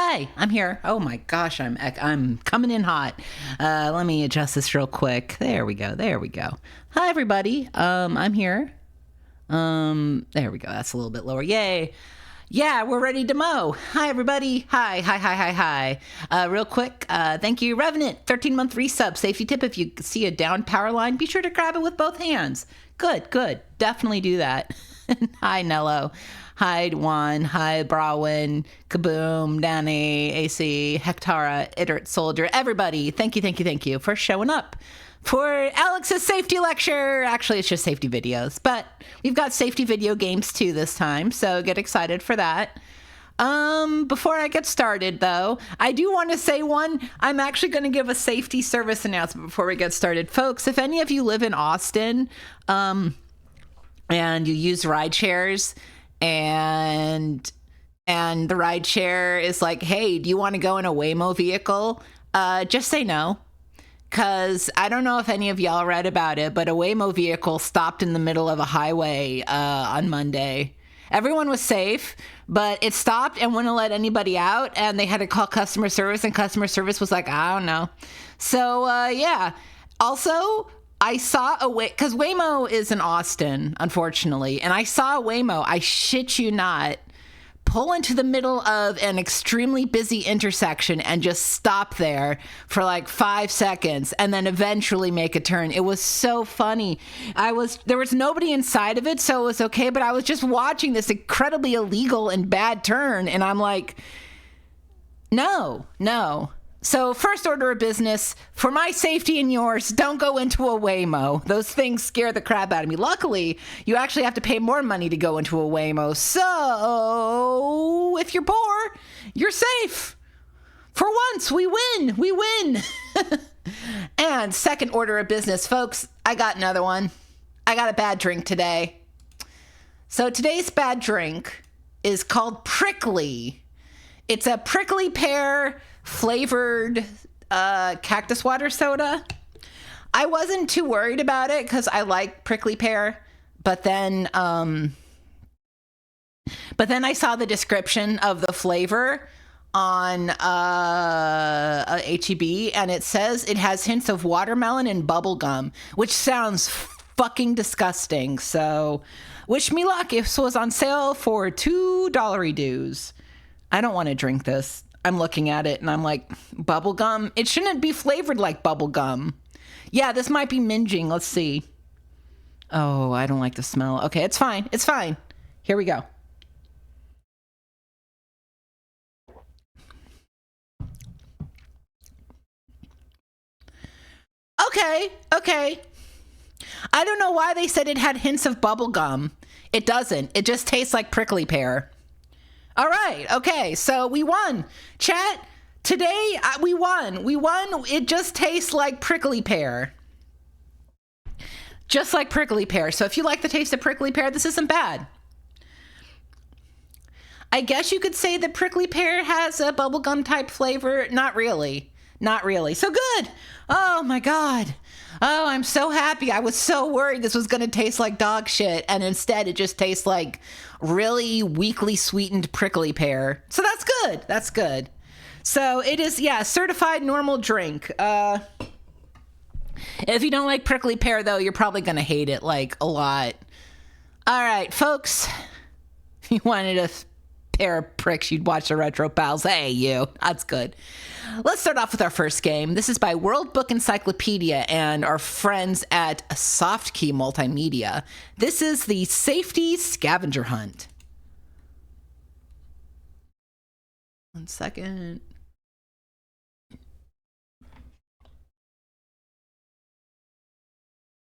Hi, I'm here. Oh my gosh, I'm coming in hot. Let me adjust this real quick. There we go. There we go. Hi everybody. I'm here. There we go. That's a little bit lower. Yay. Yeah, we're ready to mow. Hi everybody. Hi. Real quick, thank you, Revenant, 13-month resub. Safety tip: if you see a down power line, be sure to grab it with both hands. Good. Definitely do that. Hi Nello. Hi Juan. Hi Brawin. Kaboom. Danny. AC. Hectara. Iterate Soldier. Everybody, thank you for showing up for Alex's safety lecture. Actually, it's just safety videos, but we've got safety video games too this time, so get excited for that. Before I get started, though, I do want to say I'm actually going to give a safety service announcement before we get started. Folks, if any of you live in Austin, and you use ride shares, and the ride share is like, hey, do you want to go in a Waymo vehicle? Just say no. Because I don't know if any of y'all read about it, but a Waymo vehicle stopped in the middle of a highway on Monday. Everyone was safe, but it stopped and wouldn't let anybody out, and they had to call customer service, and customer service was like, I don't know. So, yeah. Also, I saw because Waymo is in Austin, unfortunately, and I saw a Waymo, I shit you not, pull into the middle of an extremely busy intersection and just stop there for like 5 seconds and then eventually make a turn. It was so funny. There was nobody inside of it, so it was okay, but I was just watching this incredibly illegal and bad turn, and I'm like, no. So first order of business, for my safety and yours, don't go into a Waymo. Those things scare the crap out of me. Luckily, you actually have to pay more money to go into a Waymo. So if you're poor, you're safe. For once, we win. And second order of business, folks, I got another one. I got a bad drink today. So today's bad drink is called Prickly. It's a prickly pear flavored cactus water soda. I wasn't too worried about it because I like prickly pear, but then I saw the description of the flavor on HEB, and it says it has hints of watermelon and bubblegum, which sounds fucking disgusting. So wish me luck. It was on sale for $2 dues. I don't want to drink this. I'm looking at it and I'm like, bubblegum? It shouldn't be flavored like bubblegum. Yeah, this might be minging. Let's see. Oh, I don't like the smell. Okay, it's fine. Here we go. Okay. I don't know why they said it had hints of bubblegum. It doesn't. It just tastes like prickly pear. All right. Okay. So we won. Chat, today we won. It just tastes like prickly pear. Just like prickly pear. So if you like the taste of prickly pear, this isn't bad. I guess you could say that prickly pear has a bubblegum type flavor. Not really. So good. Oh my God. Oh, I'm so happy. I was so worried this was going to taste like dog shit, and instead it just tastes like really weakly sweetened prickly pear. So that's good. So it is, yeah, certified normal drink. If you don't like prickly pear, though, you're probably going to hate it like a lot. All right, folks. You wanted a pair of pricks, you'd watch the Retro Pals. Hey, you. That's good. Let's start off with our first game. This is by World Book Encyclopedia and our friends at Softkey Multimedia. This is the Safety Scavenger Hunt. 1 second.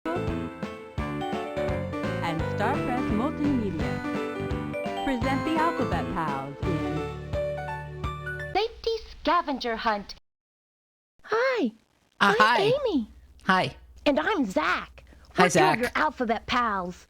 And Starpress Multimedia present the Alphabet Pals in Safety Scavenger Hunt. Hi. Hi. I'm Amy. Hi. And I'm Zach. Hi, We're two Zach. of your Alphabet Pals.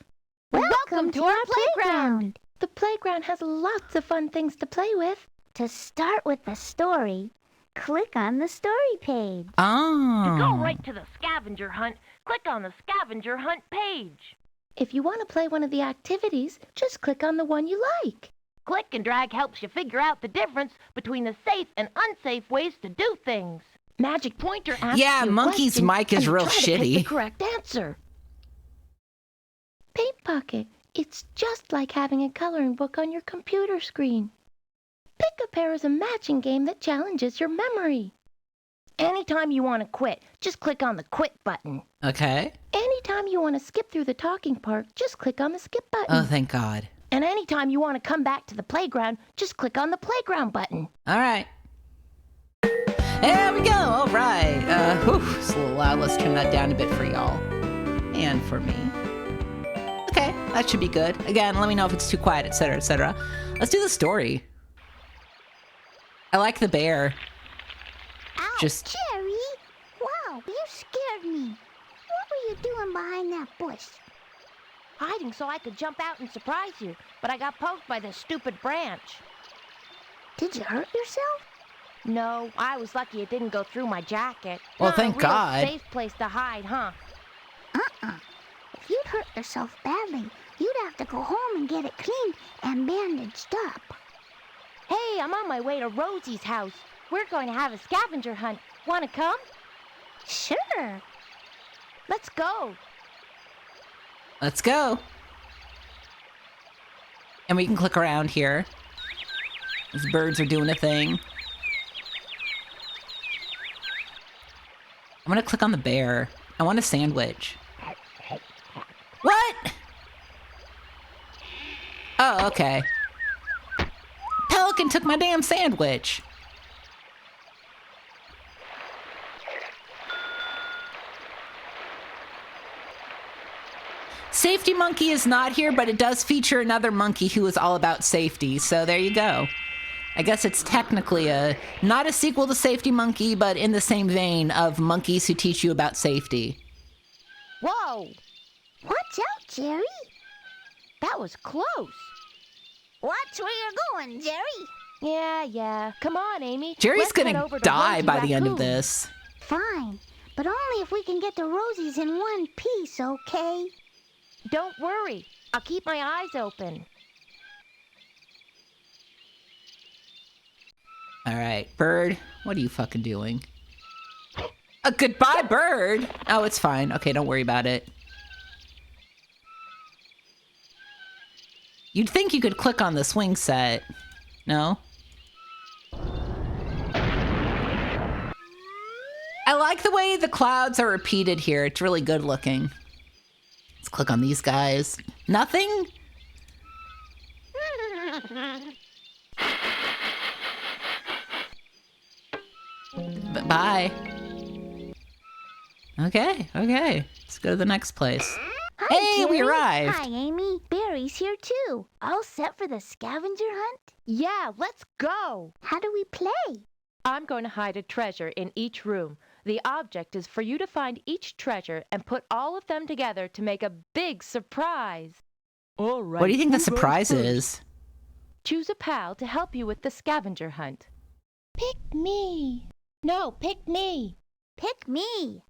Welcome to our playground. The playground has lots of fun things to play with. To start with the story, click on the story page. Oh. To go right to the scavenger hunt, click on the scavenger hunt page. If you want to play one of the activities, just click on the one you like. Click and drag helps you figure out the difference between the safe and unsafe ways to do things. Magic Pointer asks Yeah, you a Monkey's question mic is and real try to pick shitty. the correct answer. Paint Bucket. It's just like having a coloring book on your computer screen. Pick-a-Pair is a matching game that challenges your memory. Anytime you want to quit, just click on the quit button. Okay. Anytime you want to skip through the talking part, just click on the skip button. Oh, thank God. And anytime you want to come back to the playground, just click on the playground button. All right. There we go. All right. It's a little loud. Let's turn that down a bit for y'all. And for me. Okay, that should be good. Again, let me know if it's too quiet, etc., etc. Let's do the story. I like the bear. Ouch, Just- Jerry! Wow, you scared me. What were you doing behind that bush? Hiding so I could jump out and surprise you, but I got poked by this stupid branch. Did you hurt yourself? No, I was lucky it didn't go through my jacket. Well, Not thank a real God. Safe place to hide, huh? If you'd hurt yourself badly, you'd have to go home and get it cleaned and bandaged up. Hey, I'm on my way to Rosie's house. We're going to have a scavenger hunt. Want to come? Sure. Let's go. Let's go. And we can click around here. These birds are doing a thing. I'm gonna click on the bear. I want a sandwich. What? Oh, okay. Pelican took my damn sandwich. Safety Monkey is not here, but it does feature another monkey who is all about safety. So there you go. I guess it's technically not a sequel to Safety Monkey, but in the same vein of monkeys who teach you about safety. Whoa, Watch out, Jerry. that was close. Watch where you're going, Jerry. Yeah. Come on, Amy. Jerry's Let's head gonna over to die Rosie by the end of Raccoon. this. Fine, but only if we can get to Rosie's in one piece, okay? Don't worry. I'll keep my eyes open. All right, bird, what are you fucking doing? A goodbye, bird. Oh, it's fine. Okay, don't worry about it. You'd think you could click on the swing set. No? I like the way the clouds are repeated here. It's really good looking. Let's click on these guys. Nothing? Bye. Okay. Let's go to the next place. Hi, Hey, we Jerry. arrived. Hi, Amy. Barry's here too. All set for the scavenger hunt? Yeah, let's go. How do we play? I'm going to hide a treasure in each room. The object is for you to find each treasure and put all of them together to make a big surprise. All right. What do you think the surprise is? Choose a pal to help you with the scavenger hunt. Pick me. No, pick me. Pick me.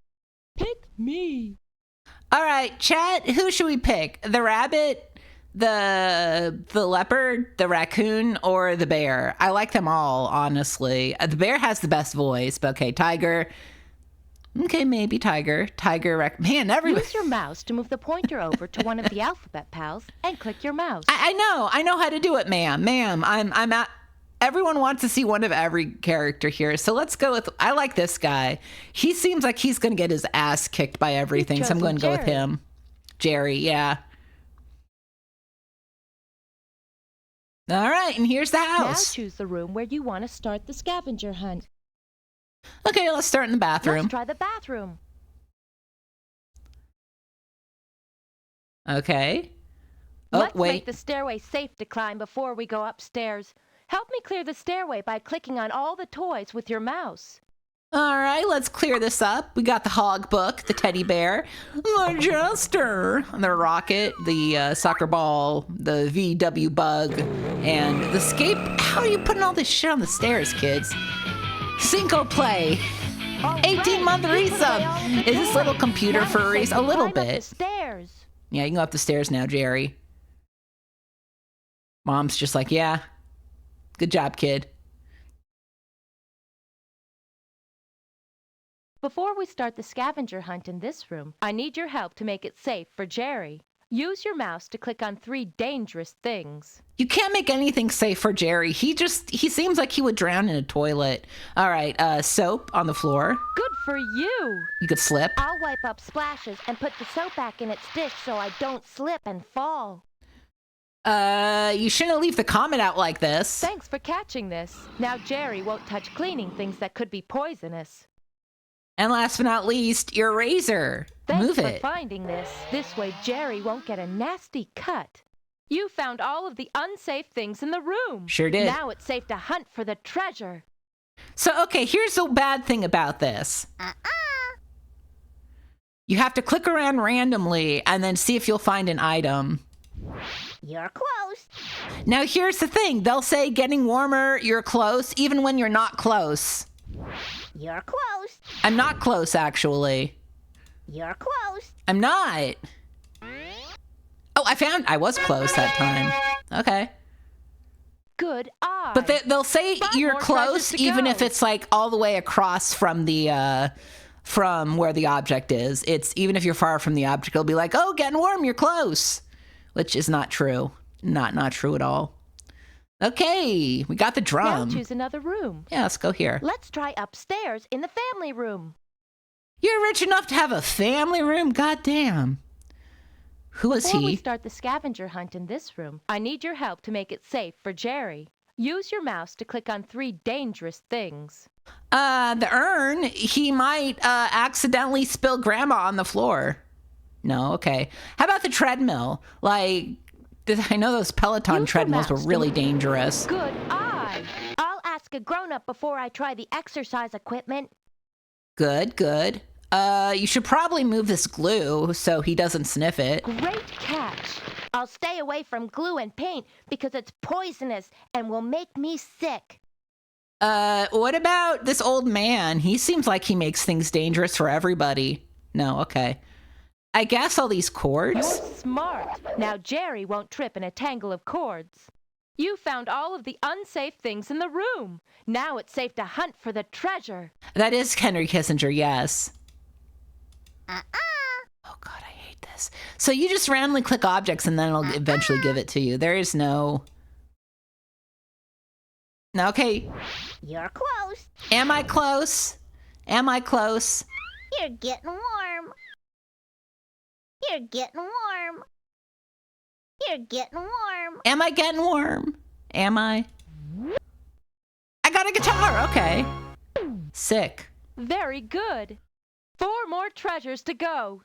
Pick me. All right, chat, who should we pick? The rabbit, the leopard, the raccoon, or the bear? I like them all, honestly. The bear has the best voice, but okay, tiger. Okay, maybe tiger. Man, everybody. Use your mouse to move the pointer over to one of the alphabet pals and click your mouse. I know how to do it, ma'am. I'm at. Everyone wants to see one of every character here, so let's go with. I like this guy. He seems like he's gonna get his ass kicked by everything, so I'm going to go with Jerry. him. Jerry, yeah. All right, and here's the Now house. choose the room where you want to start the scavenger hunt. Okay, let's start in the bathroom. Let's try the bathroom. Okay. Oh, Let's wait. make the stairway safe to climb before we go upstairs. Help me clear the stairway by clicking on all the toys with your mouse. All right, let's clear this up. We got the hog book, the teddy bear, the jester, the rocket, the soccer ball, the VW bug, and the scape. How are you putting all this shit on the stairs, kids? Cinco play. 18-month resub. Is this little computer for a race? A little Climb up the bit. stairs. Yeah, you can go up the stairs now, Jerry. Mom's just like, yeah, good job, kid. Before we start the scavenger hunt in this room, I need your help to make it safe for Jerry. Use your mouse to click on 3 dangerous things. You can't make anything safe for Jerry. He seems like he would drown in a toilet. All right, soap on the floor. Good for you! You could slip. I'll wipe up splashes and put the soap back in its dish so I don't slip and fall. You shouldn't leave the comment out like this. Thanks for catching this. Now Jerry won't touch cleaning things that could be poisonous. And last but not least, your razor. Thanks Move for it. finding this. This way Jerry won't get a nasty cut. You found all of the unsafe things in the room. Sure did. Now it's safe to hunt for the treasure. So, okay, here's the bad thing about this. You have to click around randomly and then see if you'll find an item. You're close. Now, here's the thing. They'll say getting warmer, you're close, even when you're not close. You're close. I'm not close, actually. You're close. I'm not. Oh, I was close that time. Okay. Good eye. But they'll say 5 you're more close, treasures to even go. if it's like all the way across from the, from where the object is. It's even if you're far from the object, it'll be like, oh, getting warm, you're close. Which is not true. Not true at all. Okay, we got the Now drum. choose another room. Yeah, let's go here. Let's try upstairs in the family room. You're rich enough to have a family room? Goddamn. Who is Before we he? start the scavenger hunt in this room, I need your help to make it safe for Jerry. Use your mouse to click on 3 dangerous things. The urn. He might accidentally spill grandma on the floor. No, okay. How about the treadmill? Like, I know those Peloton Use the treadmills were mouse to really move. dangerous. Good eye. I'll ask a grown-up before I try the exercise equipment. Good. You should probably move this glue so he doesn't sniff it. Great catch. I'll stay away from glue and paint because it's poisonous and will make me sick. What about this old man? He seems like he makes things dangerous for everybody. No, okay. I guess all these cords. You're smart. Now Jerry won't trip in a tangle of cords. You found all of the unsafe things in the room. Now it's safe to hunt for the treasure. That is Henry Kissinger, yes. Oh God, I hate this. So you just randomly click objects and then it'll eventually give it to you. There is no... Okay. You're close. Am I close? Am I close? You're getting warm. You're getting warm. You're getting warm. Am I getting warm? Am I? I got a guitar. Okay. Sick. Very good. 4 more treasures to go.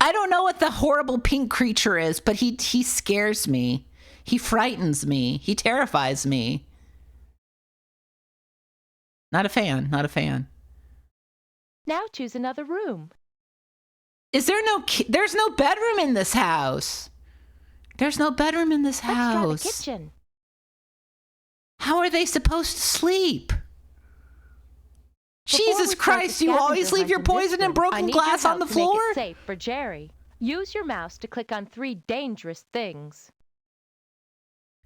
I don't know what the horrible pink creature is, but he scares me. He frightens me. He terrifies me. Not a fan. Not a fan. Now choose another room. Is there no... There's no bedroom in this house. There's no bedroom in this Let's try the house. kitchen. How are they supposed to sleep? Before we Jesus start Christ, the you scavenger always leave hunt your in this poison and room, I broken need your glass on help the to make floor? it safe for Jerry. Use your mouse to click on 3 dangerous things.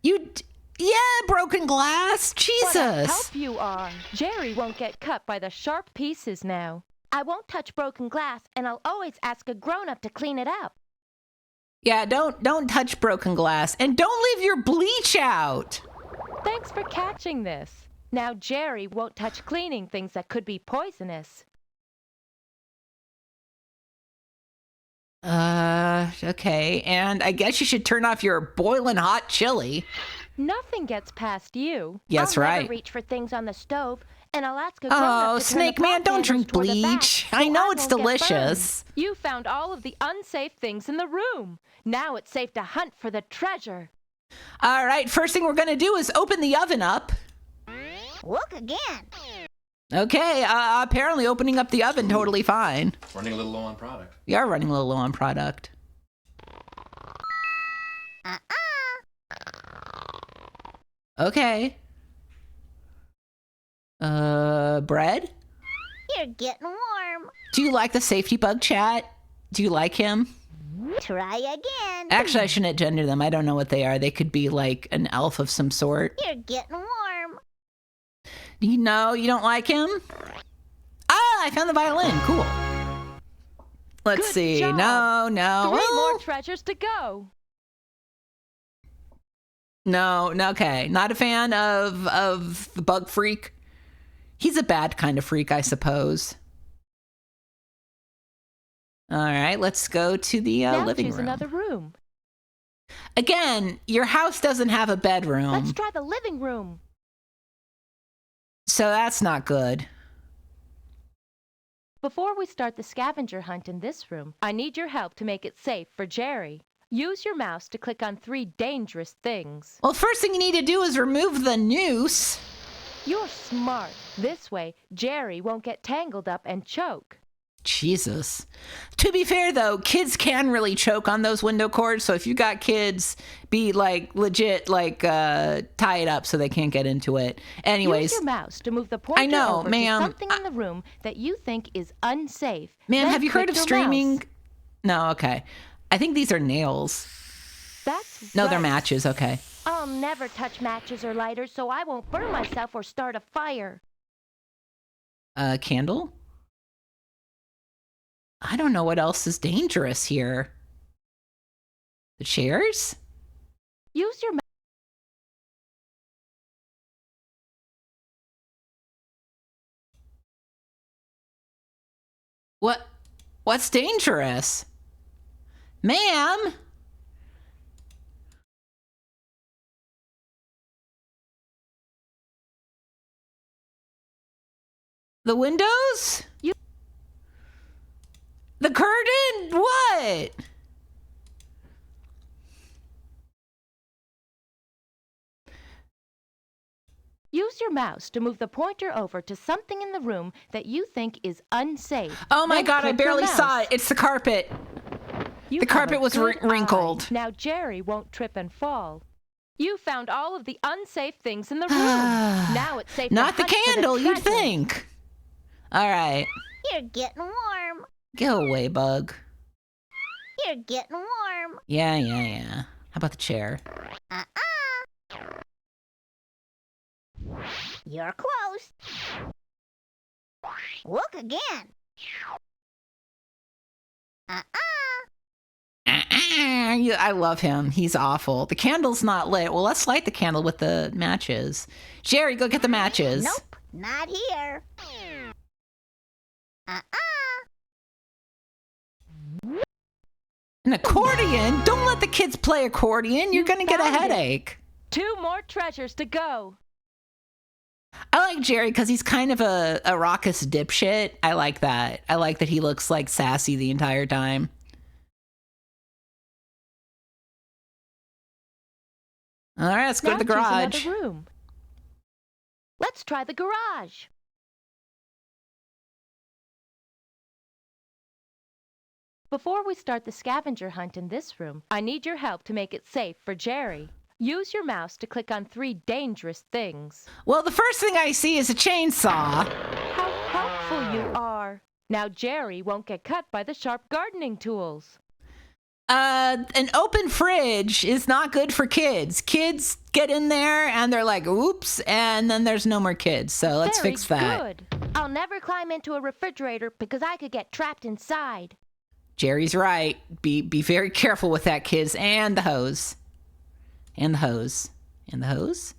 Yeah, broken glass. What a Jesus. help you are. Jerry won't get cut by the sharp pieces now. I won't touch broken glass, and I'll always ask a grown-up to clean it up. Yeah, don't touch broken glass. And don't leave your bleach out. Thanks for catching this. Now Jerry won't touch cleaning things that could be poisonous. Okay. And I guess you should turn off your boiling hot chili. Nothing gets past you. Yes, I'll right. never reach for things on the stove, and I'll ask a grown-up Oh, to turn the Snake Man, pot don't handles drink toward the back, bleach. so I know I it's won't get delicious. burned. You found all of the unsafe things in the room. Now it's safe to hunt for the treasure. All right, first thing we're going to do is open the oven up. Look again. Okay, apparently opening up the oven totally fine. Running a little low on product. We are running a little low on product. Okay. Bread? You're getting warm. Do you like the safety bug chat? Do you like him? Try again. Actually, I shouldn't gender them. I don't know what they are. They could be like an elf of some sort. You're getting warm. You know, you don't like him? Ah, I found the violin. Cool. Let's Good see. job. No. 3 Well, more treasures to go. no, okay. Not a fan of the bug freak. He's a bad kind of freak, I suppose. All right, let's go to the Now living choose room. another room. Again, your house doesn't have a bedroom, Let's try the living room. so that's not good. Before we start the scavenger hunt in this room, I need your help to make it safe for Jerry. Use your mouse to click on 3 dangerous things. Well, first thing you need to do is remove the noose. You're smart. This way, Jerry won't get tangled up and choke. Jesus. To be fair, though, kids can really choke on those window cords. So if you got kids, be like legit, like tie it up so they can't get into it. Anyways, Use your mouse to move the pointer I know, over ma'am. to something in the room that you think is unsafe. ma'am, Then have you heard click of your streaming? mouse. No, okay. I think these are nails. That's No, they're right. matches. Okay. I'll never touch matches or lighters so I won't burn myself or start a fire. Candle? I don't know what else is dangerous here. The chairs? Use your What's dangerous? Ma'am? The windows? The curtain? What? Use your mouse to move the pointer over to something in the room that you think is unsafe. Oh my Then God, I click your barely saw mouse. it. It's the carpet. You The have a carpet was good wrinkled. eye. Now Jerry won't trip and fall. You found all of the unsafe things in the room. Now it's safe Not to the hunt for candle, you'd treasure. think. All right. You're getting warm. Go away, bug. You're getting warm. Yeah. How about the chair? You're close. Look again. I love him. He's awful. The candle's not lit. Well, let's light the candle with the matches. Jerry, go get the matches. Nope, not here. An accordion? Don't let the kids play accordion. You're going to get a found it. headache. 2 more treasures to go. I like Jerry because he's kind of a raucous dipshit. I like that. I like that he looks like sassy the entire time. All right, let's go Now to the garage. choose another room. Let's try the garage. Before we start the scavenger hunt in this room, I need your help to make it safe for Jerry. Use your mouse to click on 3 dangerous things. Well, the first thing I see is a chainsaw. How helpful you are. Now Jerry won't get cut by the sharp gardening tools. An open fridge is not good for kids. Kids get in there and they're like, oops, and then there's no more kids. So let's Very fix that. good. I'll never climb into a refrigerator because I could get trapped inside. Jerry's right. Be very careful with that, kids. And the hose. And the hose. And the hose?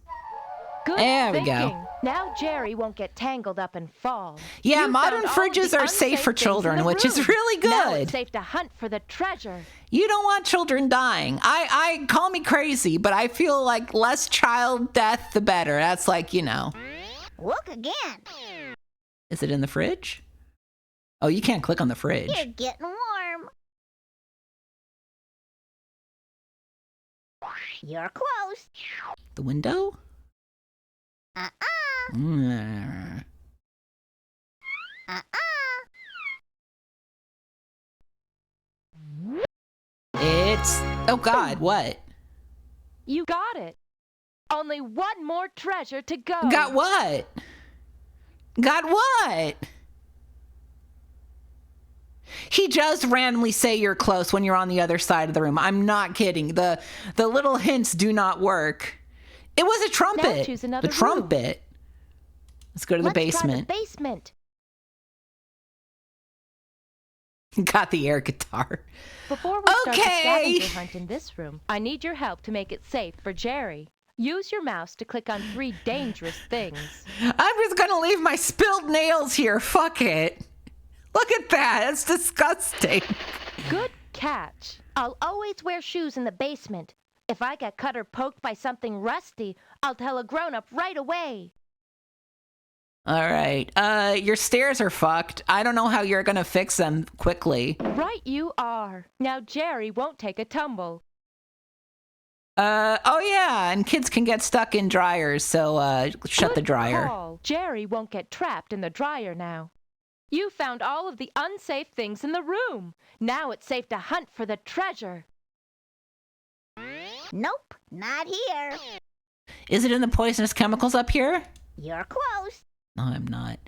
Good There we go. thinking. Now Jerry won't get tangled up and fall. Yeah, You modern found all of fridges the are safe unsafe for things in children, the which is room. really Now good. it's safe to hunt for the treasure. You don't want children dying. I call me crazy, but I feel like less child death, the better. That's like, you know. Look again. Is it in the fridge? Oh, you can't click on the fridge. You're getting warm. You're close. The window? Mm. It's... Oh, God, what? You got it. Only 1 more treasure to go. Got what? Got what? He just randomly say you're close when you're on the other side of the room. I'm not kidding. The little hints do not work. It was a trumpet. Now choose another the trumpet. Let's go to the basement. Try the basement. Got the air guitar. Before we start the scavenger hunt in this room, I need your help to make it safe for Jerry. Use your mouse to click on 3 dangerous things. I'm just gonna leave my spilled nails here. Fuck it. Look at that. That's disgusting. Good catch. I'll always wear shoes in the basement. If I get cut or poked by something rusty, I'll tell a grown-up right away. All right. Your stairs are fucked. I don't know how you're gonna fix them quickly. Right you are. Now Jerry won't take a tumble. Oh yeah, and kids can get stuck in dryers, so shut the dryer. Call. Jerry won't get trapped in the dryer now. You found all of the unsafe things in the room. Now it's safe to hunt for the treasure. Nope, not here. Is it in the poisonous chemicals up here? You're close. No, I'm not.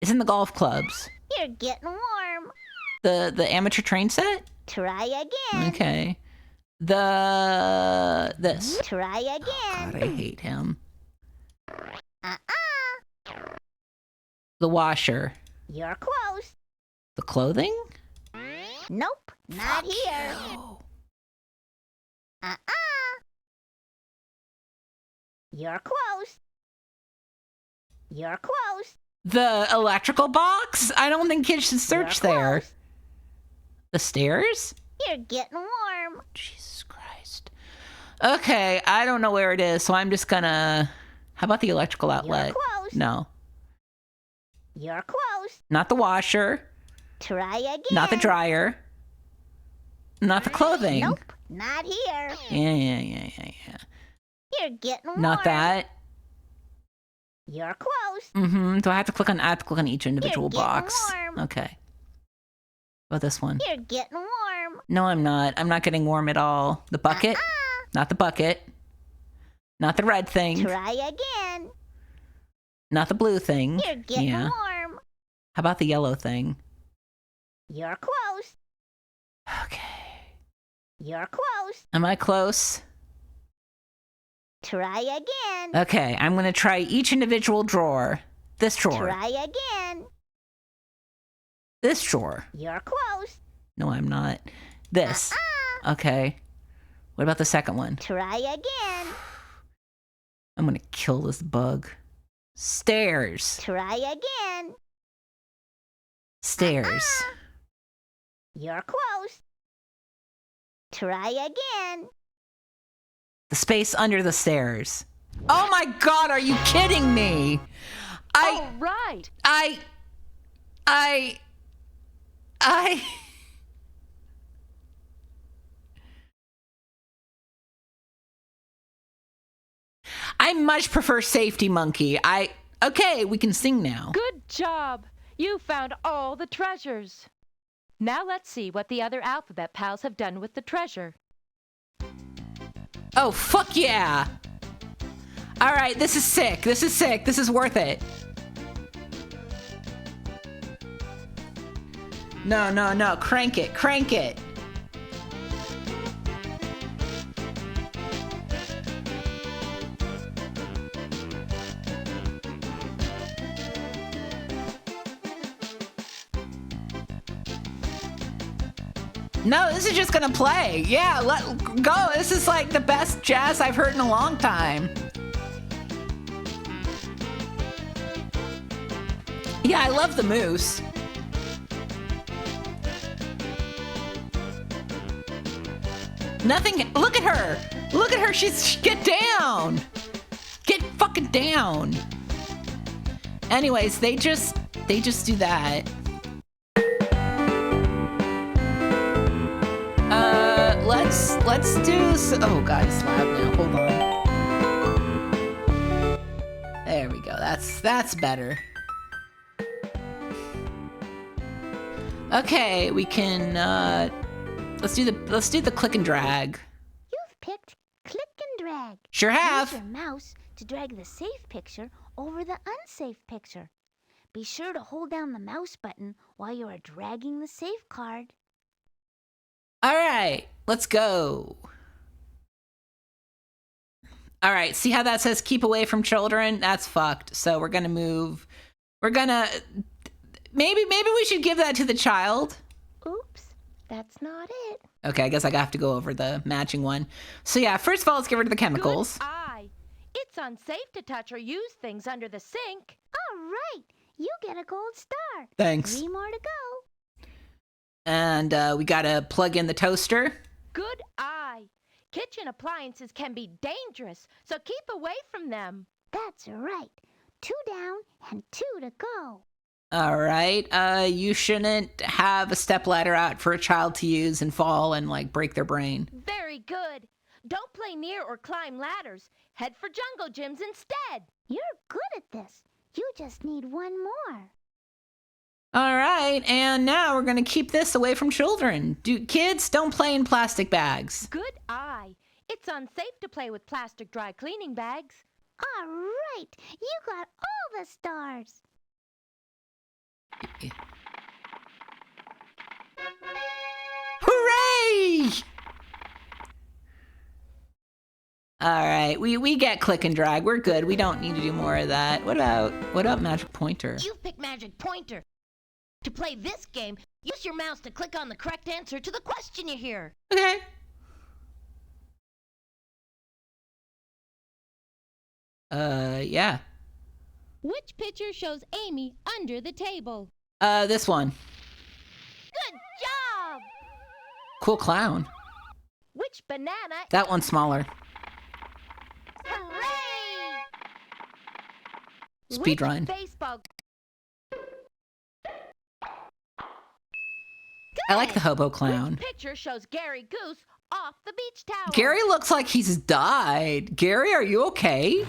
It's in the golf clubs. You're getting warm. The amateur train set? Try again. Okay. This. Try again. God, I hate him. Uh-uh. The washer. You're close. The clothing? Nope, not here. You. Uh-uh. You're close. You're close. The electrical box? I don't think kids should search You're there. close. The stairs? You're getting warm. Jesus Christ. Okay, I don't know where it is, so I'm just gonna... How about the electrical outlet? You're close. No. You're close. Not the washer. Try again. Not the dryer. Not the clothing. Nope, not here. Yeah. You're getting warm. Not that. You're close. Do I have to click on... I have to click on each individual You're getting box. warm. Okay. What about this one? You're getting warm. No, I'm not. I'm not getting warm at all. The bucket? Not the bucket. Not the red thing. Try again. Not the blue thing. You're getting Yeah. warm. How about the yellow thing? You're close. Okay. You're close. Am I close? Try again. Okay, I'm going to try each individual drawer. This drawer. Try again. This drawer. You're close. No, I'm not. This. Okay. What about the second one? Try again. I'm going to kill this bug. Stairs. Try again. Stairs. You're close. Try again. The space under the stairs. Oh my God, are you kidding me? All right. I much prefer Safety Monkey. Okay, we can sing now. Good job. You found all the treasures. Now let's see what the other alphabet pals have done with the treasure. Oh, fuck yeah. All right, this is sick. This is worth it. No. Crank it. No, this is just gonna play. Yeah, let go. This is like the best jazz I've heard in a long time. Yeah, I love the moose. Nothing. Look at her. She's get down. Get fucking down. Anyways, they just do that. Let's do. Oh God, it's loud now. Hold on. There we go. That's better. Okay, we can. Let's do the click and drag. You've picked click and drag. Sure have. Use your mouse to drag the safe picture over the unsafe picture. Be sure to hold down the mouse button while you are dragging the safe card. All right, let's go. All right, see how that says keep away from children? That's fucked. So we're gonna move. We're gonna maybe we should give that to the child. Oops, that's not it. Okay, I guess I have to go over the matching one. So yeah, first of all, let's get rid of the chemicals. Good eye. It's unsafe to touch or use things under the sink. All right, you get a gold star. Thanks. 3 more to go. And we gotta plug in the toaster. Good eye. Kitchen appliances can be dangerous, so keep away from them. That's right. 2 down and 2 to go. All right, you shouldn't have a stepladder out for a child to use and fall and like break their brain. Very good. Don't play near or climb ladders. Head for jungle gyms instead. You're good at this. You just need 1 more. All right, and now we're gonna keep this away from children. Kids, don't play in plastic bags. Good eye. It's unsafe to play with plastic dry cleaning bags. All right, you got all the stars. Hooray! All right, we get click and drag. We're good. We don't need to do more of that. What about magic pointer? You pick magic pointer. To play this game, use your mouse to click on the correct answer to the question you hear. Okay. Yeah. Which picture shows Amy under the table? This one. Good job! Cool clown. Which banana? That one's smaller. Hooray! Speed Which run. baseball? I like the hobo Which clown. picture shows Gary Goose off the beach towel? Gary looks like he's died. Gary, are you okay?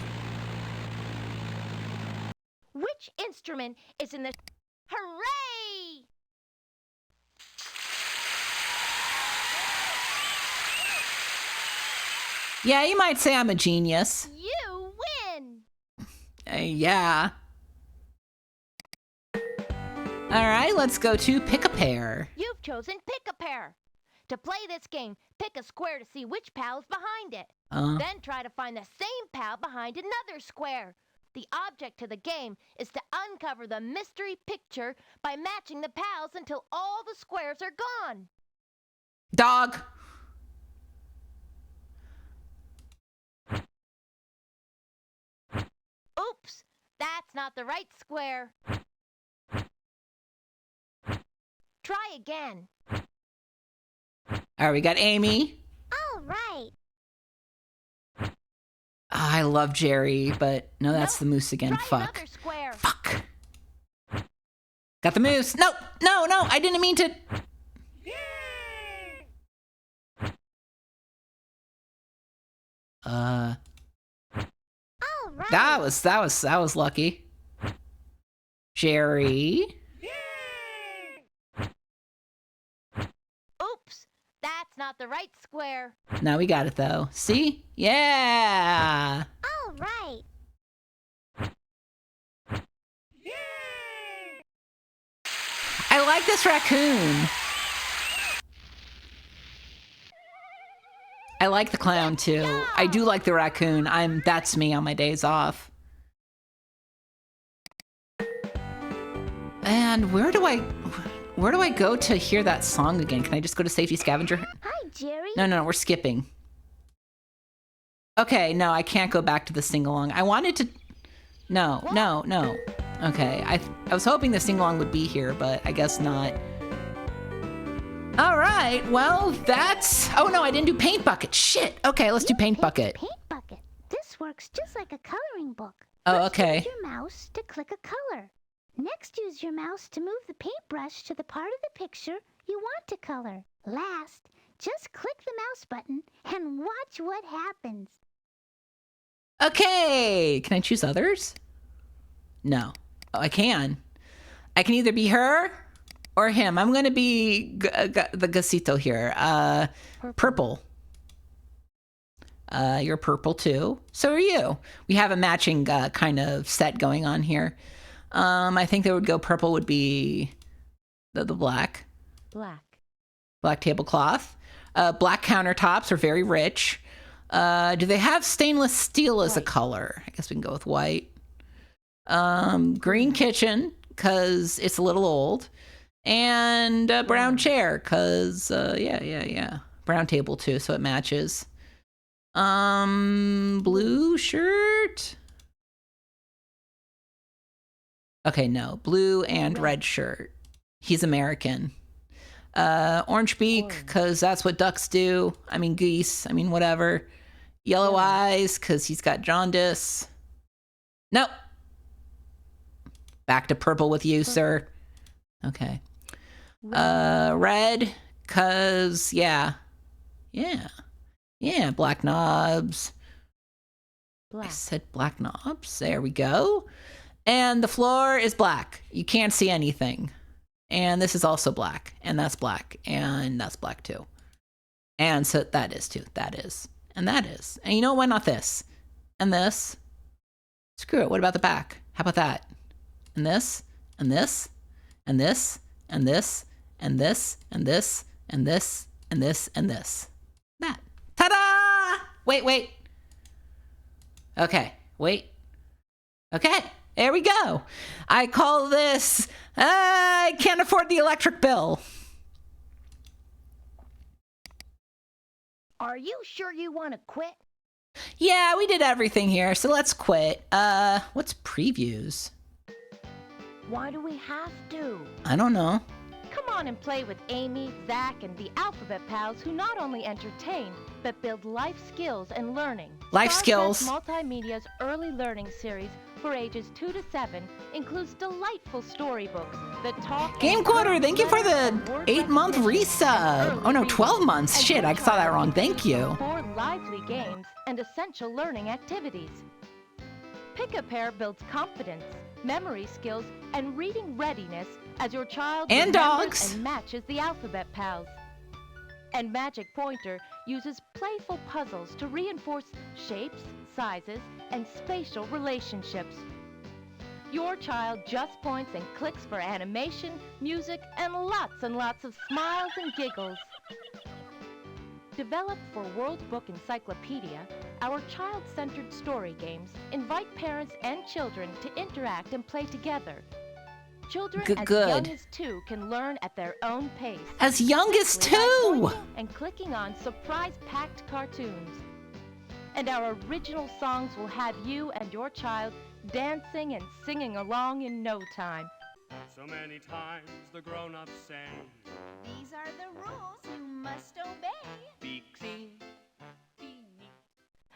Which instrument is in the... Hooray! Yeah, you might say I'm a genius. You win! Yeah. All right, let's go to pick a pair. You've chosen pick a pair. To play this game, pick a square to see which pal is behind it. Then try to find the same pal behind another square. The object to the game is to uncover the mystery picture by matching the pals until all the squares are gone. Dog. Oops, that's not the right square. Try again. All right, we got Amy. All right. I love Jerry, but no, that's the moose again. Try Fuck. another square. Fuck. Got the moose. No, I didn't mean to. All right. That was lucky. Jerry. Oops, that's not the right square. Now we got it though. See? Yeah. All right. I like this raccoon. I like the clown too. I do like the raccoon. That's me on my days off. And where do I go to hear that song again? Can I just go to Safety Scavenger? Hi, Jerry. No, we're skipping. Okay, no, I can't go back to the sing-along. I wanted to... No. Okay, I was hoping the sing-along would be here, but I guess not. All right, well, that's... Oh, no, I didn't do Paint Bucket. Shit. Okay, let's do Paint Bucket. Paint bucket. This works just like a coloring book. Oh, First, okay. use your mouse to click a color. Next, use your mouse to move the paintbrush to the part of the picture you want to color. Last, just click the mouse button and watch what happens. Okay, can I choose others? No. Oh, I can. I can either be her or him. I'm going to be the Gasito here. Purple. You're purple too. So are you. We have a matching kind of set going on here. I think that would go purple would be the black. Black tablecloth. Black countertops are very rich. Do they have stainless steel as a color? I guess we can go with white. Green kitchen, because it's a little old. And a brown chair, because, yeah. Brown table, too, so it matches. Blue shirt. Okay, no. Blue and red shirt. He's American. Orange beak, because that's what ducks do. I mean, geese. I mean, whatever. Yellow eyes, because he's got jaundice. Nope. Back to purple with you, sir. Okay. Red, because, yeah, black knobs. I said black knobs. There we go. And the floor is black. You can't see anything. And this is also black. And that's black. And that's black too. And so that is too. That is. And that is. And you know, why not this? And this? Screw it. What about the back? How about that? And this? And this? And this? And this? And this? And this? And this? And this? And this? That. Ta-da! Wait. Okay. Wait. Okay. There we go. I call this, I can't afford the electric bill. Are you sure you want to quit? Yeah, we did everything here, so let's quit. What's previews? Why do we have to? I don't know. Come on and play with Amy, Zach, and the Alphabet Pals, who not only entertain, but build life skills and learning. Life skills. Multimedia's early learning series for ages 2 to 7 includes delightful storybooks that talk. Game Quarter, thank you for the 8-month resub. Oh no, 12 months. Shit, I saw that wrong. Thank you. 4 lively games and essential learning activities. Pick-a-Pair builds confidence, memory skills, and reading readiness as your child and dogs and matches the Alphabet Pals. And Magic Pointer uses playful puzzles to reinforce shapes, sizes, and spatial relationships. Your child just points and clicks for animation, music, and lots of smiles and giggles. Developed for World Book Encyclopedia, our child-centered story games invite parents and children to interact and play together. Children as young as 2 can learn at their own pace. As young as 2! And clicking on surprise-packed cartoons. And our original songs will have you and your child dancing and singing along in no time. So many times the grown-ups say, these are the rules you must obey. Be clean, be neat.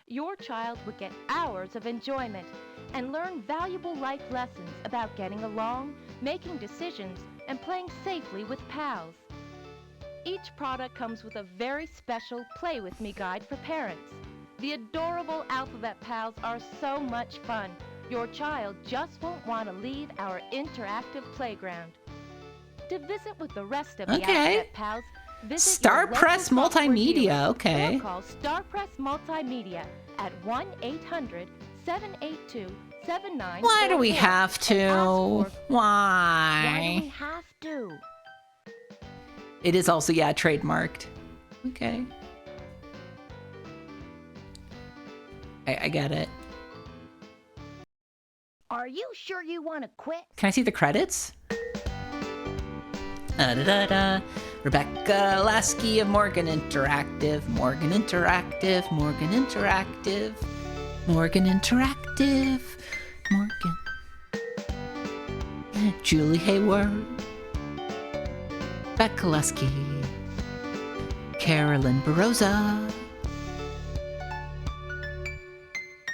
Your child will get hours of enjoyment and learn valuable life lessons about getting along, making decisions, and playing safely with pals. Each product comes with a very special Play With Me guide for parents. The adorable Alphabet Pals are so much fun. Your child just won't want to leave our interactive playground. To visit with the rest of the Alphabet Pals, visit Star Press Multimedia, okay. Or call Star Press Multimedia at 1-800-782-7944. Why do we have to? Why do we have to? It is also, trademarked. Okay. I get it. Are you sure you want to quit? Can I see the credits? Rebecca Lasky of Morgan Interactive. Morgan Interactive. Morgan Interactive. Morgan Interactive. Morgan. Julie Hayward. Rebecca Lasky. Carolyn Baroza.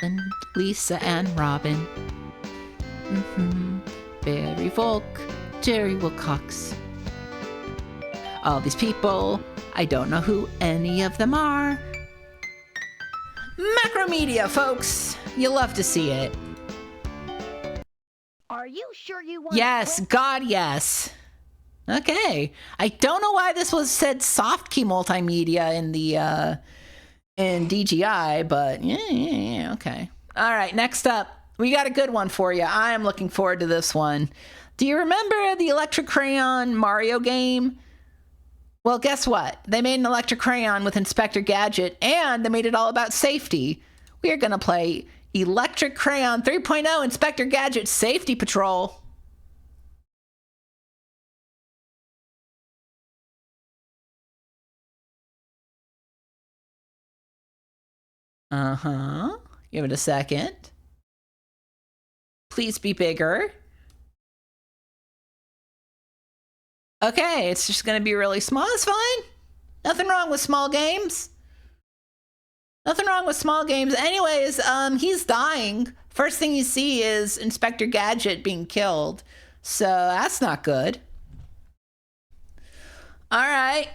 And Lisa and Robin. Barry Volk, Jerry Wilcox. All these people, I don't know who any of them are. Macromedia, folks. You love to see it. Are you sure you want Yes, to quit? God, yes. Okay. I don't know why this was said soft key multimedia in the in DGI, but yeah, okay. All right, next up. We got a good one for you. I am looking forward to this one. Do you remember the Electric Crayon Mario game? Well, guess what? They made an Electric Crayon with Inspector Gadget, and they made it all about safety. We are going to play Electric Crayon 3.0 Inspector Gadget Safety Patrol. Uh-huh. Give it a second. Please be bigger. Okay, it's just going to be really small. It's fine. Nothing wrong with small games. Nothing wrong with small games. Anyways, he's dying. First thing you see is Inspector Gadget being killed. So that's not good. All right.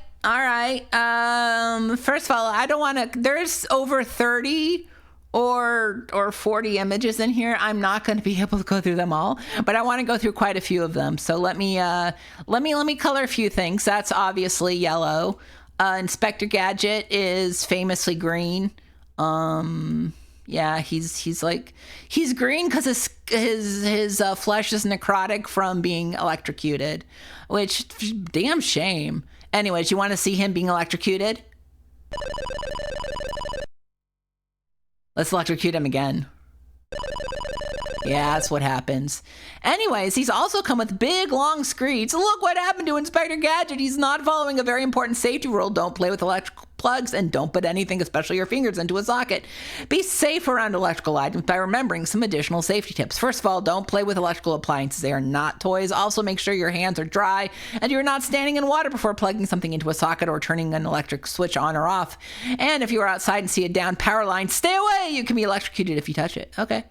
First of all, I don't want to... There's over 30 or 40 images in here. I'm not going to be able to go through them all, but I want to go through quite a few of them. So let me color a few things. That's obviously yellow. Inspector Gadget is famously green. Yeah, he's green because his flesh is necrotic from being electrocuted, which damn shame. Anyways, you want to see him being electrocuted? Let's electrocute him again. Yeah, that's what happens. Anyways, he's also come with big, long screeds. Look what happened to Inspector Gadget. He's not following a very important safety rule. Don't play with electrical plugs and don't put anything, especially your fingers, into a socket. Be safe around electrical items by remembering some additional safety tips. First of all, don't play with electrical appliances. They are not toys. Also, make sure your hands are dry and you're not standing in water before plugging something into a socket or turning an electric switch on or off. And if you are outside and see a down power line, stay away. You can be electrocuted if you touch it. Okay.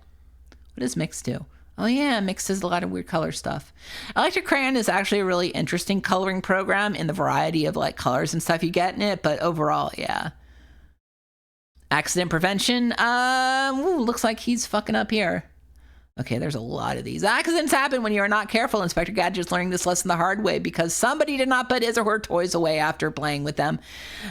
What does Mix do? Oh yeah, Mix does a lot of weird color stuff. Electric Crayon is actually a really interesting coloring program in the variety of like colors and stuff you get in it, but overall, yeah. Accident prevention. Looks like he's fucking up here. Okay, there's a lot of these. Accidents happen when you are not careful. Inspector Gadget is learning this lesson the hard way because somebody did not put his or her toys away after playing with them.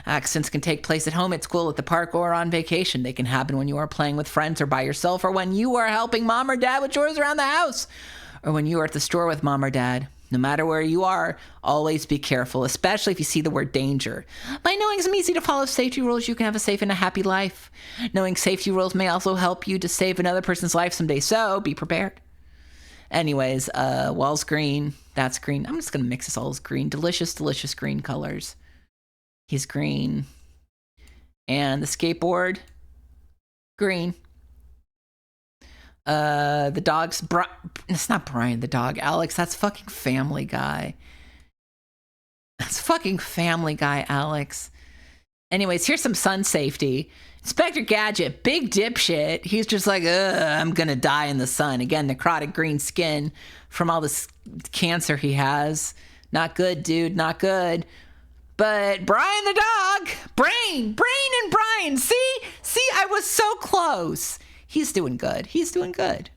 Accidents can take place at home, at school, at the park, or on vacation. They can happen when you are playing with friends or by yourself, or when you are helping mom or dad with chores around the house, or when you are at the store with mom or dad. No matter where you are, always be careful, especially if you see the word danger. By knowing some easy to follow safety rules, you can have a safe and a happy life. Knowing safety rules may also help you to save another person's life someday, so be prepared. Anyways, wall's green. That's green. I'm just going to mix this all as green. Delicious, delicious green colors. He's green. And the skateboard, green. The dog's it's not Brian the dog, Alex. That's fucking Family Guy. That's fucking Family Guy, Alex. Anyways, here's some sun safety. Inspector Gadget, big dipshit. He's just like, I'm gonna die in the sun. Again, necrotic green skin from all this cancer he has. Not good, dude, not good. But Brian the dog, Brain and Brian. See, I was so close. He's doing good. He's doing good.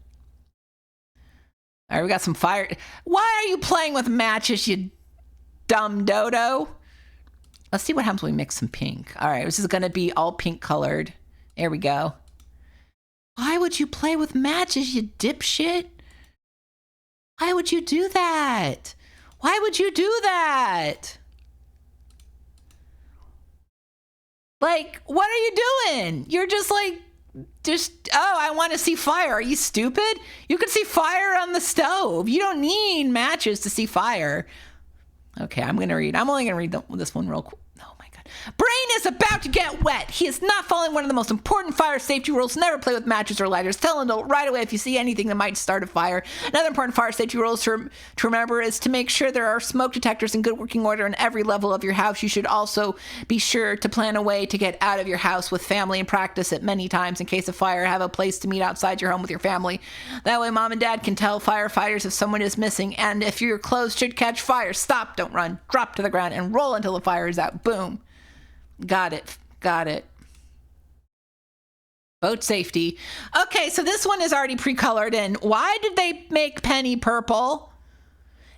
All right, we got some fire. Why are you playing with matches, you dumb dodo? Let's see what happens when we mix some pink. All right, this is going to be all pink colored. There we go. Why would you play with matches, you dipshit? Why would you do that? Why would you do that? Like, what are you doing? You're just like... I want to see fire. Are you stupid? You can see fire on the stove. You don't need matches to see fire. Okay, I'm only going to read this one real quick. Oh my God. Brain is about to get wet. He is not following one of the most important fire safety rules. Never play with matches or lighters. Tell him right away if you see anything that might start a fire. Another important fire safety rule to remember is to make sure there are smoke detectors in good working order in every level of your house. You should also be sure to plan a way to get out of your house with family and practice it many times in case of fire. Have a place to meet outside your home with your family. That way mom and dad can tell firefighters if someone is missing. And if your clothes should catch fire, stop, don't run, drop to the ground and roll until the fire is out. Boom. Got it. Boat safety. Okay, so this one is already pre-colored in. Why did they make Penny purple?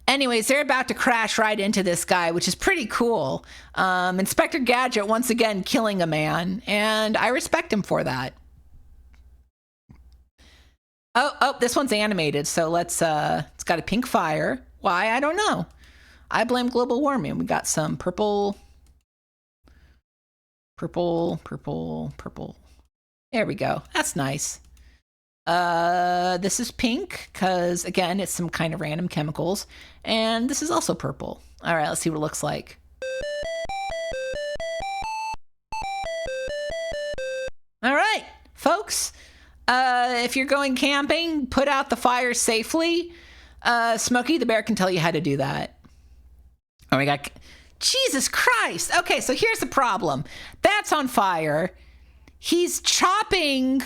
Anyways, they're about to crash right into this guy, which is pretty cool. Inspector Gadget once again killing a man, and I respect him for that. Oh, this one's animated, so let's, it's got a pink fire. Why? I don't know. I blame global warming. We got some purple. There we go. That's nice. This is pink, because, again, it's some kind of random chemicals. And this is also purple. All right, let's see what it looks like. All right, folks. If you're going camping, put out the fire safely. Smokey the Bear can tell you how to do that. Oh, we got... Jesus Christ. Okay, so here's the problem. That's on fire. He's chopping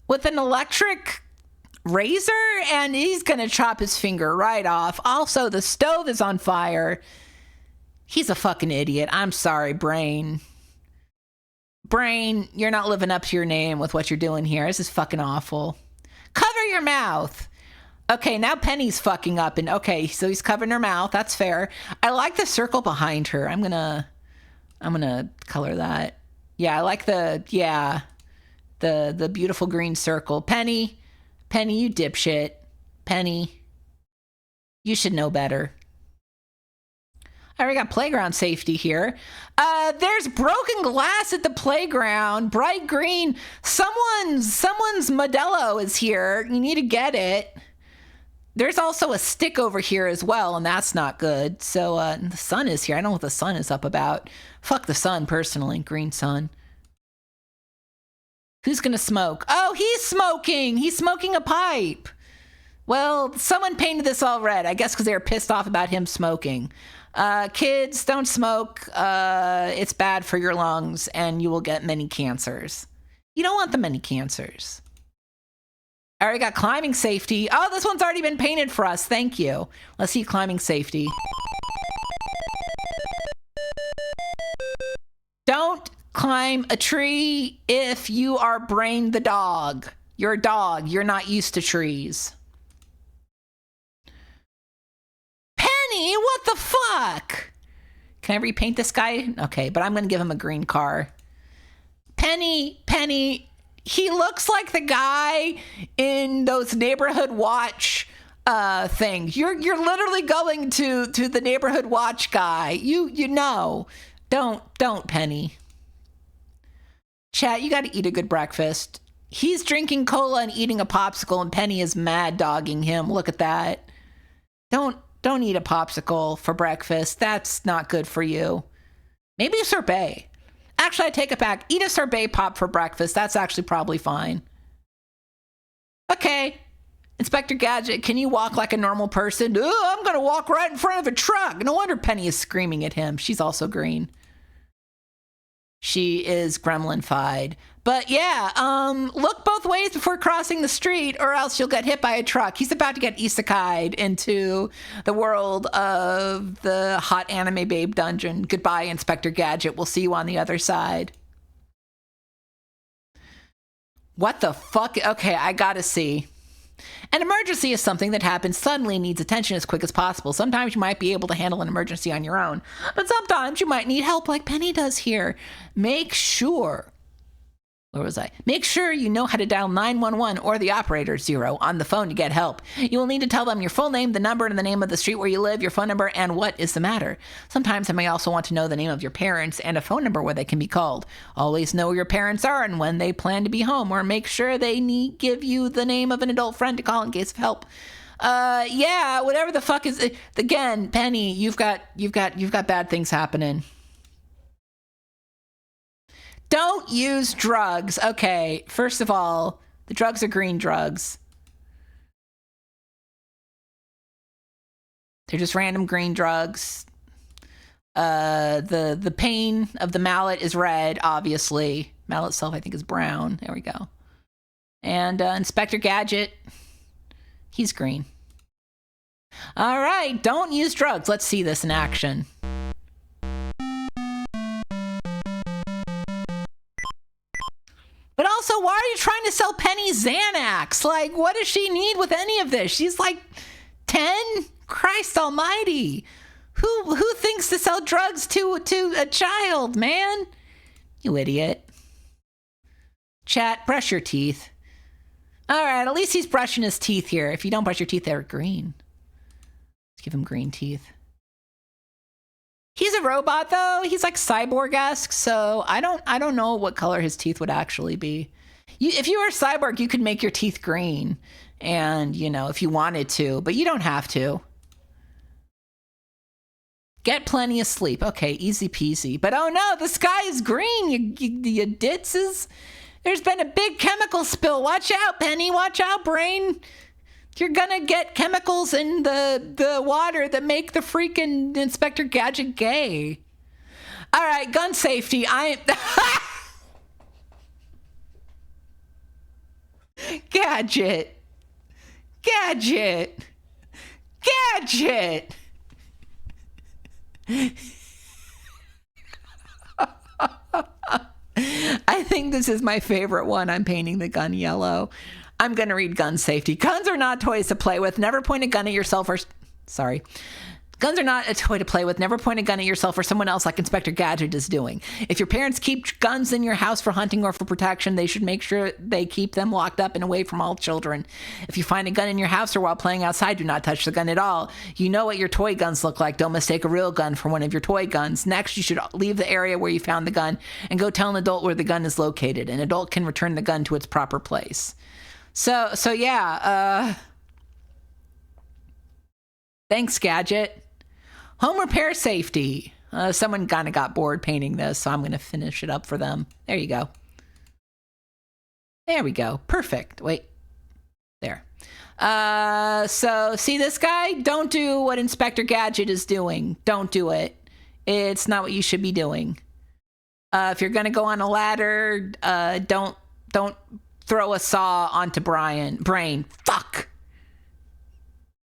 with an electric razor, and he's going to chop his finger right off. Also, the stove is on fire. He's a fucking idiot. I'm sorry, Brain. Brain, you're not living up to your name with what you're doing here. This is fucking awful. Cover your mouth. Okay, now Penny's fucking up, and okay, so he's covering her mouth. That's fair. I like the circle behind her. I'm gonna color that. Yeah, I like the beautiful green circle. Penny, you dipshit. Penny, you should know better. All right, we got playground safety here. There's broken glass at the playground. Bright green. Someone's Modelo is here. You need to get it. There's also a stick over here as well, and that's not good. So the sun is here. I don't know what the sun is up about. Fuck the sun, personally. Green sun. Who's gonna smoke? Oh, he's smoking. He's smoking a pipe. Well, someone painted this all red. I guess because they were pissed off about him smoking. Kids, don't smoke. It's bad for your lungs, and you will get many cancers. You don't want the many cancers. All right, got climbing safety. Oh, this one's already been painted for us. Thank you. Let's see climbing safety. Don't climb a tree if you are Brain the dog. You're a dog. You're not used to trees. Penny, what the fuck? Can I repaint this guy? Okay, but I'm going to give him a green car. Penny, he looks like the guy in those neighborhood watch things. You're literally going to the neighborhood watch guy. You know. Don't, Penny. Chat, you got to eat a good breakfast. He's drinking cola and eating a popsicle, and Penny is mad dogging him. Look at that. Don't eat a popsicle for breakfast. That's not good for you. Maybe a sorbet. Actually, I take it back. Eat a sorbet pop for breakfast. That's actually probably fine. Okay. Inspector Gadget, can you walk like a normal person? Oh, I'm going to walk right in front of a truck. No wonder Penny is screaming at him. She's also green. She is gremlin-fied. But yeah, look both ways before crossing the street, or else you'll get hit by a truck. He's about to get isekai'd into the world of the hot anime babe dungeon. Goodbye, Inspector Gadget. We'll see you on the other side. What the fuck? Okay, I gotta see. An emergency is something that happens suddenly and needs attention as quick as possible. Sometimes you might be able to handle an emergency on your own, but sometimes you might need help like Penny does here. Make sure you know how to dial 911 or the operator 0 on the phone to get help. You will need to tell them your full name, the number and the name of the street where you live, your phone number, and what is the matter. Sometimes I may also want to know the name of your parents and a phone number where they can be called. Always know where your parents are and when they plan to be home, or make sure they give you the name of an adult friend to call in case of help. Yeah, whatever the fuck is it. Again, Penny, you've got bad things happening. Don't use drugs. Okay, first of all, the drugs are green drugs. They're just random green drugs. The pain of the mallet is red, obviously. Mallet itself, I think, is brown. There we go. And Inspector Gadget, he's green. All right, don't use drugs. Let's see this in action. But also, why are you trying to sell Penny Xanax? Like, what does she need with any of this? She's like 10? Christ almighty. Who thinks to sell drugs to a child, man? You idiot. Chat, brush your teeth. All right, at least he's brushing his teeth here. If you don't brush your teeth, they're green. Let's give him green teeth. He's a robot, though. He's like cyborg-esque, so I don't know what color his teeth would actually be. If you were a cyborg, you could make your teeth green, and, you know, if you wanted to, but you don't have to. Get plenty of sleep. Okay, easy peasy. But oh no, the sky is green, you ditzes. There's been a big chemical spill. Watch out, Penny. Watch out, Brain. You're gonna get chemicals in the water that make the freaking Inspector Gadget gay. All right, gun safety. Gadget. Gadget. Gadget. I think this is my favorite one. I'm painting the gun yellow. I'm going to read gun safety. Guns are not toys to play with. Never point a gun at yourself or... Sorry. Guns are not a toy to play with. Never point a gun at yourself or someone else like Inspector Gadget is doing. If your parents keep guns in your house for hunting or for protection, they should make sure they keep them locked up and away from all children. If you find a gun in your house or while playing outside, do not touch the gun at all. You know what your toy guns look like. Don't mistake a real gun for one of your toy guns. Next, you should leave the area where you found the gun and go tell an adult where the gun is located. An adult can return the gun to its proper place. So yeah, thanks, Gadget. Home repair safety. Someone kind of got bored painting this, so I'm going to finish it up for them. There you go. There we go. Perfect. Wait. There. So see this guy? Don't do what Inspector Gadget is doing. Don't do it. It's not what you should be doing. If you're going to go on a ladder, don't throw a saw onto Brain. Fuck.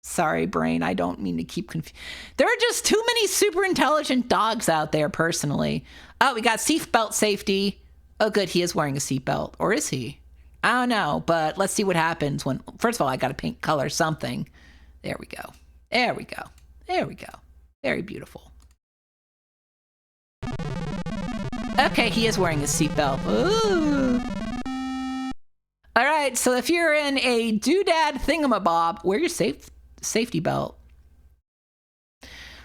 Sorry, Brain. I don't mean to keep confused. There are just too many super intelligent dogs out there, personally. Oh, we got seatbelt safety. Oh, good. He is wearing a seatbelt. Or is he? I don't know, but let's see what happens when... First of all, I got to paint color something. There we go. There we go. There we go. Very beautiful. Okay, he is wearing a seatbelt. Ooh. All right, so if you're in a doodad thingamabob, wear your safety belt.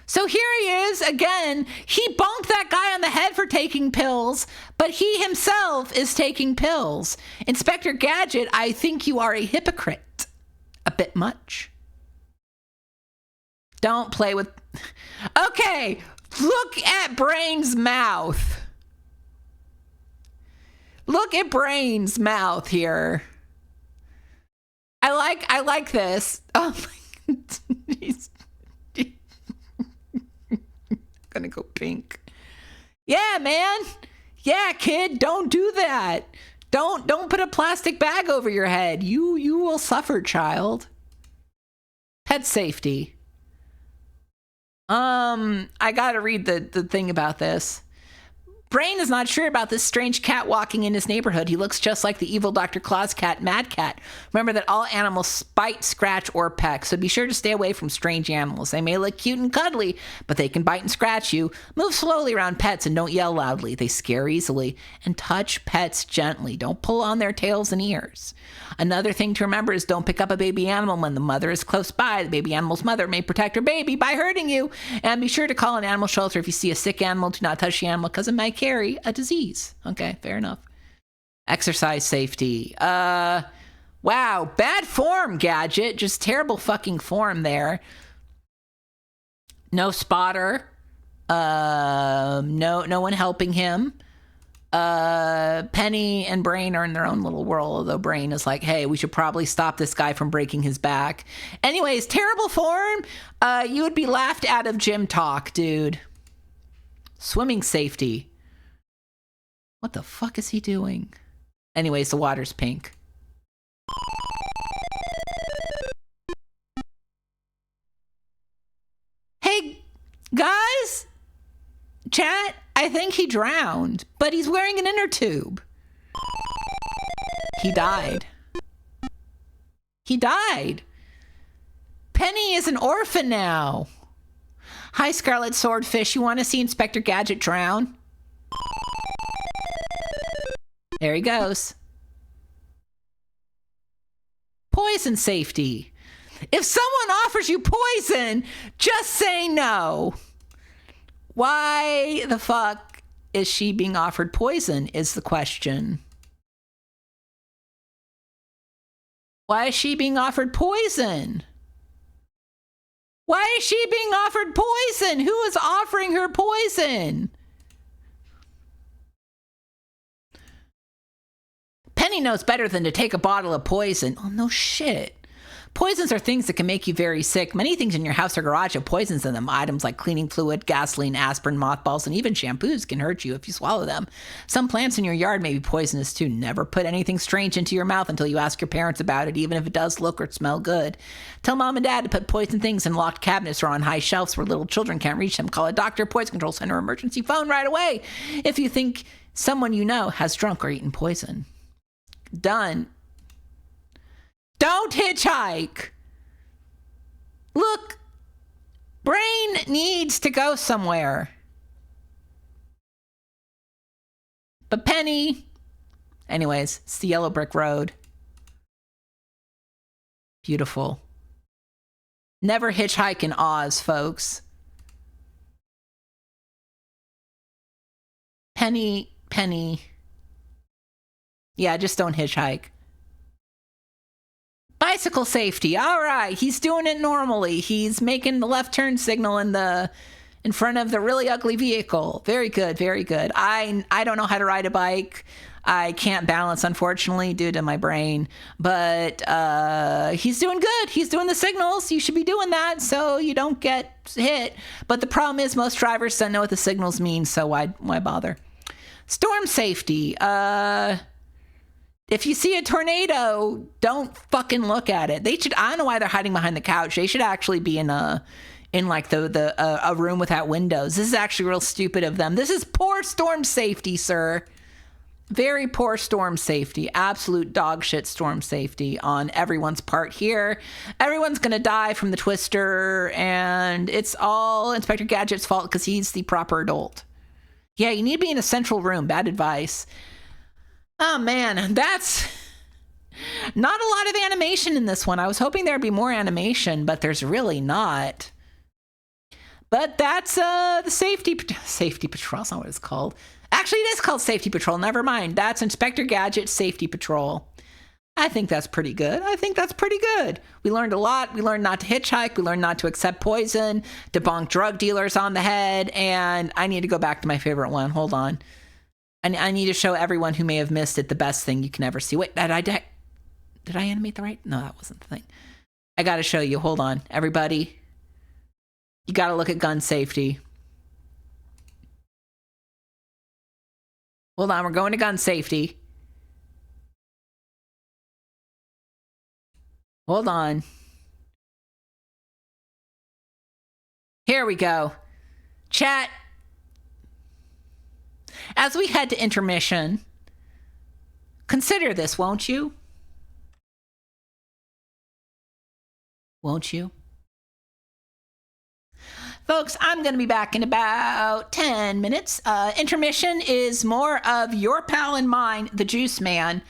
So here he is again. He bonked that guy on the head for taking pills, but he himself is taking pills. Inspector Gadget, I think you are a hypocrite. A bit much. Don't play with... Okay, look at Brain's mouth. Look at Brain's mouth here. I like this. Oh my God. He's gonna go pink. Yeah, man. Yeah, kid, don't do that. Don't put a plastic bag over your head. You will suffer, child. Pet safety. I gotta read the thing about this. Brain is not sure about this strange cat walking in his neighborhood. He looks just like the evil Dr. Claus cat, Mad Cat. Remember that all animals bite, scratch, or peck, so be sure to stay away from strange animals. They may look cute and cuddly, but they can bite and scratch you. Move slowly around pets and don't yell loudly. They scare easily. And touch pets gently. Don't pull on their tails and ears. Another thing to remember is don't pick up a baby animal when the mother is close by. The baby animal's mother may protect her baby by hurting you. And be sure to call an animal shelter if you see a sick animal. Do not touch the animal because it might carry a disease. Okay, fair enough. Exercise safety. Wow, bad form, Gadget. Just terrible fucking form there. No spotter. No one helping him. Penny and Brain are in their own little world, although Brain is like, hey, we should probably stop this guy from breaking his back. Anyways, terrible form. You would be laughed out of gym talk, dude. Swimming safety. What the fuck is he doing? Anyways, the water's pink. Hey, guys? Chat, I think he drowned, but he's wearing an inner tube. He died. He died. Penny is an orphan now. Hi, Scarlet Swordfish. You want to see Inspector Gadget drown? There he goes. poison safety. If someone offers you poison, just say no. Why the fuck is she being offered poison is the question. Why is she being offered poison? Why is she being offered poison? Who is offering her poison? Penny knows better than to take a bottle of poison. Oh, no shit. Poisons are things that can make you very sick. Many things in your house or garage have poisons in them. Items like cleaning fluid, gasoline, aspirin, mothballs, and even shampoos can hurt you if you swallow them. Some plants in your yard may be poisonous too. Never put anything strange into your mouth until you ask your parents about it, even if it does look or smell good. Tell mom and dad to put poison things in locked cabinets or on high shelves where little children can't reach them. Call a doctor, poison control center, emergency phone right away if you think someone you know has drunk or eaten poison. Done. Don't hitchhike. Look, brain needs to go somewhere. But Penny, anyways, it's the yellow brick road. Beautiful. Never hitchhike in Oz, folks. Penny. Yeah, just don't hitchhike. Bicycle safety. All right, he's doing it normally. He's making the left turn signal in front of the really ugly vehicle. Very good, very good. I don't know how to ride a bike. I can't balance, unfortunately, due to my brain. But he's doing good. He's doing the signals. You should be doing that so you don't get hit. But the problem is most drivers don't know what the signals mean, so why bother? Storm safety. If you see a tornado, don't fucking look at it. They should. I don't know why they're hiding behind the couch. They should actually be in a room without windows. This is actually real stupid of them. This is poor storm safety, sir. Very poor storm safety. Absolute dog shit storm safety on everyone's part here. Everyone's gonna die from the twister, and it's all Inspector Gadget's fault because he's the proper adult. Yeah, you need to be in a central room. Bad advice. Oh man, that's not a lot of animation in this one. I was hoping there'd be more animation, but there's really not. But that's the safety patrol. That's not what it's called. Actually, it is called Safety Patrol. Never mind. That's Inspector Gadget's Safety Patrol. I think that's pretty good. We learned a lot. We learned not to hitchhike. We learned not to accept poison, debunk drug dealers on the head, and I need to go back to my favorite one. Hold on. I need to show everyone who may have missed it the best thing you can ever see. Wait, did I animate the right? No, that wasn't the thing. I got to show you. Hold on. Everybody, you got to look at gun safety. Hold on. We're going to gun safety. Hold on. Here we go. Chat. As we head to intermission, consider this, won't you? Won't you? Folks, I'm going to be back in about 10 minutes. Intermission is more of your pal and mine, the Juice Man.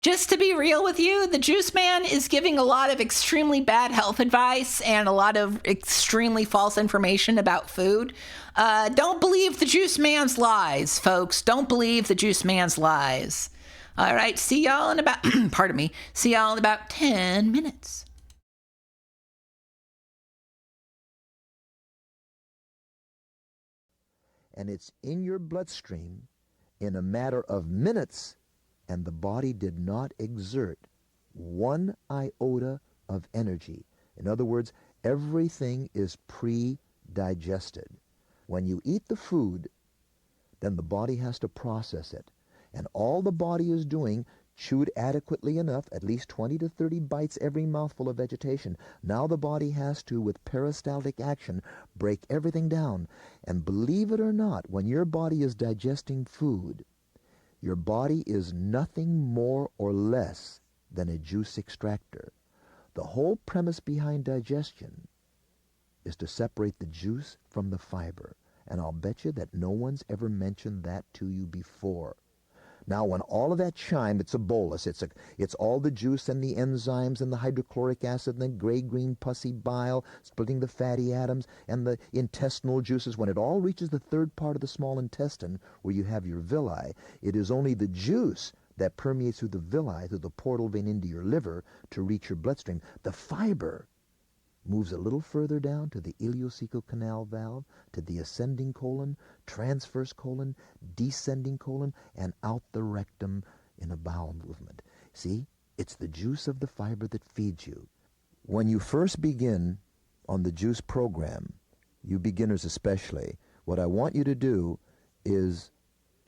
Just to be real with you, the Juice Man is giving a lot of extremely bad health advice and a lot of extremely false information about food. Don't believe the Juice Man's lies, folks. Don't believe the Juice Man's lies. All right, see y'all in about, see y'all in about 10 minutes. And it's in your bloodstream in a matter of minutes, and the body did not exert one iota of energy. In other words, everything is pre-digested. When you eat the food, then the body has to process it. And all the body is doing, chewed adequately enough, at least 20 to 30 bites every mouthful of vegetation. Now the body has to, with peristaltic action, break everything down. And believe it or not, when your body is digesting food, your body is nothing more or less than a juice extractor. The whole premise behind digestion is to separate the juice from the fiber. And I'll bet you that no one's ever mentioned that to you before. Now, when all of that chime, it's a bolus. It's all the juice and the enzymes and the hydrochloric acid and the gray-green pussy bile, splitting the fatty atoms and the intestinal juices. When it all reaches the third part of the small intestine, where you have your villi, it is only the juice that permeates through the villi, through the portal vein into your liver to reach your bloodstream. The fiber moves a little further down to the ileocecal canal valve, to the ascending colon, transverse colon, descending colon, and out the rectum in a bowel movement. See, it's the juice of the fiber that feeds you. When you first begin on the juice program, you beginners especially, what I want you to do is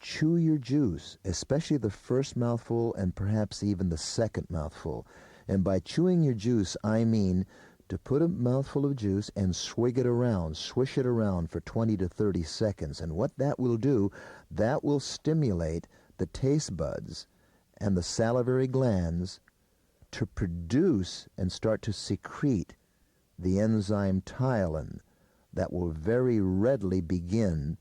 chew your juice, especially the first mouthful and perhaps even the second mouthful. And by chewing your juice, I mean to put a mouthful of juice and swig it around, swish it around for 20 to 30 seconds. And what that will do, that will stimulate the taste buds and the salivary glands to produce and start to secrete the enzyme ptyalin that will very readily begin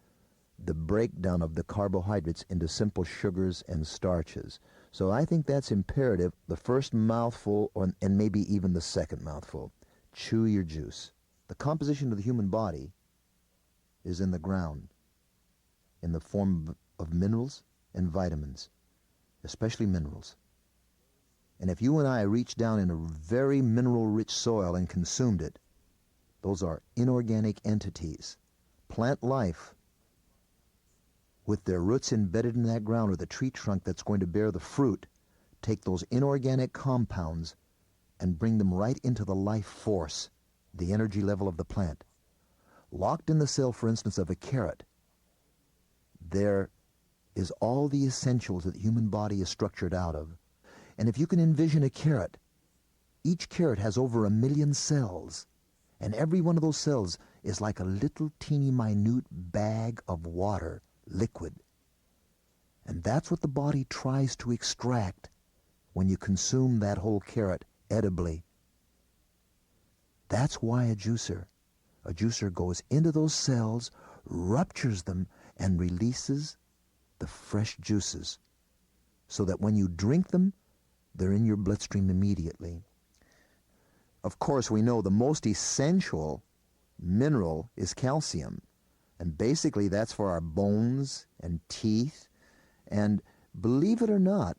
the breakdown of the carbohydrates into simple sugars and starches. So I think that's imperative, the first mouthful and maybe even the second mouthful. Chew your juice. The composition of the human body is in the ground, in the form of minerals and vitamins, especially minerals. And if you and I reached down in a very mineral-rich soil and consumed it, those are inorganic entities. Plant life, with their roots embedded in that ground, or the tree trunk that's going to bear the fruit, take those inorganic compounds and bring them right into the life force, the energy level of the plant. Locked in the cell, for instance, of a carrot, there is all the essentials that the human body is structured out of. And if you can envision a carrot, each carrot has over 1 million cells, and every one of those cells is like a little teeny minute bag of water, liquid. And that's what the body tries to extract when you consume that whole carrot edibly. That's why a juicer goes into those cells, ruptures them, and releases the fresh juices, so that when you drink them, they're in your bloodstream immediately. Of course, we know the most essential mineral is calcium, and basically that's for our bones and teeth. And believe it or not,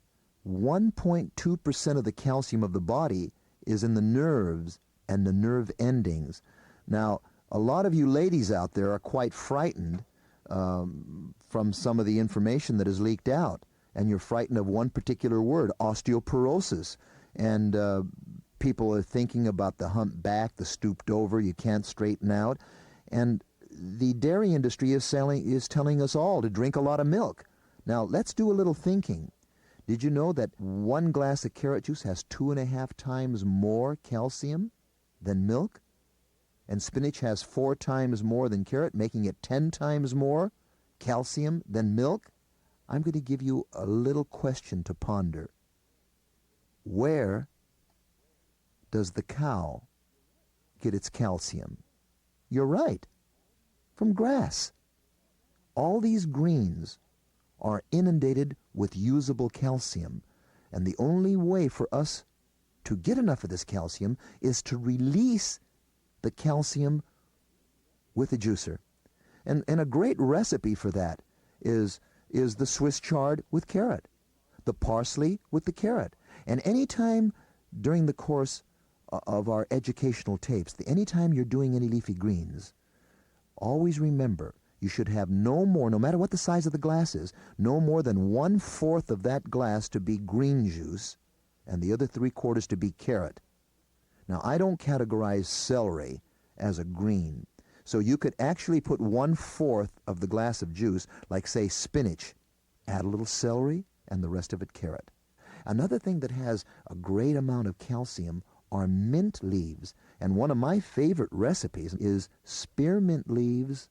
1.2% of the calcium of the body is in the nerves and the nerve endings. Now, a lot of you ladies out there are quite frightened from some of the information that is leaked out, and you're frightened of one particular word, osteoporosis. And people are thinking about the humped back, the stooped over, you can't straighten out. And the dairy industry is telling us all to drink a lot of milk. Now, let's do a little thinking. Did you know that 1 glass of carrot juice has 2.5 times more calcium than milk? And spinach has 4 times more than carrot, making it 10 times more calcium than milk? I'm going to give you a little question to ponder. Where does the cow get its calcium? You're right, from grass. All these greens are inundated with usable calcium, and the only way for us to get enough of this calcium is to release the calcium with a juicer. And a great recipe for that is the Swiss chard with carrot, the parsley with the carrot. And anytime during the course of our educational tapes, anytime you're doing any leafy greens, always remember you should have no more, no matter what the size of the glass is, no more than 1/4 of that glass to be green juice and the other 3/4 to be carrot. Now, I don't categorize celery as a green, so you could actually put 1/4 of the glass of juice, like say spinach, add a little celery, and the rest of it carrot. Another thing that has a great amount of calcium are mint leaves, and one of my favorite recipes is spearmint leaves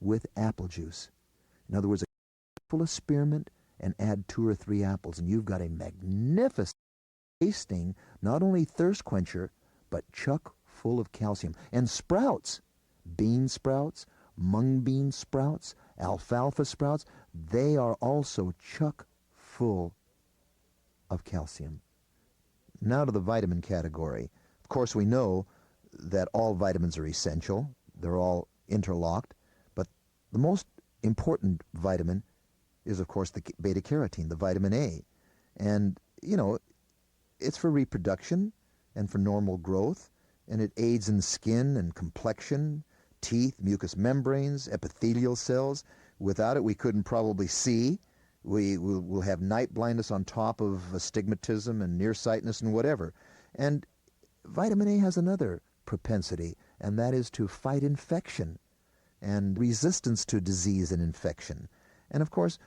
with apple juice. In other words, a full of spearmint and add 2 or 3 apples, and you've got a magnificent tasting, not only thirst quencher, but chock full of calcium. And sprouts, bean sprouts, mung bean sprouts, alfalfa sprouts, they are also chock full of calcium. Now to the vitamin category. Of course, we know that all vitamins are essential. They're all interlocked. But the most important vitamin is, of course, the beta-carotene, the vitamin A. And, you know, it's for reproduction and for normal growth, and it aids in skin and complexion, teeth, mucous membranes, epithelial cells. Without it, we couldn't probably see. We'll have night blindness on top of astigmatism and nearsightedness and whatever. And vitamin A has another propensity, and that is to fight infection and resistance to disease and infection. And of course,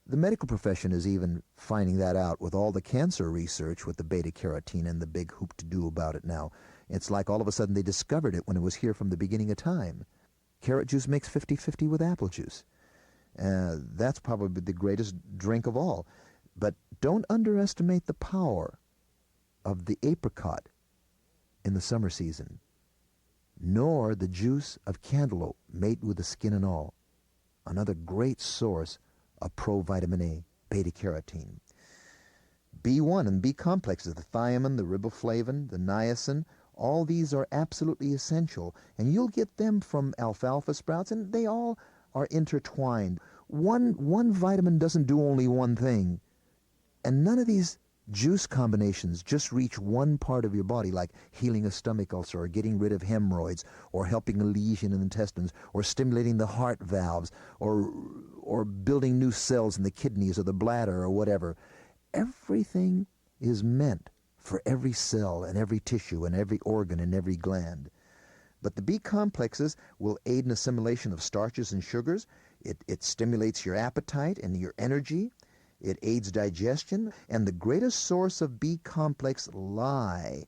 the medical profession is even finding that out with all the cancer research with the beta-carotene and the big hoop-to-do about it now. It's like all of a sudden they discovered it when it was here from the beginning of time. Carrot juice makes 50-50 with apple juice. That's probably the greatest drink of all. But don't underestimate the power of the apricot in the summer season, nor the juice of cantaloupe made with the skin and all. Another great source of provitamin A, beta-carotene. B1 and B complexes, the thiamine, the riboflavin, the niacin, all these are absolutely essential, and you'll get them from alfalfa sprouts, and they all are intertwined. One vitamin doesn't do only one thing, and none of these juice combinations just reach one part of your body, like healing a stomach ulcer or getting rid of hemorrhoids or helping a lesion in the intestines or stimulating the heart valves or building new cells in the kidneys or the bladder or whatever. Everything is meant for every cell and every tissue and every organ and every gland. But the B complexes will aid in assimilation of starches and sugars. It stimulates your appetite and your energy. It aids digestion, and the greatest source of B complex lie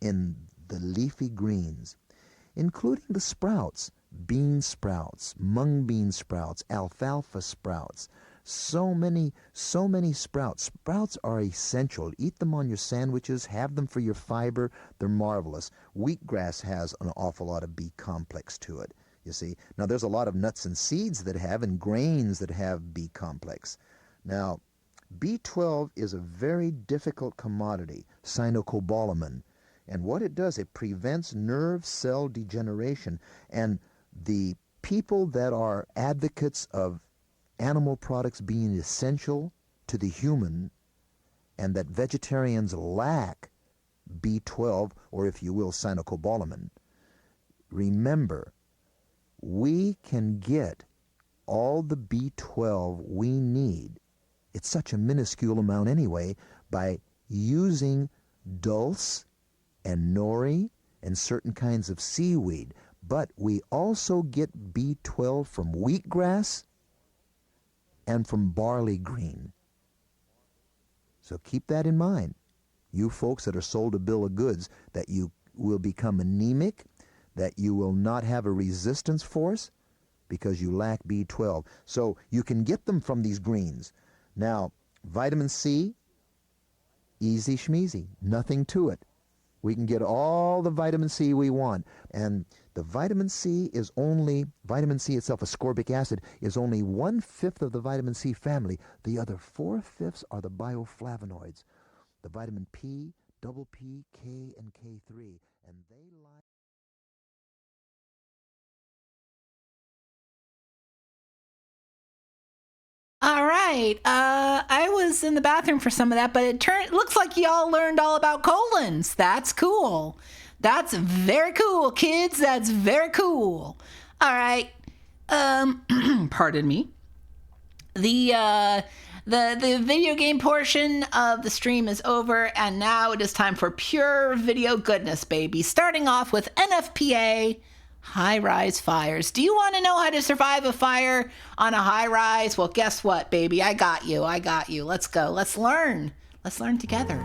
in the leafy greens, including the sprouts, bean sprouts, mung bean sprouts, alfalfa sprouts. So many sprouts. Sprouts are essential. Eat them on your sandwiches. Have them for your fiber. They're marvelous. Wheatgrass has an awful lot of B complex to it, you see. Now, there's a lot of nuts and seeds that have, and grains that have B complex. Now, B12 is a very difficult commodity, cyanocobalamin. And what it does, it prevents nerve cell degeneration. And the people that are advocates of animal products being essential to the human, and that vegetarians lack B12, or if you will, cyanocobalamin, remember, we can get all the B12 we need. It's such a minuscule amount anyway, by using dulse and nori and certain kinds of seaweed. But we also get B12 from wheatgrass and from barley green. So keep that in mind. You folks that are sold a bill of goods that you will become anemic, that you will not have a resistance force because you lack B12. So you can get them from these greens. Now, vitamin C, easy schmeezy, nothing to it. We can get all the vitamin C we want. And the vitamin C is only, vitamin C itself, ascorbic acid, is only 1/5 of the vitamin C family. The other 4/5 are the bioflavonoids, the vitamin P, double P, K, and K3. And they lie. All right. I was in the bathroom for some of that, but it looks like y'all learned all about colons. That's cool. That's very cool, kids. That's very cool. All right. Pardon me. The video game portion of the stream is over, and now it is time for pure video goodness, baby. Starting off with NFPA. High-rise fires. Do you want to know how to survive a fire on a high-rise? Well, guess what, baby? I got you. Let's go. Let's learn. Let's learn together.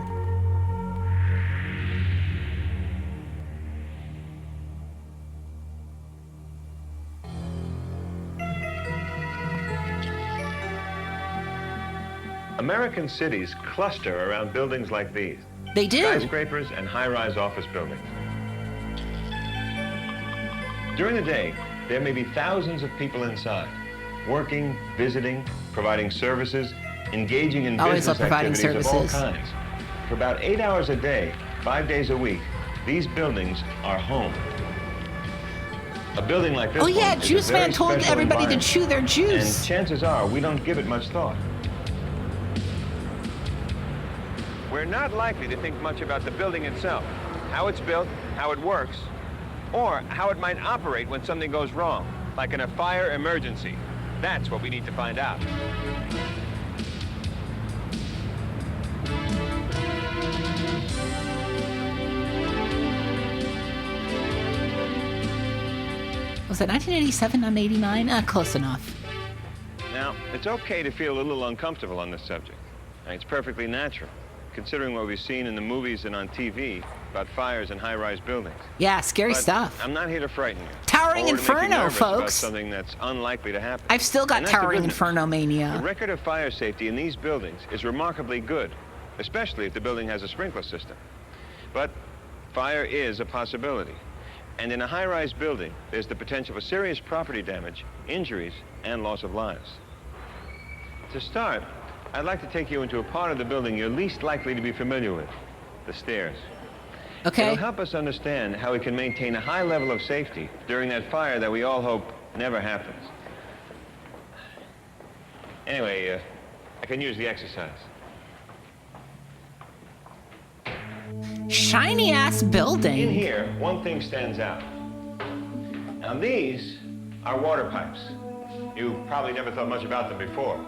American cities cluster around buildings like these. They do. Skyscrapers and high-rise office buildings. During the day, there may be thousands of people inside, working, visiting, providing services, engaging in Always business love providing activities of all services. kinds. For about 8 hours a day, 5 days a week, these buildings are home. A building like this Oh yeah, one is a Juice very Man told special everybody to environment. chew their And juice. chances are we don't give it much thought. We're not likely to think much about the building itself, how it's built, how it works, or how it might operate when something goes wrong, like in a fire emergency. That's what we need to find out. Was it 1987, not 89? Close enough. Now, it's okay to feel a little uncomfortable on this subject. And it's perfectly natural, considering what we've seen in the movies and on TV about fires in high-rise buildings. Yeah, scary But stuff. I'm not here to frighten you. Towering or to make you Inferno, nervous about folks. something that's unlikely to happen. I've still got And that's the Towering good news. Inferno The mania. record of fire safety in these buildings is remarkably good, especially if the building has a sprinkler system. But fire is a possibility. And in a high-rise building, there's the potential for serious property damage, injuries, and loss of lives. To start, I'd like to take you into a part of the building you're least likely to be familiar with, the stairs. Okay. It'll help us understand how we can maintain a high level of safety during that fire that we all hope never happens. Anyway, I can use the exercise. Shiny ass building. In here, one thing stands out. Now these are water pipes. You probably never thought much about them before.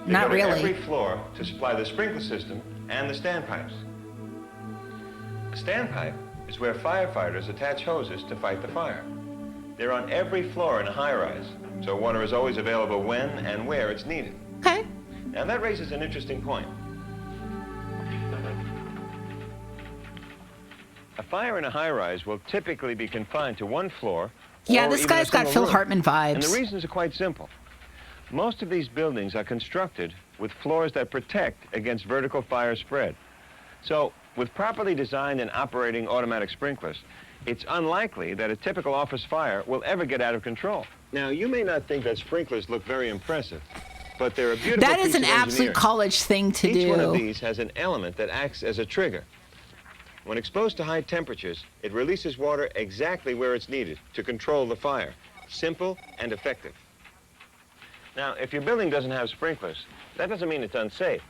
They Not go to really. every floor to supply the sprinkler system and the standpipes. A standpipe is where firefighters attach hoses to fight the fire. They're on every floor in a high-rise, so water is always available when and where it's needed. Okay. Now that raises an interesting point. A fire in a high-rise will typically be confined to one floor. Yeah, or this even guy's a got single Phil room. Hartman vibes. And the reasons are quite simple. Most of these buildings are constructed with floors that protect against vertical fire spread. So, with properly designed and operating automatic sprinklers, it's unlikely that a typical office fire will ever get out of control. Now, you may not think that sprinklers look very impressive, but they're a beautiful That is piece an of absolute engineering. college thing to Each do. one of these has an element that acts as a trigger. When exposed to high temperatures, it releases water exactly where it's needed to control the fire. Simple and effective. Now, if your building doesn't have sprinklers, that doesn't mean it's unsafe.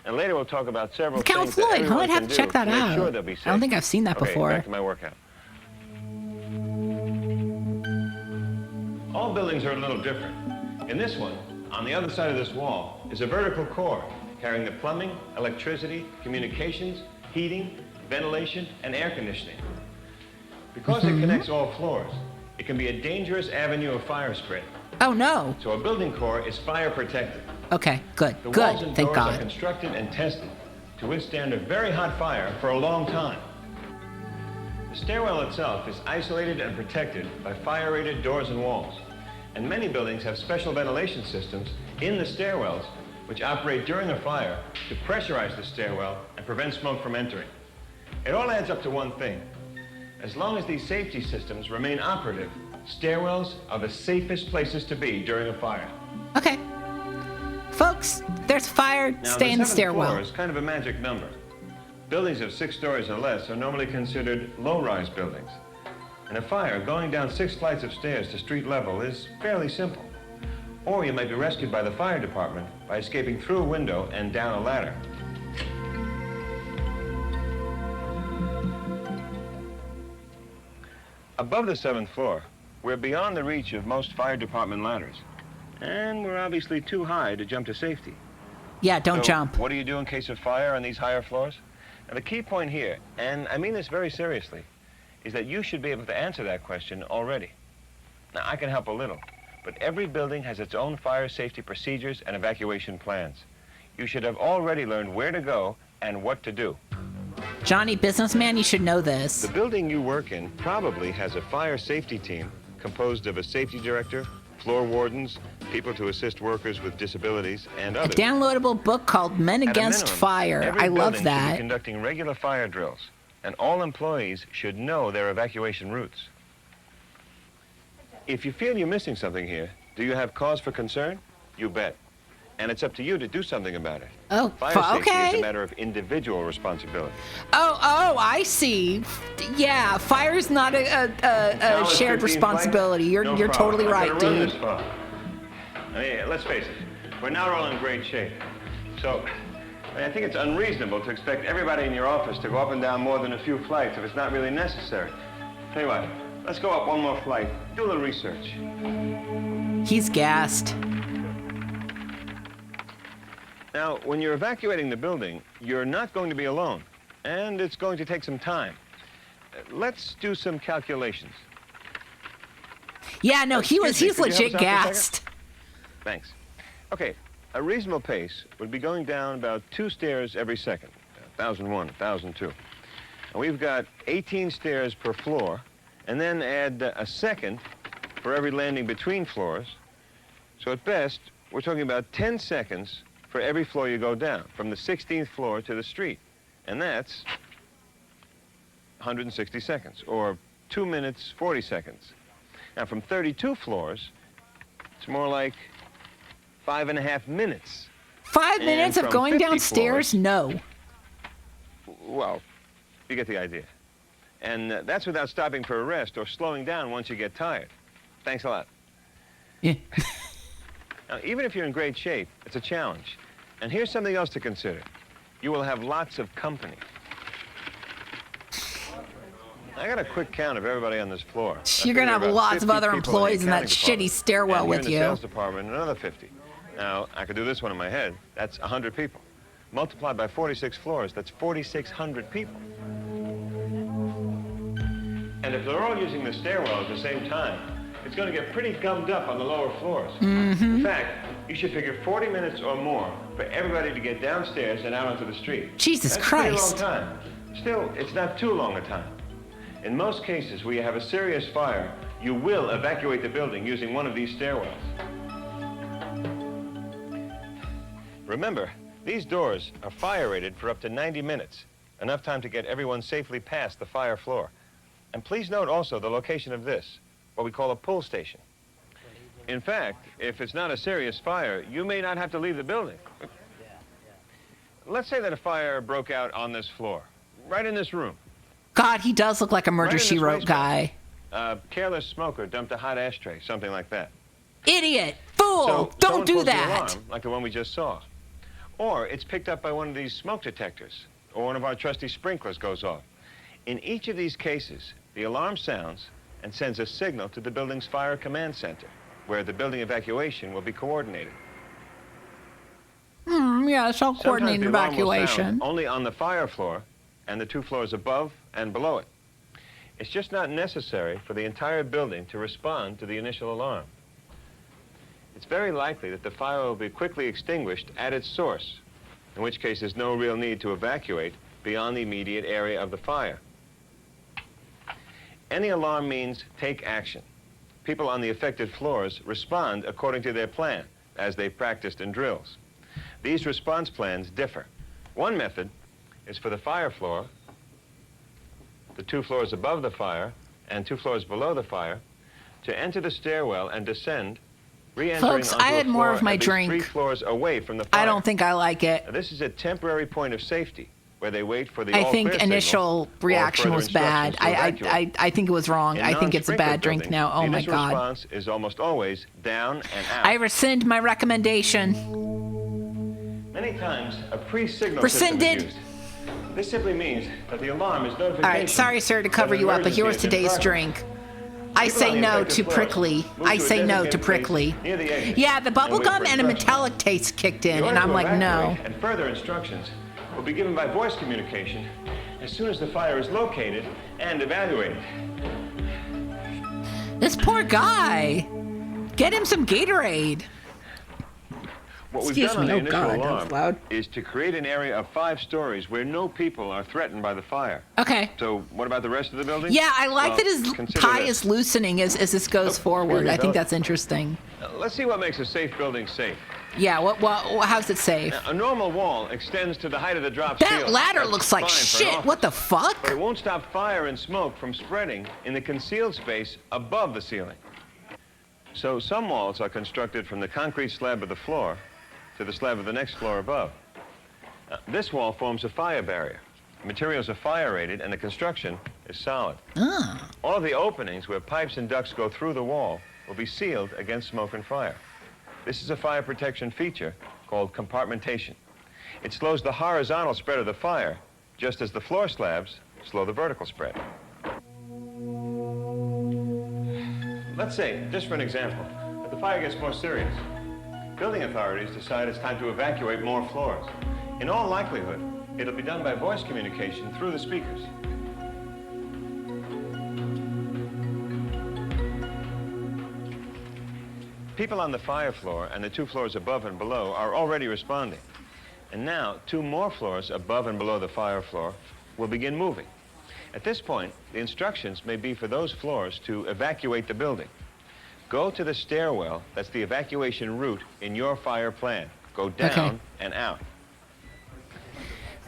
And later we'll talk about several Count things that Floyd, I everyone might have can to check do that to make out. sure they'll be safe. I don't think I've seen that Okay, before. back to my workout. All buildings are a little different. In this one, on the other side of this wall, is a vertical core carrying the plumbing, electricity, communications, heating, ventilation, and air conditioning. Because it connects all floors, it can be a dangerous avenue of fire spread. Oh no. So a building core is fire protected. Okay, good, The walls good. and Thank doors are God. constructed and tested to withstand a very hot fire for a long time. The stairwell itself is isolated and protected by fire-rated doors and walls. And many buildings have special ventilation systems in the stairwells which operate during a fire to pressurize the stairwell and prevent smoke from entering. It all adds up to one thing. As long as these safety systems remain operative, stairwells are the safest places to be during a fire. Okay. Folks, there's fire. Now, Stay in the seventh stairwell. floor is kind of a magic number. Buildings of 6 stories or less are normally considered low-rise buildings. And a fire going down 6 flights of stairs to street level is fairly simple. Or you might be rescued by the fire department by escaping through a window and down a ladder. Above the 7th floor, we're beyond the reach of most fire department ladders. And we're obviously too high to jump to safety. Yeah, don't So, jump. What do you do in case of fire on these higher floors? Now, the key point here, and I mean this very seriously, is that you should be able to answer that question already. Now, I can help a little, but every building has its own fire safety procedures and evacuation plans. You should have already learned where to go and what to do. Johnny, businessman, you should know this. The building you work in probably has a fire safety team composed of a safety director, floor wardens, people to assist workers with disabilities, and A others. downloadable book called Men At a Against minimum, Fire. every I love building should be that. conducting regular fire drills, and all employees should know their evacuation routes. If you feel you're missing something here, do you have cause for concern? You bet. And it's up to you to do something about it. Oh, Fire safety is okay. a matter of individual responsibility. Oh, I see. Yeah, fire's not a shared responsibility. You're totally right, dude. I mean, let's face it, we're not all in great shape. So, I think it's unreasonable to expect everybody in your office to go up and down more than a few flights if it's not really necessary. Tell you what, let's go up one more flight, do a little research. He's gassed. Now, when you're evacuating the building, you're not going to be alone, and it's going to take some time. Let's do some calculations. Yeah, no, he's legit gassed. Thanks. Okay, a reasonable pace would be going down about 2 stairs every second. 1,001, 1,002. And we've got 18 stairs per floor, and then add a second for every landing between floors. So at best, we're talking about 10 seconds for every floor you go down, from the 16th floor to the street. And that's 160 seconds, or 2 minutes, 40 seconds. Now, from 32 floors, it's more like 5.5 minutes. 5 minutes of going downstairs? Floors, no. Well, you get the idea. And that's without stopping for a rest or slowing down once you get tired. Thanks a lot. Yeah. Now, even if you're in great shape, it's a challenge. And here's something else to consider. You will have lots of company. I got a quick count of everybody on this floor. You're going to have lots of other employees in that shitty stairwell with you. In the sales department, another 50. Now, I could do this one in my head. That's 100 people. Multiplied by 46 floors, that's 4,600 people. And if they're all using the stairwell at the same time, it's going to get pretty gummed up on the lower floors. Mm-hmm. In fact, you should figure 40 minutes or more for everybody to get downstairs and out onto the street. Jesus That's Christ. That's a long time. Still, it's not too long a time. In most cases where you have a serious fire, you will evacuate the building using one of these stairwells. Remember, these doors are fire rated for up to 90 minutes, enough time to get everyone safely past the fire floor. And please note also the location of this, what we call a pull station. In fact, if it's not a serious fire, you may not have to leave the building. Let's say that a fire broke out on this floor, right in this room. God, he does look like a Murder, She Wrote guy. A careless smoker dumped a hot ashtray, something like that. Idiot! Fool! So don't do pulls the that! alarm, like the one we just saw. Or it's picked up by one of these smoke detectors, or one of our trusty sprinklers goes off. In each of these cases, the alarm sounds and sends a signal to the building's fire command center, where the building evacuation will be coordinated. Yeah, it's all coordinated evacuation. Only on the fire floor and the 2 floors above and below it. It's just not necessary for the entire building to respond to the initial alarm. It's very likely that the fire will be quickly extinguished at its source, in which case there's no real need to evacuate beyond the immediate area of the fire. Any alarm means take action. People on the affected floors respond according to their plan, as they've practiced in drills. These response plans differ. One method is for the fire floor, the 2 floors above the fire, and 2 floors below the fire, to enter the stairwell and descend, re-entering Folks, onto I had a more floor of my at least drink. 3 floors away from the fire. I don't think I like it. Now, this is a temporary point of safety, where they wait for the I think initial reaction was bad. I think it was wrong. I think it's a bad drink now. Oh my God. The response is almost always down and out. I rescind my recommendation. Many times, a pre-signal Rescinded. system is used. This simply means that the alarm is notification. All right, sorry, sir, to cover you up, but here was today's drink. I say no to prickly. I say no to prickly. Yeah, the bubblegum and a metallic taste kicked in, and I'm like, no. And further instructions will be given by voice communication as soon as the fire is located and evaluated. This poor guy. Get him some Gatorade. What we've done on the initial alarm is to create an area of 5 stories where no people are threatened by the fire. Okay. So what about the rest of the building? Yeah, I like that his tie is loosening as this goes forward. I think that's interesting. Let's see what makes a safe building safe. Yeah, how's it safe? Now, a normal wall extends to the height of the drop ceiling. That ladder looks like shit. What the fuck? But it won't stop fire and smoke from spreading in the concealed space above the ceiling. So some walls are constructed from the concrete slab of the floor, to the slab of the next floor above. This wall forms a fire barrier. The materials are fire-rated, and the construction is solid. All of the openings where pipes and ducts go through the wall will be sealed against smoke and fire. This is a fire protection feature called compartmentation. It slows the horizontal spread of the fire, just as the floor slabs slow the vertical spread. Let's say, just for an example, that the fire gets more serious. Building authorities decide it's time to evacuate more floors. In all likelihood, it'll be done by voice communication through the speakers. People on the fire floor and the 2 floors above and below are already responding. And now, 2 more floors above and below the fire floor will begin moving. At this point, the instructions may be for those floors to evacuate the building. Go to the stairwell, that's the evacuation route in your fire plan. Go down and out.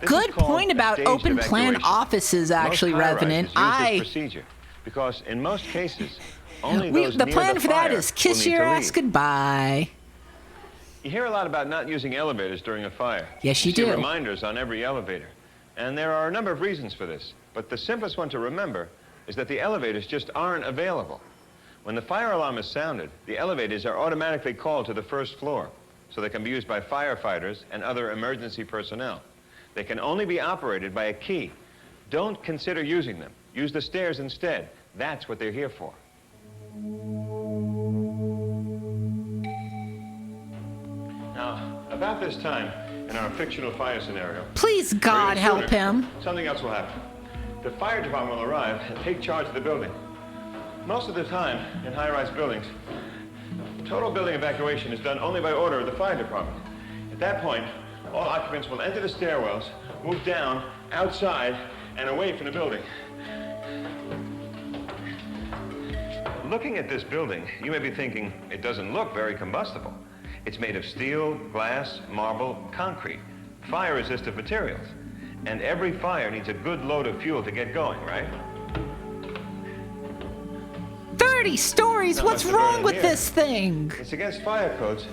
This Good point about open plan offices, actually, Revenant. This procedure because in most cases, only those the near plan the for that fire is kiss will need your to ass leave. goodbye. You hear a lot about not using elevators during a fire. Yes, you see do. reminders on every elevator. And there are a number of reasons for this. But the simplest one to remember is that the elevators just aren't available. When the fire alarm is sounded, the elevators are automatically called to the first floor, so they can be used by firefighters and other emergency personnel. They can only be operated by a key. Don't consider using them. Use the stairs instead. That's what they're here for. Now, about this time, in our fictional fire scenario, Please, God, help him. something else will happen. The fire department will arrive and take charge of the building. Most of the time, in high-rise buildings, total building evacuation is done only by order of the fire department. At that point, all occupants will enter the stairwells, move down, outside, and away from the building. Looking at this building, you may be thinking it doesn't look very combustible. It's made of steel, glass, marble, concrete, fire-resistant materials. And every fire needs a good load of fuel to get going, right? 30 stories? Not What's much to wrong burn with here. this thing? It's against fire codes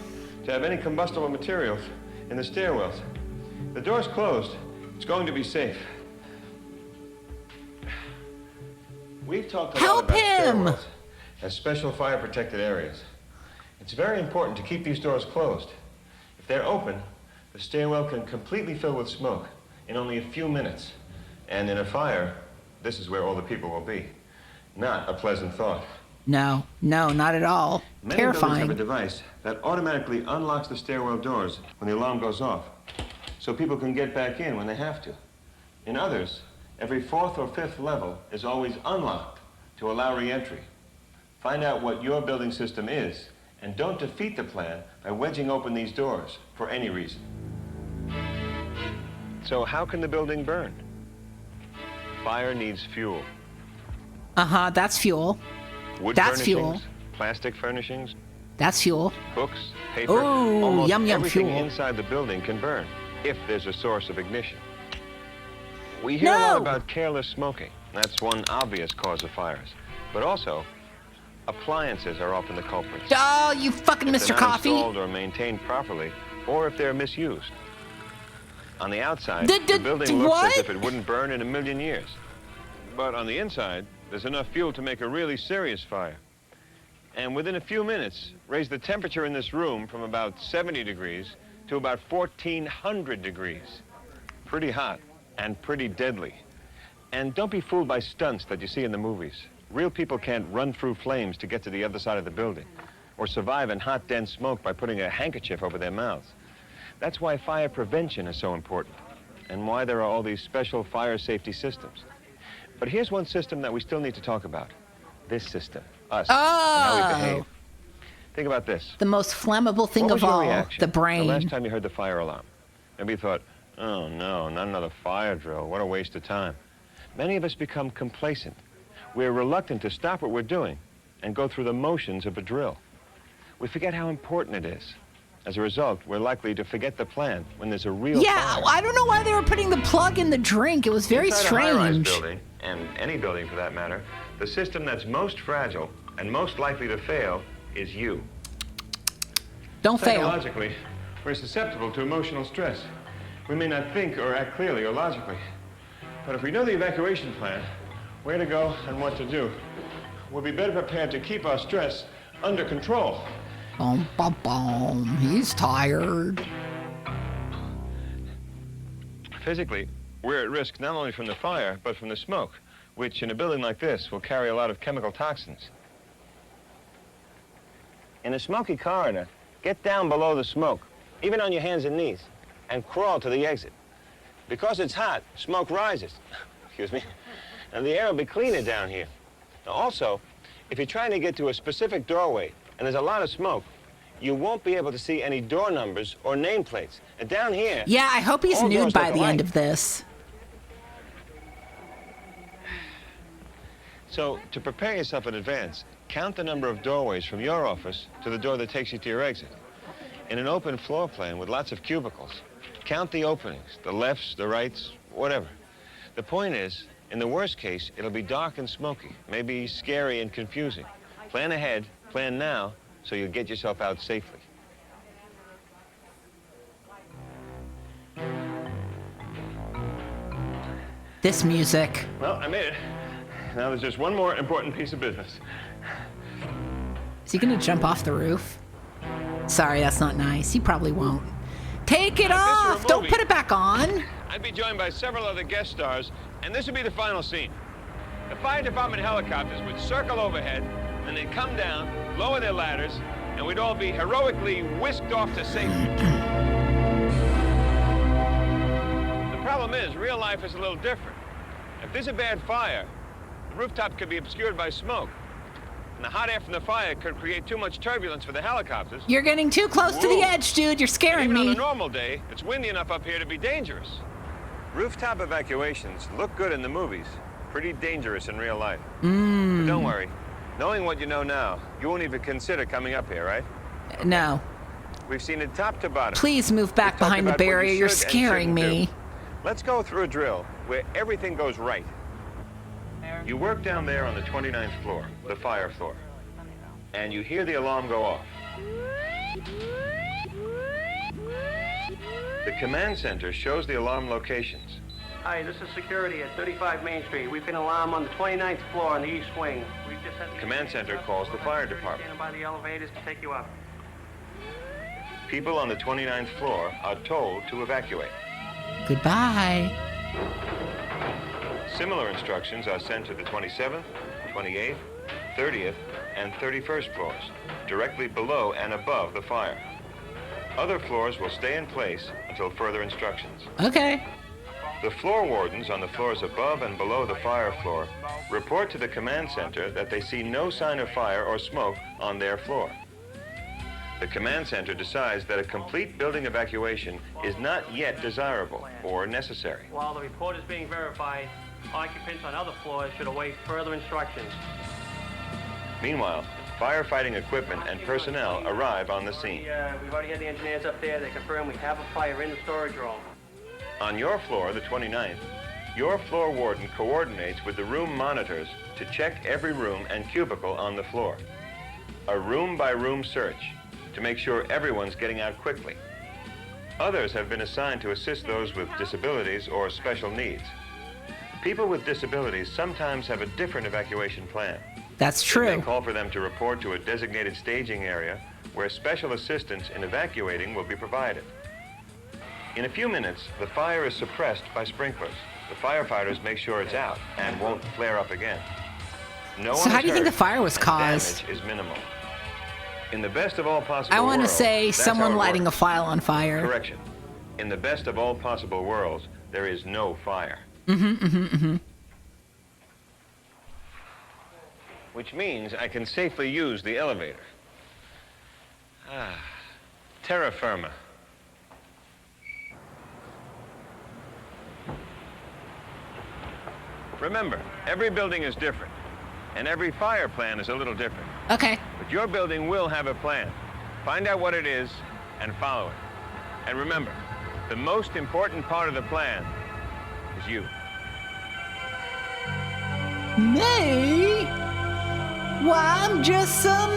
to have any combustible materials in the stairwells. The door's closed. It's going to be safe. We've talked a lot Help about him! stairwells as special fire-protected areas. It's very important to keep these doors closed. If they're open, the stairwell can completely fill with smoke in only a few minutes. And in a fire, this is where all the people will be. Not a pleasant thought. No, not at all. Many buildings Terrifying. have a device that automatically unlocks the stairwell doors when the alarm goes off, so people can get back in when they have to. In others, every 4th or 5th level is always unlocked to allow re-entry. Find out what your building system is, and don't defeat the plan by wedging open these doors for any reason. So how can the building burn? Fire needs fuel. That's fuel. Wood That's furnishings, fuel. plastic furnishings, That's fuel. books, paper, Ooh, almost yum, yum, everything fuel. inside the building can burn if there's a source of ignition. We hear a lot about careless smoking. That's one obvious cause of fires. But also, appliances are often the culprits. Oh, you fucking If Mr. they're not Coffee. installed or maintained properly, or if they're misused. On the outside, the building looks what? as if it wouldn't burn in a million years. But on the inside, there's enough fuel to make a really serious fire. And within a few minutes, raise the temperature in this room from about 70 degrees to about 1,400 degrees. Pretty hot and pretty deadly. And don't be fooled by stunts that you see in the movies. Real people can't run through flames to get to the other side of the building, or survive in hot, dense smoke by putting a handkerchief over their mouths. That's why fire prevention is so important, and why there are all these special fire safety systems. But here's one system that we still need to talk about. This system, us, and how we behave. Think about this. The most flammable thing What of was your all, reaction the brain. the last time you heard the fire alarm? Maybe you thought, oh no, not another fire drill. What a waste of time. Many of us become complacent. We're reluctant to stop what we're doing and go through the motions of a drill. We forget how important it is. As a result, we're likely to forget the plan when there's a real fire. I don't know why they were putting the plug in the drink. It was very Inside a high-rise strange. building, and any building for that matter, the system that's most fragile and most likely to fail is you. Don't fail. Psychologically, We're susceptible to emotional stress. We may not think or act clearly or logically. But if we know the evacuation plan, where to go and what to do, we'll be better prepared to keep our stress under control. Boom, boom, boom. He's tired. Physically, we're at risk not only from the fire, but from the smoke, which in a building like this will carry a lot of chemical toxins. In a smoky corridor, get down below the smoke, even on your hands and knees, and crawl to the exit. Because it's hot, smoke rises, excuse me, and the air will be cleaner down here. Now also, if you're trying to get to a specific doorway and there's a lot of smoke, you won't be able to see any door numbers or nameplates. And down here... Yeah, I hope he's all nude doors by look the end alike. of this. So, to prepare yourself in advance, count the number of doorways from your office to the door that takes you to your exit. In an open floor plan with lots of cubicles, count the openings, the lefts, the rights, whatever. The point is, in the worst case, it'll be dark and smoky, maybe scary and confusing. Plan ahead, plan now, so you'll get yourself out safely. This music. Well, I made it. Now there's just one more important piece of business. Is he gonna jump off the roof? Sorry, that's not nice. He probably won't. Take it off! Don't put it back on! I'd be joined by several other guest stars, and this would be the final scene. The fire department helicopters would circle overhead, and they'd come down, lower their ladders, and we'd all be heroically whisked off to safety. The problem is, real life is a little different. If there's a bad fire, the rooftop could be obscured by smoke. And the hot air from the fire could create too much turbulence for the helicopters. You're getting too close to the edge, dude. You're scaring Even me. on a normal day, it's windy enough up here to be dangerous. Rooftop evacuations look good in the movies, pretty dangerous in real life. But don't worry. Knowing what you know now, you won't even consider coming up here, right? No. We've seen it top to bottom. Please move back We've talked behind the about what you barrier. You're should and scaring shouldn't me. do. Let's go through a drill where everything goes right. You work down there on the 29th floor, the fire floor, and you hear the alarm go off. The command center shows the alarm locations. Hi, this is security at 35 Main Street. We've been alarmed on the 29th floor on the east wing. We've just had the Command center calls the fire department. Standing by the elevators to take you up. People on the 29th floor are told to evacuate. Goodbye. Similar instructions are sent to the 27th, 28th, 30th, and 31st floors, directly below and above the fire. Other floors will stay in place until further instructions. Okay. The floor wardens on the floors above and below the fire floor report to the command center that they see no sign of fire or smoke on their floor. The command center decides that a complete building evacuation is not yet desirable or necessary. While the report is being verified, occupants on other floors should await further instructions. Meanwhile, firefighting equipment and personnel arrive on the scene. We've already had the engineers up there. They confirm we have a fire in the storage room. On your floor, the 29th, your floor warden coordinates with the room monitors to check every room and cubicle on the floor. A room-by-room search to make sure everyone's getting out quickly. Others have been assigned to assist those with disabilities or special needs. People with disabilities sometimes have a different evacuation plan. That's true. They call for them to report to a designated staging area where special assistance in evacuating will be provided. In a few minutes, the fire is suppressed by sprinklers. The firefighters make sure it's out and won't flare up again. No So one how is do you think hurt, the fire was and caused? damage is minimal. In the best of all possible I want to worlds, say that's someone how it lighting a works. file on fire. Correction. In the best of all possible worlds, there is no fire. Which means I can safely use the elevator. Terra firma. Remember, every building is different, and every fire plan is a little different. Okay. But your building will have a plan. Find out what it is and follow it. And remember, the most important part of the plan is you. Me? Why, I'm just some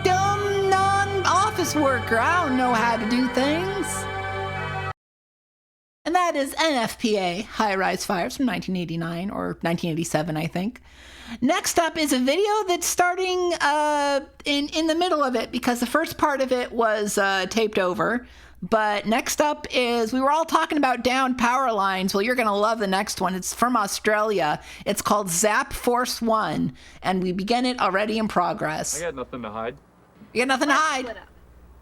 dumb non-office office worker. I don't know how to do things. And that is NFPA, High Rise Fires from 1989 or 1987, I think. Next up is a video that's starting in the middle of it because the first part of it was taped over. But next up is, we were all talking about downed power lines. Well, you're going to love the next one. It's from Australia. It's called Zap Force 1, and we begin it already in progress. I got nothing to hide. You got nothing to hide. Split up.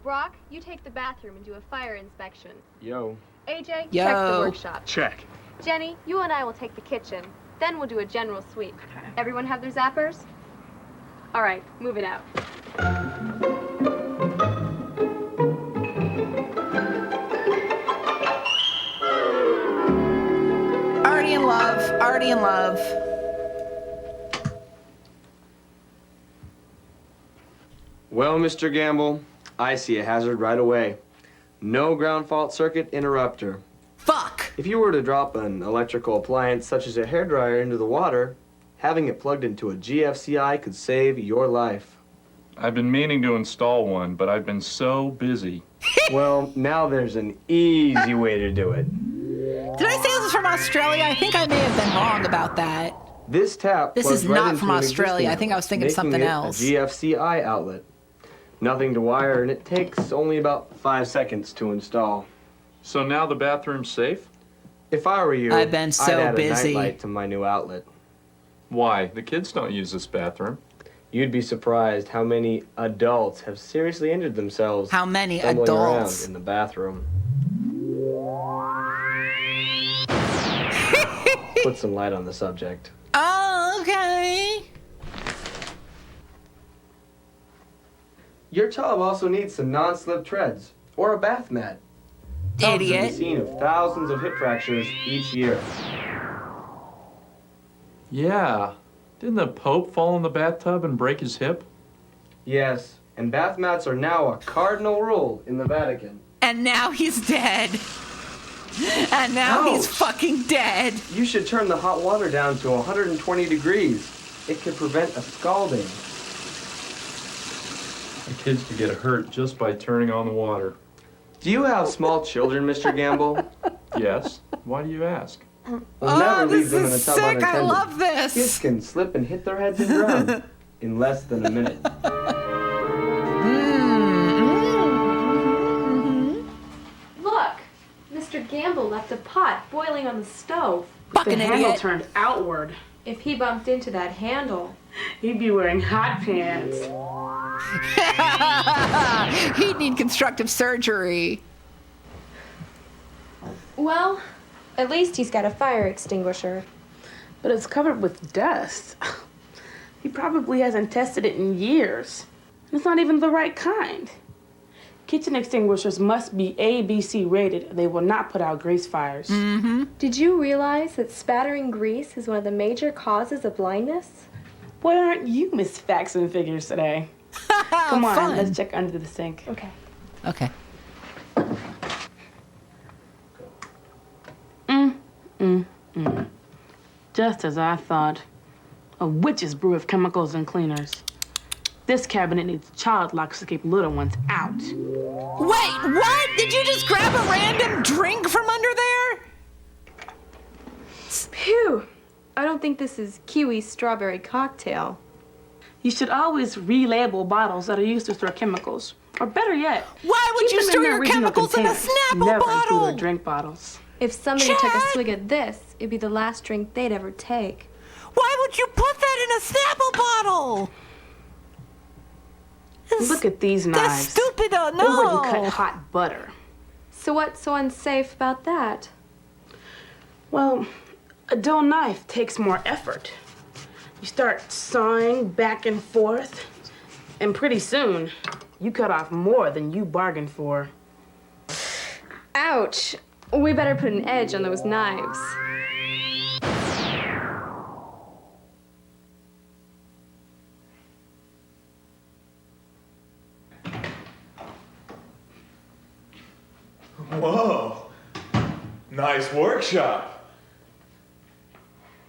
Brock, you take the bathroom and do a fire inspection. Yo. AJ, Yo. check the workshop. Check. Jenny, you and I will take the kitchen. Then we'll do a general sweep. Everyone have their zappers? All right, move it out. Already in love. Already in love. Well, Mr. Gamble, I see a hazard right away. No ground fault circuit interrupter. Fuck! If you were to drop an electrical appliance such as a hairdryer into the water, having it plugged into a GFCI could save your life. I've been meaning to install one, but I've been so busy. Well, now there's an easy way to do it. Did I say this is from Australia? I think I may have been wrong about that. This tap This plugs is right not into from an Australia. existing I think I was thinking making something it else. A GFCI outlet. Nothing to wire, and it takes only about 5 seconds to install. So now the bathroom's safe? If I were you, I've been so I'd add busy. a nightlight to my new outlet. Why? The kids don't use this bathroom. You'd be surprised how many adults have seriously injured themselves. How many stumbling adults? around in the bathroom. Put some light on the subject. Oh, okay. Your tub also needs some non-slip treads or a bath mat. Tubs are the Idiot. scene of thousands of hip fractures each year. Yeah. Didn't the Pope fall in the bathtub and break his hip? Yes, and bath mats are now a cardinal rule in the Vatican. And now he's dead. And now he's Ouch. fucking dead. You should turn the hot water down to 120 degrees. It could prevent a scalding. The kids could get hurt just by turning on the water. Do you have small children, Mr. Gamble? Yes. Why do you ask? We'll never this leave them in a is tub sick. unattended. I love this. Kids can slip and hit their heads and drown in less than a minute. Look, Mr. Gamble left a pot boiling on the stove. Fucking The handle idiot. turned outward. If he bumped into that handle, He'd be wearing hot pants. He'd need constructive surgery. well, at least he's got a fire extinguisher. But it's covered with dust. He probably hasn't tested it in years. It's not even the right kind. Kitchen extinguishers must be ABC rated. They will not put out grease fires. Mm-hmm. Did you realize that spattering grease is one of the major causes of blindness? Why aren't you Miss Facts and Figures today? Come on, Fun. let's check under the sink. Okay. Okay. Just as I thought. A witch's brew of chemicals and cleaners. This cabinet needs child locks to keep little ones out. Wait, what? Did you just grab a random drink from under there? Phew. I don't think this is kiwi strawberry cocktail. You should always relabel bottles that are used to store chemicals. Or better yet, Why would keep you them in store their your original chemicals in a containers. Snapple Never bottle? include drink bottles. If somebody took a swig of this, it'd be the last drink they'd ever take. Why would you put that in a Snapple bottle? Look at these That's knives. stupid. They wouldn't No. cut hot butter. So what's so unsafe about that? Well, a dull knife takes more effort. You start sawing back and forth, and pretty soon, you cut off more than you bargained for. Ouch. We better put an edge on those knives. Whoa, nice workshop.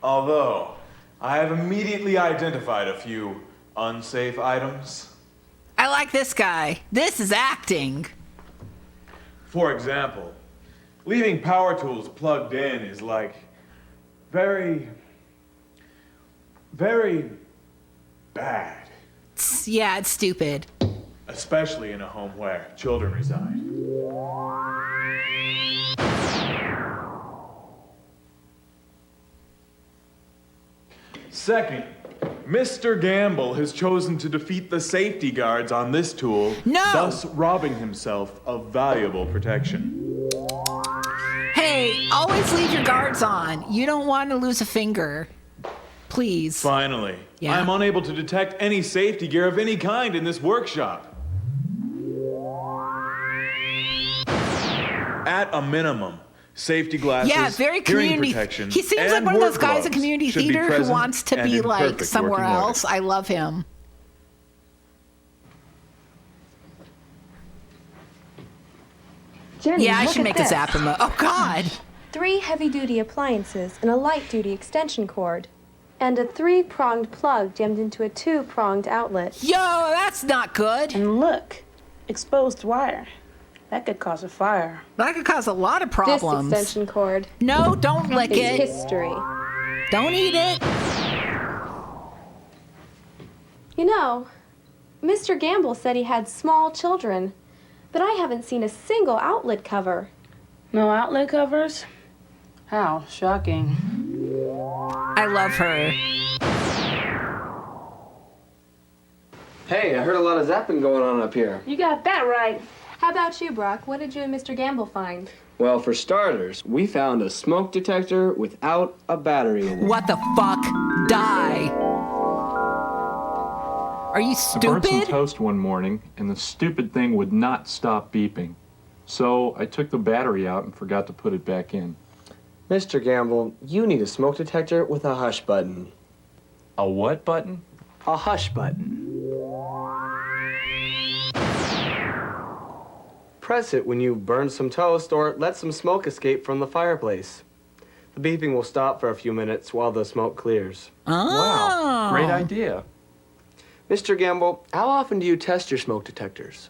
Although, I have immediately identified a few unsafe items. I like this guy. This is acting. For example, leaving power tools plugged in is like very, very bad. Yeah, it's stupid. Especially in a home where children reside. Second, Mr. Gamble has chosen to defeat the safety guards on this tool, thus robbing himself of valuable protection. Hey, always leave your guards on. You don't want to lose a finger. Please. Finally, I'm unable to detect any safety gear of any kind in this workshop. At a minimum, safety glasses, very hearing community. protection, He seems and like one of those work guys at gloves community should be theater who present wants to and be in like perfect somewhere working order. else. I love him. Jenny, Yeah, I look should at make this. a zapper mode. Oh, God. 3 heavy-duty appliances and a light-duty extension cord. And a 3-pronged plug jammed into a 2-pronged outlet. Yo, that's not good. And look, exposed wire. That could cause a fire. That could cause a lot of problems. This extension cord. No, don't lick is it. history. Don't eat it. You know, Mr. Gamble said he had small children, but I haven't seen a single outlet cover. No outlet covers? How shocking. I love her. Hey, I heard a lot of zapping going on up here. You got that right. How about you, Brock? What did you and Mr. Gamble find? Well, for starters, we found a smoke detector without a battery in it. What the fuck? Die. Are you I burnt some stupid? toast one morning, and the stupid thing would not stop beeping. So I took the battery out and forgot to put it back in. Mr. Gamble, you need a smoke detector with a hush button. A what button? A hush button. Press it when you burn some toast or let some smoke escape from the fireplace. The beeping will stop for a few minutes while the smoke clears. Wow, great idea. Mr. Gamble, how often do you test your smoke detectors?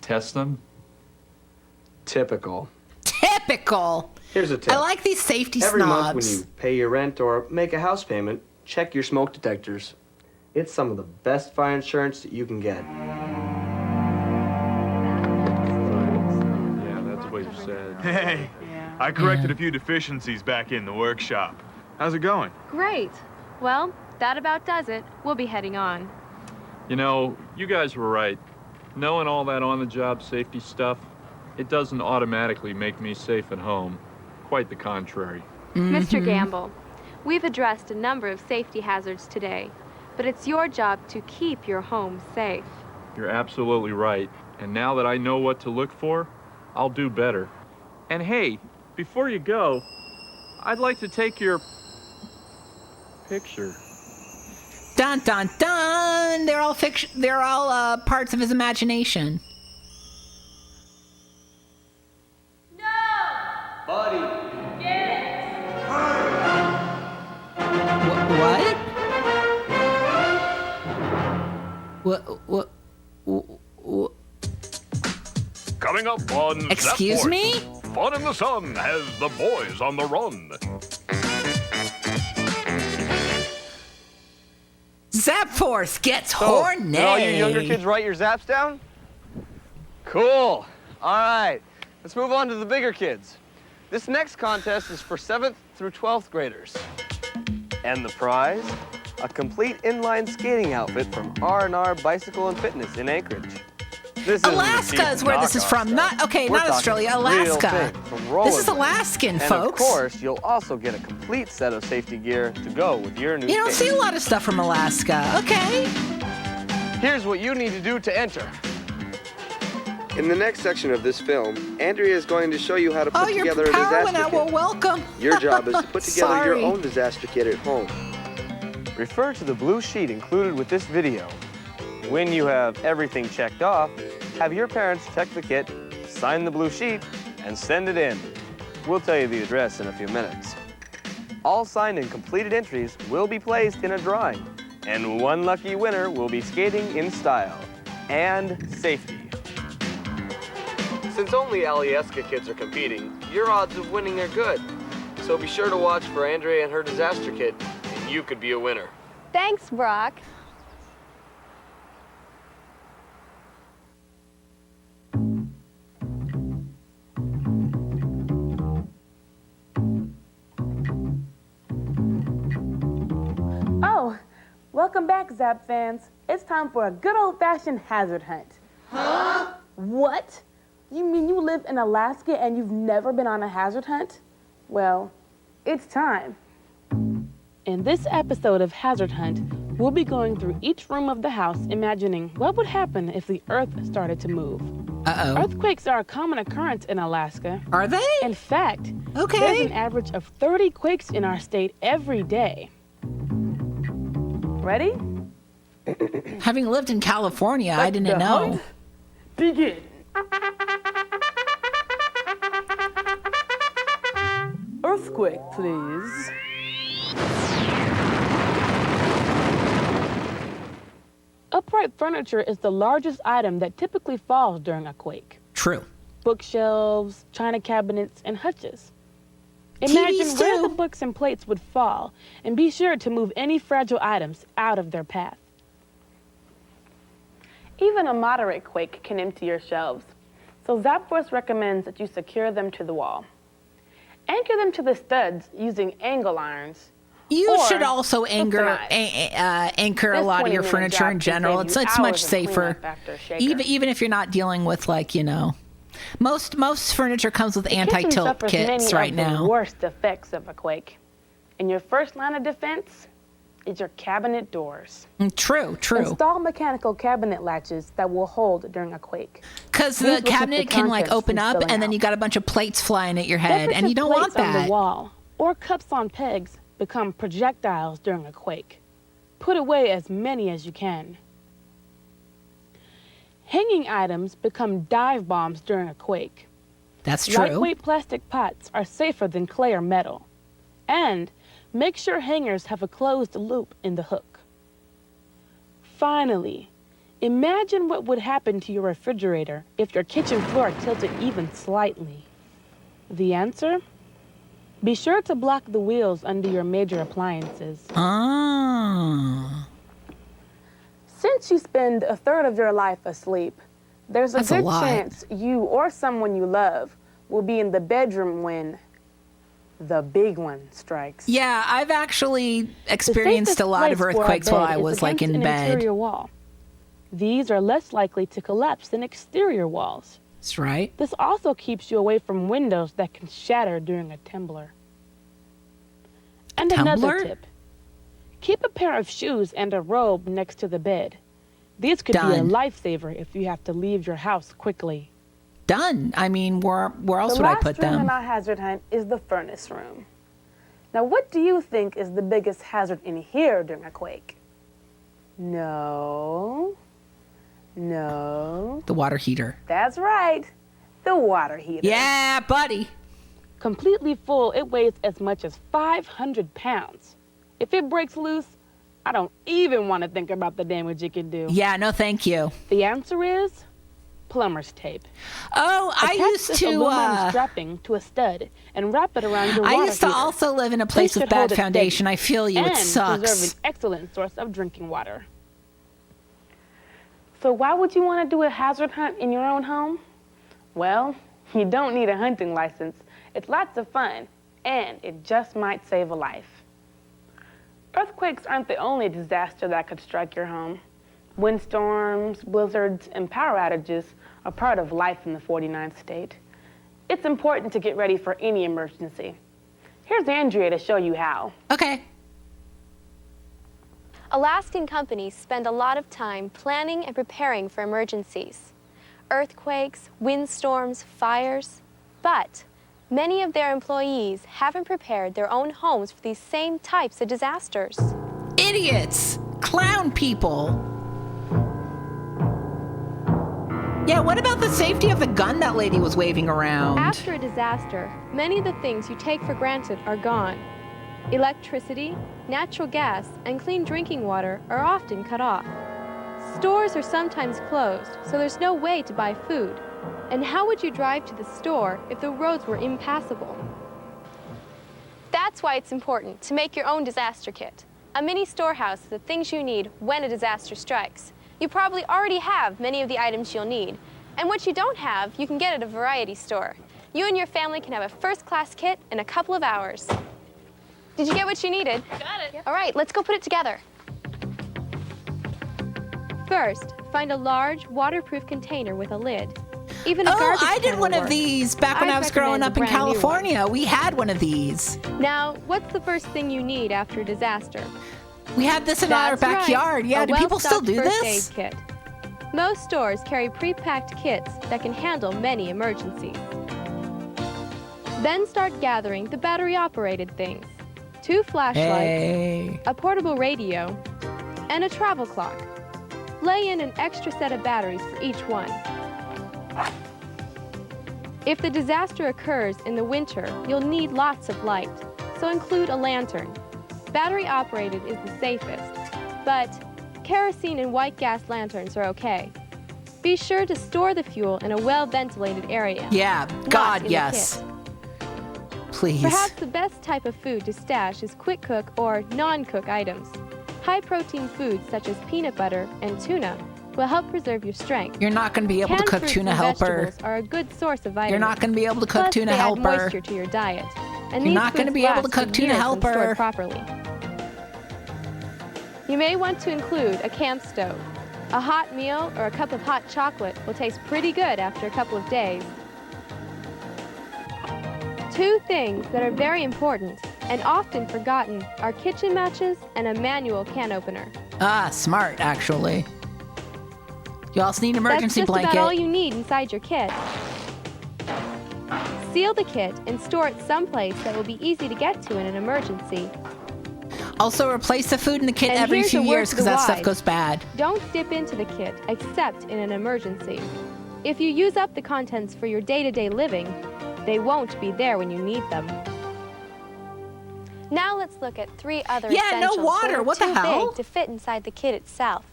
Test them? Typical. Typical. Here's a tip. I like these safety Every month snobs. when you pay your rent or make a house payment, check your smoke detectors. It's some of the best fire insurance that you can get. Yeah, that's what you said. Hey, I corrected a few deficiencies back in the workshop. How's it going? Great. Well, that about does it. We'll be heading on. You know, you guys were right. Knowing all that on-the-job safety stuff, it doesn't automatically make me safe at home. Quite the contrary. Mr. Gamble, we've addressed a number of safety hazards today, but it's your job to keep your home safe. You're absolutely right. And now that I know what to look for, I'll do better. And hey, before you go, I'd like to take your picture. Dun dun dun! They're all fiction. They're all parts of his imagination. Buddy. What? What? Coming up on Excuse Zap me? Force, Fun in the Sun has the boys on the run. Zap Force gets So, horny. did all you younger kids write your zaps down? Cool. All right. Let's move on to the bigger kids. This next contest is for 7th through 12th graders. And the prize? A complete inline skating outfit from R&R Bicycle and Fitness in Anchorage. This isn't Alaska is where this is from. Not Australia. Alaska. This is Alaskan, and folks. of course, you'll also get a complete set of safety gear to go with your new You don't skate. see a lot of stuff from Alaska. Okay. Here's what you need to do to enter. In the next section of this film, Andrea is going to show you how to put together a power went disaster out. kit. Well, welcome. Your job is to put together your Sorry. own disaster kit at home. Refer to the blue sheet included with this video. When you have everything checked off, have your parents check the kit, sign the blue sheet, and send it in. We'll tell you the address in a few minutes. All signed and completed entries will be placed in a drawing, And one lucky winner will be skating in style and safety. Since only Alyeska kids are competing, your odds of winning are good. So be sure to watch for Andrea and her disaster kit, and you could be a winner. Thanks, Brock. Oh, welcome back, Zap fans. It's time for a good old-fashioned hazard hunt. Huh? What? You mean you live in Alaska and you've never been on a hazard hunt? Well, it's time. In this episode of Hazard Hunt, we'll be going through each room of the house imagining what would happen if the Earth started to move. Uh-oh. Earthquakes are a common occurrence in Alaska. Are they? In fact, okay. There's an average of 30 quakes in our state every day. Ready? Having lived in California, I didn't know. Begin. Earthquake, please. Upright furniture is the largest item that typically falls during a quake. True. Bookshelves, china cabinets, and hutches. Imagine where the books and plates would fall, and be sure to move any fragile items out of their path. Even a moderate quake can empty your shelves, so Zapforce recommends that you secure them to the wall. Anchor them to the studs using angle irons. You should also anchor a lot of your furniture in general. It's much safer, even if you're not dealing with, like, you know, most furniture comes with anti-tilt kits right now. The worst effects of a quake, and your first line of defense is your cabinet doors. True. Install mechanical cabinet latches that will hold during a quake. Because the cabinet can, like, open up, and then you got a bunch of plates flying at your head, and you don't want that. On the wall or cups on pegs become projectiles during a quake. Put away as many as you can. Hanging items become dive bombs during a quake. That's true. Lightweight plastic pots are safer than clay or metal. And make sure hangers have a closed loop in the hook. Finally, imagine what would happen to your refrigerator if your kitchen floor tilted even slightly. The answer? Be sure to block the wheels under your major appliances. Ah. Since you spend a third of your life asleep, there's a good chance you or someone you love will be in the bedroom when the big one strikes. Yeah, I've actually experienced a lot of earthquakes while I was, like, in bed. Interior wall. These are less likely to collapse than exterior walls. That's right. This also keeps you away from windows that can shatter during a tumbler. And another tip. Keep a pair of shoes and a robe next to the bed. These could be a lifesaver if you have to leave your house quickly. Done. I mean, where else would I put The last room them? in our hazard hunt is the furnace room. Now, what do you think is the biggest hazard in here during a quake? No. The water heater. That's right. The water heater. Yeah, buddy. Completely full, it weighs as much as 500 pounds. If it breaks loose, I don't even want to think about the damage it can do. Yeah, no thank you. The answer is plumber's tape. Oh, I used to aluminum strapping to a stud and wrap it around your water I used to heater. also live in a place with bad foundation. I feel you. It sucks. And preserve an excellent source of drinking water. So why would you want to do a hazard hunt in your own home? Well, you don't need a hunting license. It's lots of fun, and it just might save a life. Earthquakes aren't the only disaster that could strike your home. Windstorms, blizzards, and power outages are part of life in the 49th state. It's important to get ready for any emergency. Here's Andrea to show you how. Okay. Alaskan companies spend a lot of time planning and preparing for emergencies. Earthquakes, windstorms, fires. But many of their employees haven't prepared their own homes for these same types of disasters. Idiots! Clown people! Yeah, what about the safety of the gun that lady was waving around? After a disaster, many of the things you take for granted are gone. Electricity, natural gas, and clean drinking water are often cut off. Stores are sometimes closed, so there's no way to buy food. And how would you drive to the store if the roads were impassable? That's why it's important to make your own disaster kit. A mini storehouse is the things you need when a disaster strikes. You probably already have many of the items you'll need. And what you don't have, you can get at a variety store. You and your family can have a first-class kit in a couple of hours. Did you get what you needed? Got it. Yep. All right, let's go put it together. First, find a large, waterproof container with a lid. Even a garbage I did can one will of work. these back when I was growing up in California. We had one of these. Now, what's the first thing you need after a disaster? We had this in our backyard. Right. Yeah, A do people still well-stocked do first this? aid kit. Most stores carry pre-packed kits that can handle many emergencies. Then start gathering the battery-operated things. 2 flashlights, a portable radio, and a travel clock. Lay in an extra set of batteries for each one. If the disaster occurs in the winter, you'll need lots of light, so include a lantern. Battery-operated is the safest, but kerosene and white gas lanterns are okay. Be sure to store the fuel in a well-ventilated area. Yeah, not God, in the yes. kit. Please. Perhaps the best type of food to stash is quick cook or non-cook items. High-protein foods such as peanut butter and tuna will help preserve your strength. You're not going to be able to cook tuna helper. Vegetables are a good source of vitamins. You're not going to be able to cook Plus, tuna they helper. add moisture to your diet. And You're these not going to foods be able to last cook for tuna years when stored helper. properly. You may want to include a camp stove. A hot meal or a cup of hot chocolate will taste pretty good after a couple of days. 2 things that are very important and often forgotten are kitchen matches and a manual can opener. Ah, smart, actually. You also need an emergency That's just blanket. about all you need inside your kit. Seal the kit and store it someplace that will be easy to get to in an emergency. Also, replace the food in the kit And every here's few a word years to because the that stuff wise. goes bad. Don't dip into the kit except in an emergency. If you use up the contents for your day-to-day living, they won't be there when you need them. Now let's look at 3 other Yeah, no essentials water. that are What the too hell? big to fit inside the kit itself.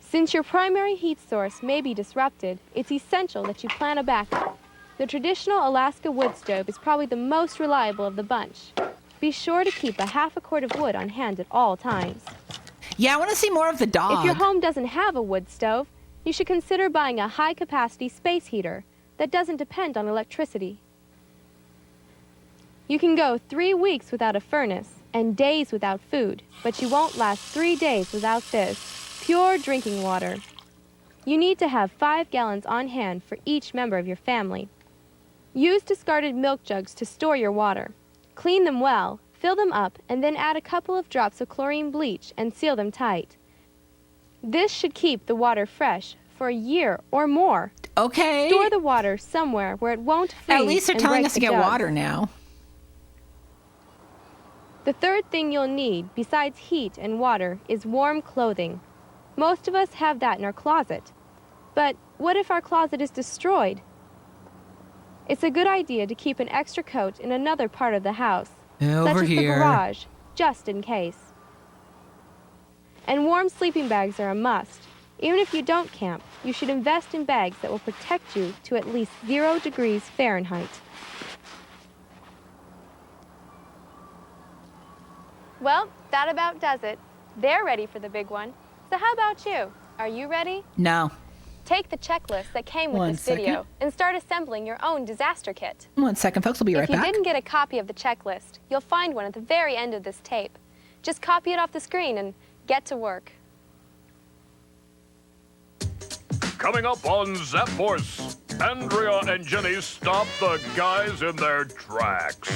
Since your primary heat source may be disrupted, it's essential that you plan a backup. The traditional Alaska wood stove is probably the most reliable of the bunch. Be sure to keep a half a quart of wood on hand at all times. Yeah, I want to see more of the dog. If your home doesn't have a wood stove, you should consider buying a high-capacity space heater that doesn't depend on electricity. You can go 3 weeks without a furnace and days without food, but you won't last 3 days without this. Pure drinking water. You need to have 5 gallons on hand for each member of your family. Use discarded milk jugs to store your water. Clean them well, fill them up, and then add a couple of drops of chlorine bleach and seal them tight. This should keep the water fresh for a year or more. Okay. Store the water somewhere where it won't freeze. At least they're and telling break us to the get jugs. water now. The third thing you'll need, besides heat and water, is warm clothing. Most of us have that in our closet. But what if our closet is destroyed? It's a good idea to keep an extra coat in another part of the house, such as the garage, just in case. And warm sleeping bags are a must. Even if you don't camp, you should invest in bags that will protect you to at least 0 degrees Fahrenheit. Well, that about does it. They're ready for the big one. So how about you? Are you ready? No. Take the checklist that came with this video and start assembling your own disaster kit. 1 second, folks. We'll be right If you back. didn't get a copy of the checklist, you'll find one at the very end of this tape. Just copy it off the screen and get to work. Coming up on Zap Force, Andrea and Jenny stop the guys in their tracks.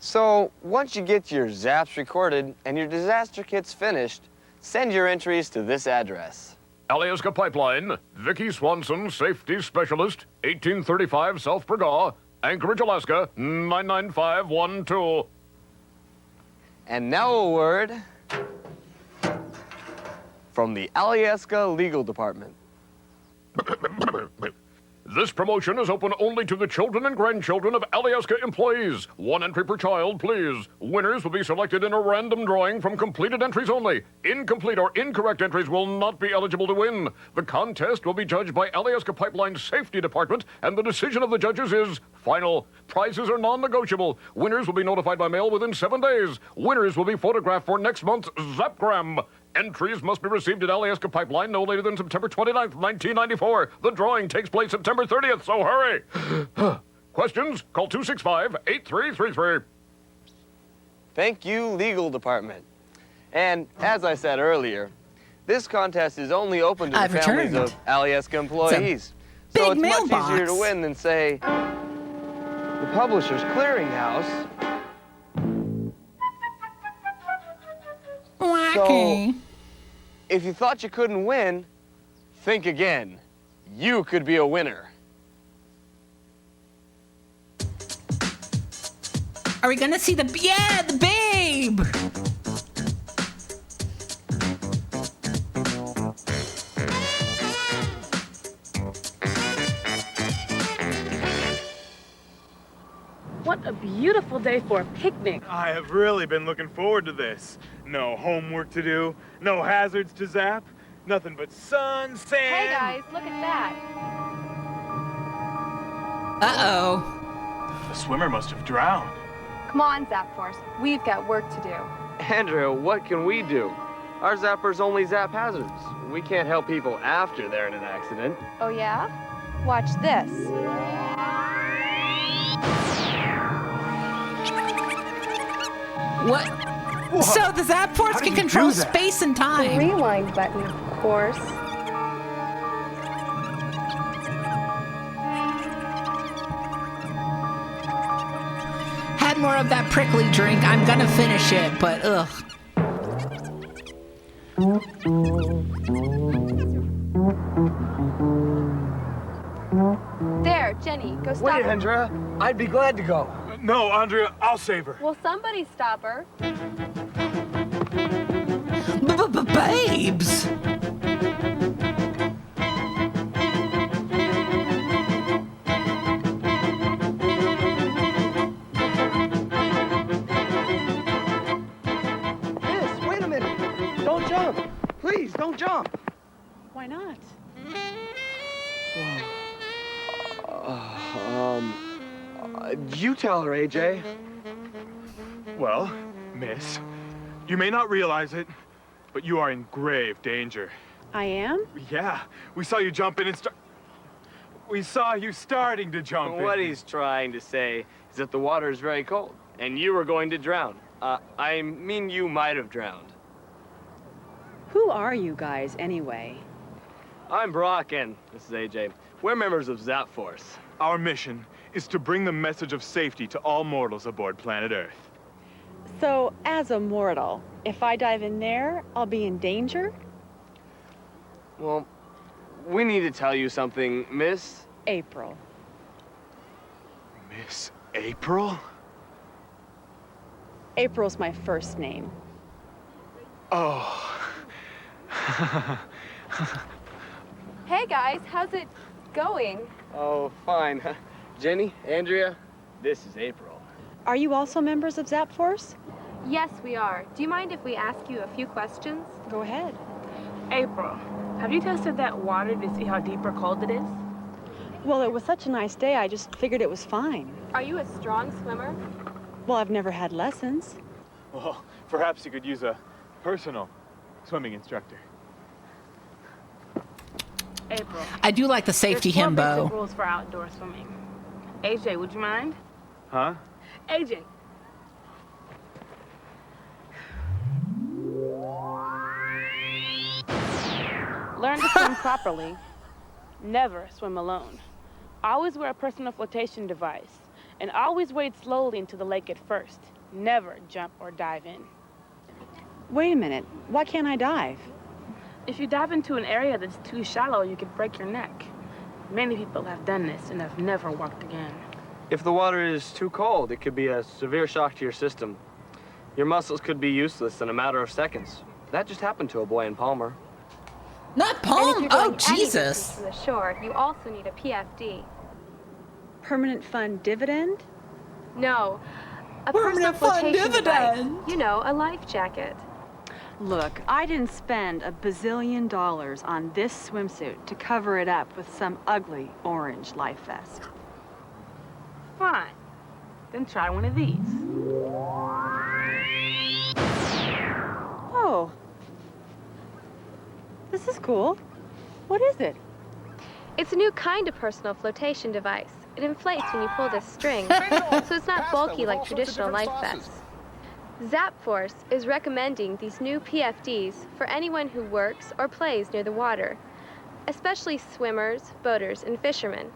So, once you get your zaps recorded and your disaster kit's finished, send your entries to this address. Alaska Pipeline, Vicki Swanson, Safety Specialist, 1835 South Bragaw, Anchorage, Alaska, 99512. And now a word from the Alaska Legal Department. This promotion is open only to the children and grandchildren of Alyeska employees. 1 entry per child, please. Winners will be selected in a random drawing from completed entries only. Incomplete or incorrect entries will not be eligible to win. The contest will be judged by Alyeska Pipeline's Safety Department, and the decision of the judges is final. Prizes are non-negotiable. Winners will be notified by mail within 7 days. Winners will be photographed for next month's Zapgram. Entries must be received at Alyeska Pipeline no later than September 29th, 1994. The drawing takes place September 30th, so hurry. Questions? Call 265-8333. Thank you, Legal Department. And as I said earlier, this contest is only open to the families of Alyeska employees. So it's much easier to win than, say, the Publishers Clearinghouse. So, if you thought you couldn't win, think again. You could be a winner. Are we gonna see the babe? What a beautiful day for a picnic. I have really been looking forward to this. No homework to do, no hazards to zap, nothing but sun, sand. Hey guys, look at that. Uh-oh. The swimmer must have drowned. Come on, Zap Force. We've got work to do. Andrea, what can we do? Our zappers only zap hazards. We can't help people after they're in an accident. Oh yeah? Watch this. What? Whoa. So the Zap Force can control space and time. The rewind button, of course. Had more of that prickly drink. I'm gonna finish it, but ugh. There, Jenny, go stop Wait, her. Andrea. I'd be glad to go. No, Andrea, I'll save her. Will somebody stop her? Babes! Miss, wait a minute. Don't jump. Please, don't jump. Why not? You tell her, AJ. Well, miss, you may not realize it, but you are in grave danger. I am? Yeah, we saw you jump in and we saw you starting to jump in. What he's trying to say is that the water is very cold, and you were going to drown. I mean, you might have drowned. Who are you guys, anyway? I'm Brock, and this is AJ. We're members of Zap Force. Our mission is to bring the message of safety to all mortals aboard planet Earth. So, as a mortal, if I dive in there, I'll be in danger? Well, we need to tell you something, Miss April. Miss April? April's my first name. Oh. Hey guys, how's it going? Oh, fine. Jenny, Andrea, this is April. Are you also members of Zap Force? Yes, we are. Do you mind if we ask you a few questions? Go ahead. April, have you tested that water to see how deep or cold it is? Well, it was such a nice day, I just figured it was fine. Are you a strong swimmer? Well, I've never had lessons. Well, perhaps you could use a personal swimming instructor. April. I do like the safety There's 4 himbo. basic rules for outdoor swimming. AJ, would you mind? Huh? AJ. Learn to swim properly. Never swim alone. Always wear a personal flotation device. And always wade slowly into the lake at first. Never jump or dive in. Wait a minute. Why can't I dive? If you dive into an area that's too shallow, you could break your neck. Many people have done this and have never walked again. If the water is too cold, it could be a severe shock to your system. Your muscles could be useless in a matter of seconds. That just happened to a boy in Palmer. Napalm? Oh, Jesus. From the shore, you also need a PFD. Permanent fund dividend? No, a Permanent personal fund flotation device. dividend. You know, a life jacket. Look, I didn't spend $1 bazillion on this swimsuit to cover it up with some ugly orange life vest. Fine. Then try one of these. Oh. This is cool. What is it? It's a new kind of personal flotation device. It inflates when you pull this string, so it's not bulky like traditional life vests. Zap Force is recommending these new PFDs for anyone who works or plays near the water, especially swimmers, boaters, and fishermen.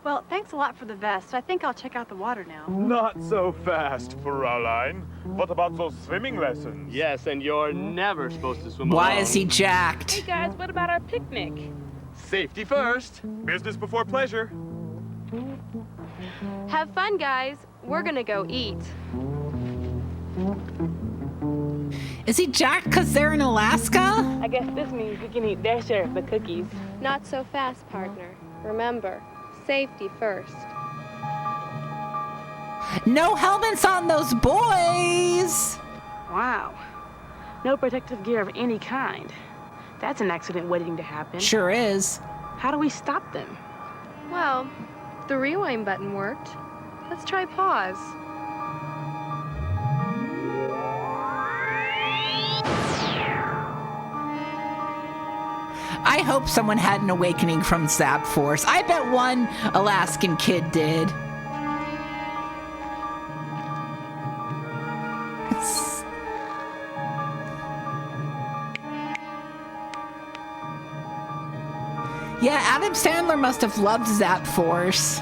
Well, thanks a lot for the vest. I think I'll check out the water now. Not so fast, Fraulein. What about those swimming lessons? Yes, and you're never supposed to swim Why alone. is he jacked? Hey guys, what about our picnic? Safety first. Business before pleasure. Have fun, guys. We're gonna go eat. Is he jacked because they're in Alaska? I guess this means we can eat their share of the cookies. Not so fast, partner. Remember, safety first. No helmets on those boys! Wow. No protective gear of any kind. That's an accident waiting to happen. Sure is. How do we stop them? Well, the rewind button worked. Let's try pause. I hope someone had an awakening from Zap Force. I bet one Alaskan kid did. Yeah, Adam Sandler must have loved Zap Force.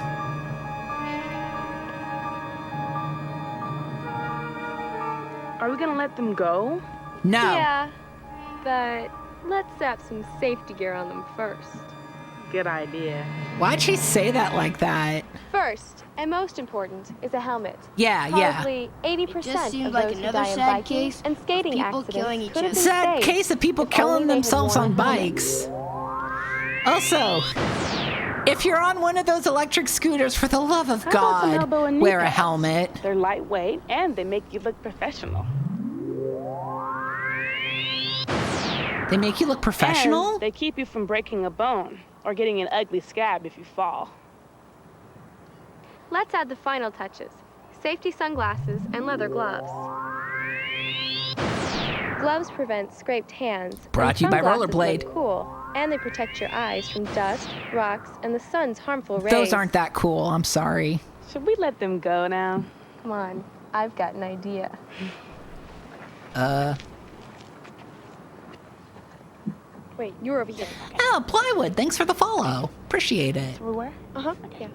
Are we gonna let them go? No. Yeah, but let's zap some safety gear on them first. Good idea. Why'd she say that like that? First, and most important, is a helmet. Yeah. Probably 80% It just of seems those like who another die in sad biking case and skating people killing accidents each could have other. been Sad saved case of people if only killing they had themselves worn on a helmet. bikes. Also, if you're on one of those electric scooters, for the love of How about some God, elbow and knee wear a pads? helmet. They're lightweight and they make you look professional. They make you look professional? And they keep you from breaking a bone or getting an ugly scab if you fall. Let's add the final touches. Safety sunglasses and leather gloves. Gloves prevent scraped hands. Brought and to you by sunglasses Rollerblade. look cool, and they protect your eyes from dust, rocks, and the sun's harmful rays. Those aren't that cool, I'm sorry. Should we let them go now? Come on, I've got an idea. Wait, you're over here. Oh, Plywood, thanks for the follow. Appreciate it. Where? Uh-huh, yeah.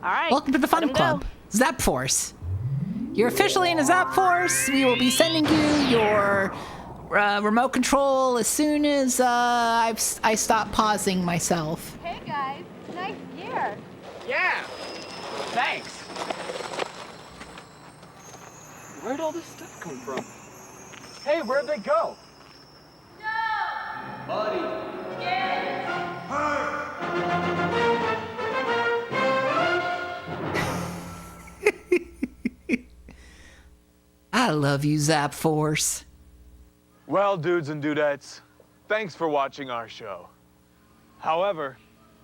All right. Welcome to the Fun let 'em Club. go. Zap Force. You're officially in a Zap Force. We will be sending you your remote control as soon as I stop pausing myself. Hey guys, nice gear. Yeah. Thanks. Where'd all this stuff come from? Hey, where'd they go? Buddy. I love you, Zap Force. Well, dudes and dudettes, thanks for watching our show. However,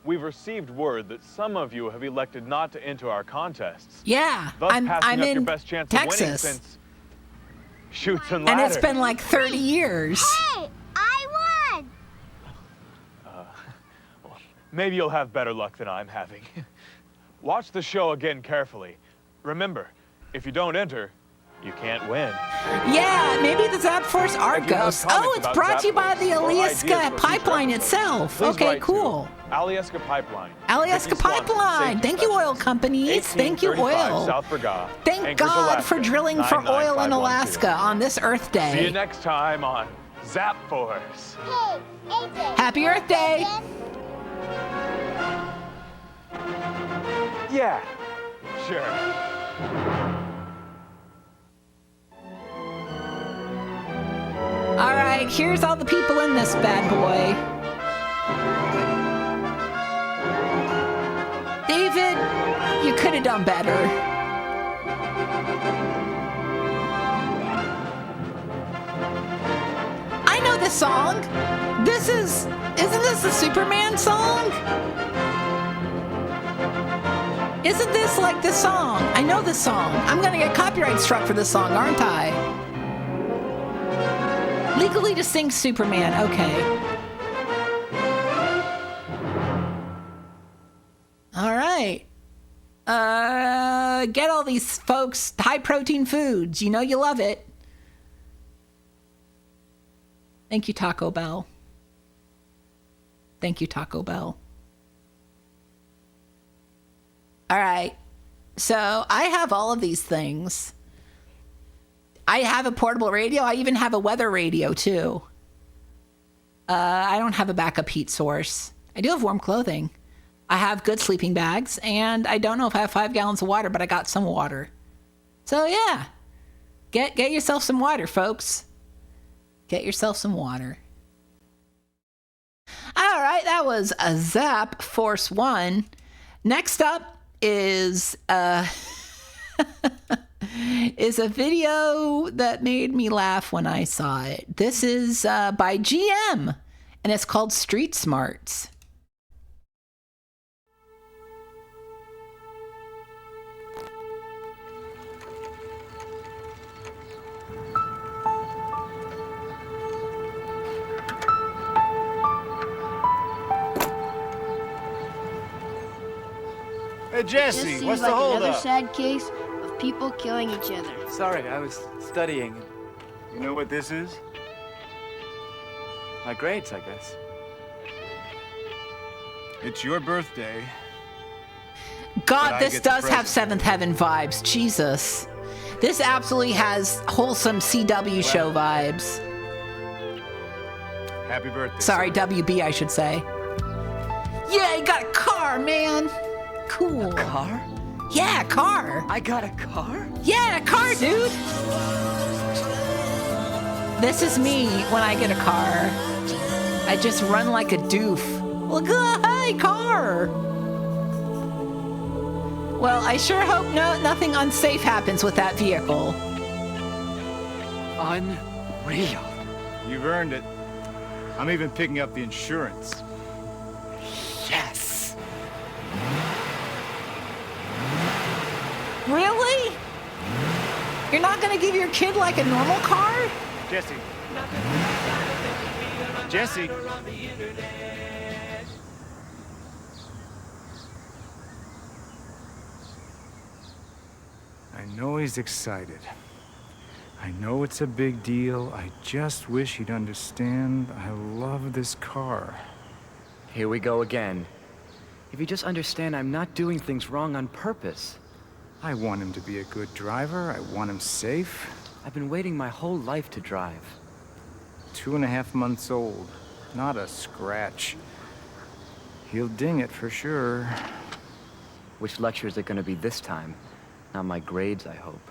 we've received word that some of you have elected not to enter our contests. Yeah, Thus I'm passing up in your best chance Texas. of winning since Shoots and And Ladders. it's been like 30 years. Hey, I won! Maybe you'll have better luck than I'm having. Watch the show again carefully. Remember, if you don't enter, you can't win. Yeah, maybe the Zap Force are If you have ghosts. comments Oh, it's about brought to you Zap by Force the or ideas Alaska for future pipeline episodes, itself. please Okay, write to cool. Alaska Pipeline. Alaska Vicky Swanson, Pipeline. Safety Thank you, oil Specialist, companies. Thank you, 1835 oil. South Brigade, Thank Anchorage, God Alaska, for drilling for oil in 99512. Alaska on this Earth See you Day. next time on Zap Force. Hey, AJ. Happy Earth Day. Yeah, sure. All right, like, here's all the people in this bad boy. David, you could have done better. I know this song. Isn't this the Superman song? Isn't this like this song? I know this song. I'm gonna get copyright struck for this song, aren't I? Legally distinct Superman, okay. All right. Get all these folks high protein foods. You know you love it. Thank you, Taco Bell. Thank you, Taco Bell. All right. So I have all of these things. I have a portable radio. I even have a weather radio, too. I don't have a backup heat source. I do have warm clothing. I have good sleeping bags. And I don't know if I have 5 gallons of water, but I got some water. So, yeah. Get yourself some water, folks. Get yourself some water. All right. That was a Zap Force 1. Next up is is a video that made me laugh when I saw it. This is by GM, and it's called Street Smarts. Hey, Jesse, what's the hold another up? sad case of people killing each other. Sorry, I was studying. You know what this is? My grades, I guess. It's your birthday. God, this does have Seventh Heaven vibes. Jesus. This absolutely has wholesome CW show vibes. Happy birthday. Sorry, WB, I should say. Yeah, you got a car, man. Cool. A car? Yeah, a car. I got a car? Yeah, a car, dude. This is me when I get a car. I just run like a doof. Look, hey, car. Well, I sure hope nothing unsafe happens with that vehicle. Unreal. You've earned it. I'm even picking up the insurance. Yes. Really? You're not gonna give your kid like a normal car? Jesse. Jesse. I know he's excited. I know it's a big deal. I just wish he'd understand I love this car. Here we go again. If you just understand, I'm not doing things wrong on purpose. I want him to be a good driver. I want him safe. I've been waiting my whole life to drive. 2.5 months old. Not a scratch. He'll ding it for sure. Which lecture is it going to be this time? Not my grades, I hope.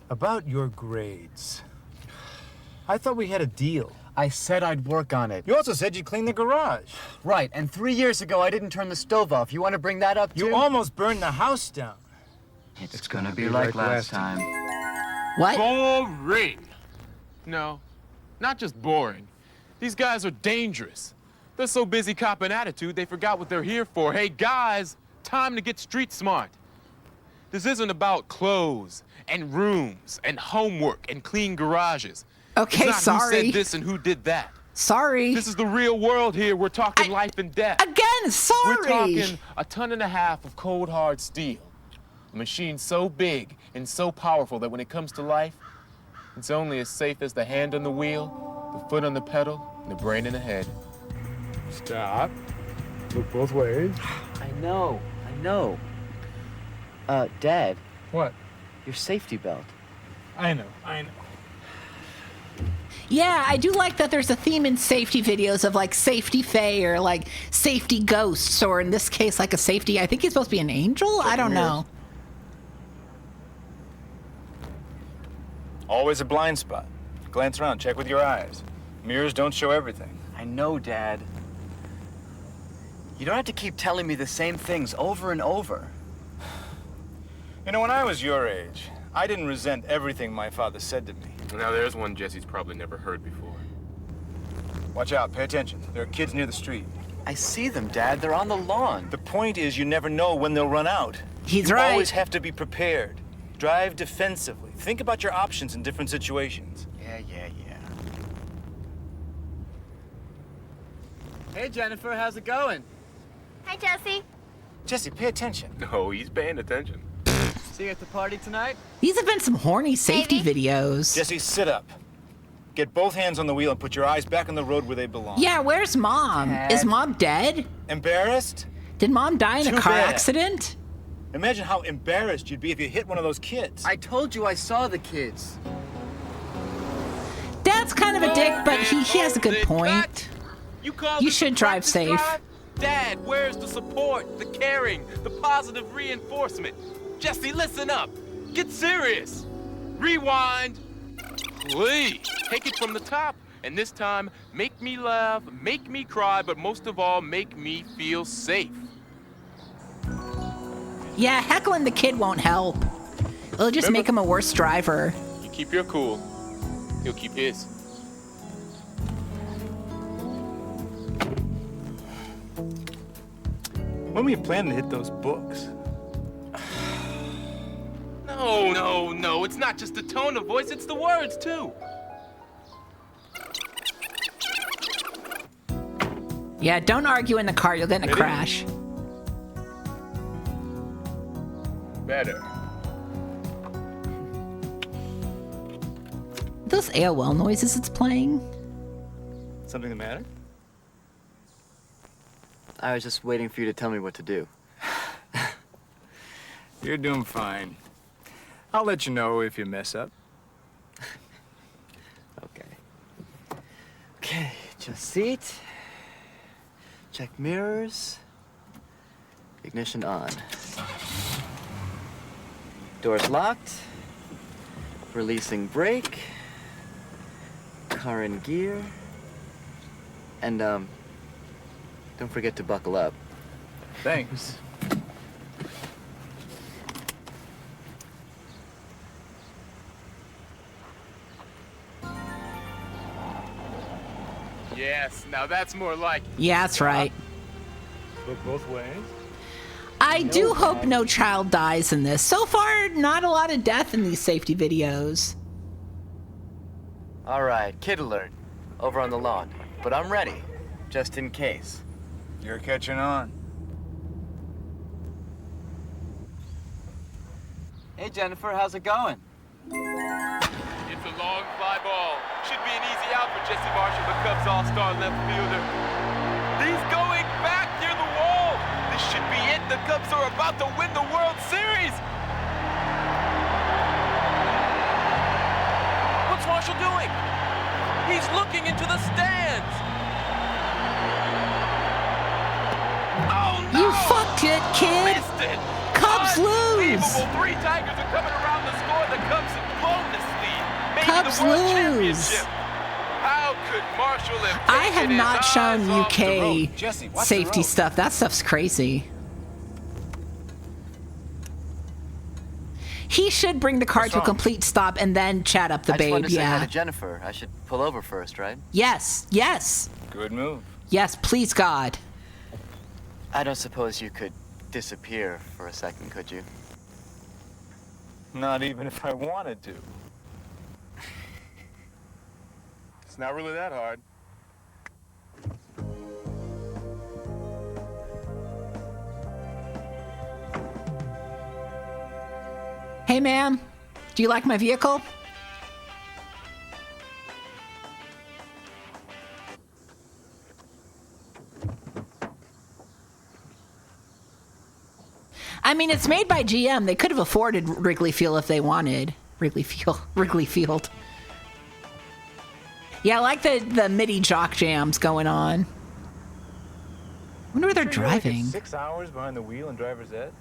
About your grades. I thought we had a deal. I said I'd work on it. You also said you'd clean the garage. Right, and 3 years ago I didn't turn the stove off. You want to bring that up too? You almost burned the house down. It's gonna be like last time. What? Boring. No, not just boring. These guys are dangerous. They're so busy copping attitude, they forgot what they're here for. Hey, guys, time to get street smart. This isn't about clothes and rooms and homework and clean garages. Okay, it's not sorry. who said this and who did that. Sorry. This is the real world here. We're talking life and death. Again, sorry. We're talking 1.5 tons of cold, hard steel. A machine so big and so powerful that when it comes to life, it's only as safe as the hand on the wheel, the foot on the pedal, and the brain in the head. Stop. Look both ways. I know. Dad. What? Your safety belt. I know. Yeah, I do like that there's a theme in safety videos of like safety fae or like safety ghosts, or in this case, like a safety, I think he's supposed to be an angel? I don't know. Always a blind spot. Glance around, check with your eyes. Mirrors don't show everything. I know, Dad. You don't have to keep telling me the same things over and over. You know, when I was your age, I didn't resent everything my father said to me. Now there's one Jesse's probably never heard before. Watch out, pay attention. There are kids near the street. I see them, Dad. They're on the lawn. The point is you never know when they'll run out. He's you right. always have to be prepared. Drive defensively. Think about your options in different situations. Yeah. Hey, Jennifer, how's it going? Hi, Jesse. Jesse, pay attention. No, he's paying attention. See you at the party tonight? These have been some horny safety videos. Jesse, sit up. Get both hands on the wheel and put your eyes back on the road where they belong. Yeah, where's Mom? Dad. Is Mom dead? Embarrassed? Did Mom die in a Too car bad. accident? Imagine how embarrassed you'd be if you hit one of those kids. I told you I saw the kids. Dad's kind of a dick, but he has a good point. You should drive safe. Dad, where's the support, the caring, the positive reinforcement? Jesse, listen up. Get serious. Rewind. Please, take it from the top. And this time, make me laugh, make me cry, but most of all, make me feel safe. Yeah, heckling the kid won't help. It'll just make him a worse driver. You keep your cool, he'll keep his. When were you planning to hit those books? No, it's not just the tone of voice, it's the words, too. Yeah, don't argue in the car, you'll get in a crash. Better. Those AOL noises it's playing? Something the matter? I was just waiting for you to tell me what to do. You're doing fine. I'll let you know if you mess up. Okay, just seat. Check mirrors. Ignition on. Doors locked. Releasing brake. Car in gear. And, don't forget to buckle up. Thanks. Yes, now that's more like it. Yeah, that's right. Look both ways. I do hope no child dies in this. So far, not a lot of death in these safety videos. All right, kid alert. Over on the lawn. But I'm ready, just in case. You're catching on. Hey, Jennifer, how's it going? It's a long fly ball. Should be an easy out for Jesse Marshall, the Cubs all-star left fielder. He's going back near the wall. This should be it. The Cubs are about to win the World Series. What's Marshall doing? He's looking into the stands. Oh, no! You fucked it, kid! Missed it. Cubs lose! Unbelievable. 3 Tigers are coming around the score. The Cubs have blown this lead. Maybe Cubs the World lose. Championship. How could Marshall have I have taken his not shown eyes off the road? UK Jesse, watch the safety road. stuff. That stuff's crazy. He should bring the car to a complete stop and then chat up the I just wanted babe. to say hi Yeah. to Jennifer. I should pull over first, right? Yes. Yes. Good move. Yes. Please, God. I don't suppose you could disappear for a second, could you? Not even if I wanted to. It's not really that hard. Hey, ma'am. Do you like my vehicle? I mean, it's made by GM. They could have afforded Wrigley Field if they wanted. Wrigley Field. Yeah, I like the MIDI jock jams going on. I wonder where they're Sure, you're like at driving. 6 hours behind the wheel in driver's ed?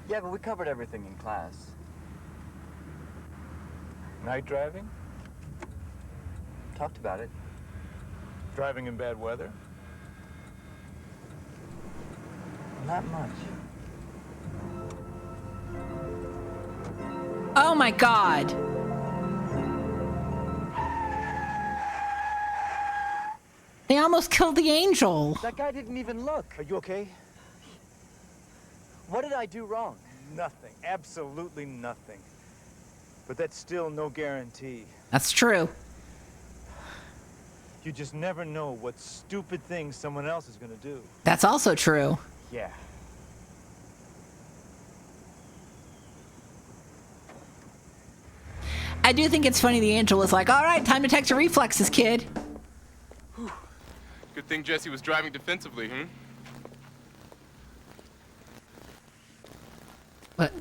Yeah, but we covered everything in class. Night driving? Talked about it. Driving in bad weather? Not much. Oh my God. They almost killed the angel. That guy didn't even look. Are you okay? What did I do wrong? Nothing. Absolutely nothing. But that's still no guarantee. That's true. You just never know what stupid things someone else is going to do. That's also true. Yeah. I do think it's funny the angel was like, all right, time to text your reflexes, kid. Whew. Good thing Jesse was driving defensively, hmm? What?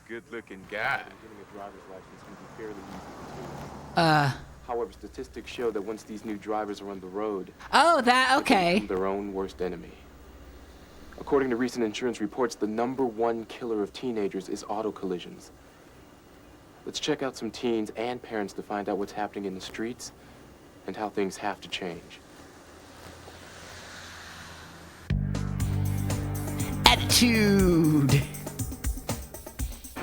Good-looking guy. Getting a driver's license can be fairly easy to do. However, statistics show that once these new drivers are on the road, Oh, that, okay. they become their own worst enemy. According to recent insurance reports, the #1 killer of teenagers is auto collisions. Let's check out some teens and parents to find out what's happening in the streets and how things have to change. Attitude.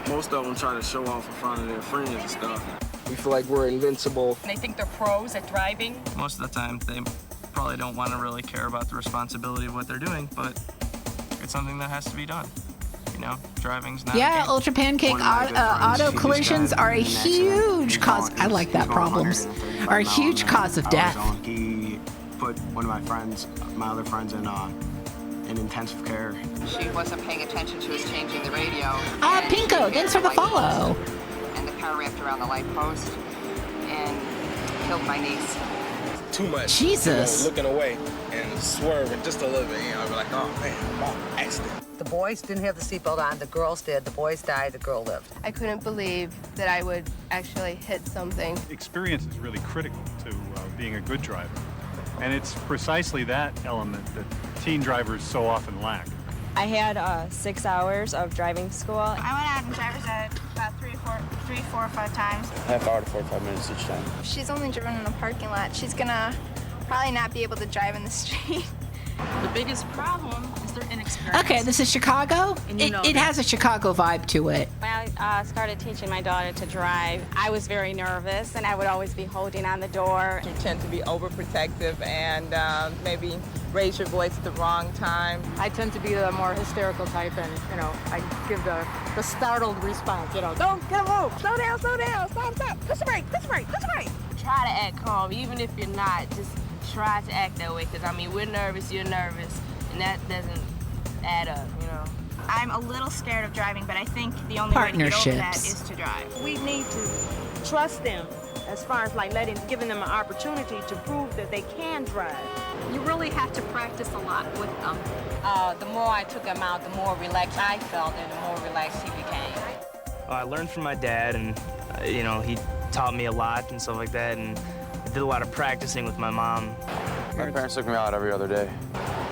Most of them try to show off in front of their friends and stuff. We feel like we're invincible. They think they're pros at driving. Most of the time, they probably don't want to really care about the responsibility of what they're doing, but it's something that has to be done. You know, driving's not. Yeah, Ultra Pancake auto collisions are a huge cause. I like that. Problems are a huge cause of death. He put one of my other friends in intensive care. She wasn't paying attention. She was changing the radio. Pinko, thanks for the follow. And the car wrapped around the light post and killed my niece. Too much. Jesus. Looking away and swerving just a little bit. You know, I'd be like, oh man, wow, accident. The boys didn't have the seatbelt on. The girls did. The boys died. The girl lived. I couldn't believe that I would actually hit something. Experience is really critical to being a good driver. And it's precisely that element that teen drivers so often lack. I had 6 hours of driving school. I went out in driver's ed about three, four, or 5 times. Half hour to 45 minutes each time. She's only driven in a parking lot. She's gonna probably not be able to drive in the street. The biggest problem is their inexperience. Okay, this is Chicago. It has a Chicago vibe to it. When I started teaching my daughter to drive, I was very nervous, and I would always be holding on the door. You tend to be overprotective and maybe raise your voice at the wrong time. I tend to be the more hysterical type, and I give the startled response. Don't get a move. Slow down, stop. Push the brake. Try to act calm, even if you're not. Just try to act that way, because we're nervous, you're nervous, and that doesn't add up, I'm a little scared of driving, but I think the only way to get over that Partnerships. is to drive. We need to trust them as far as giving them an opportunity to prove that they can drive. You really have to practice a lot with them. The more I took him out, the more relaxed I felt, and the more relaxed he became. I learned from my dad, and he taught me a lot and stuff like that, and I did a lot of practicing with my mom. My parents took me out every other day.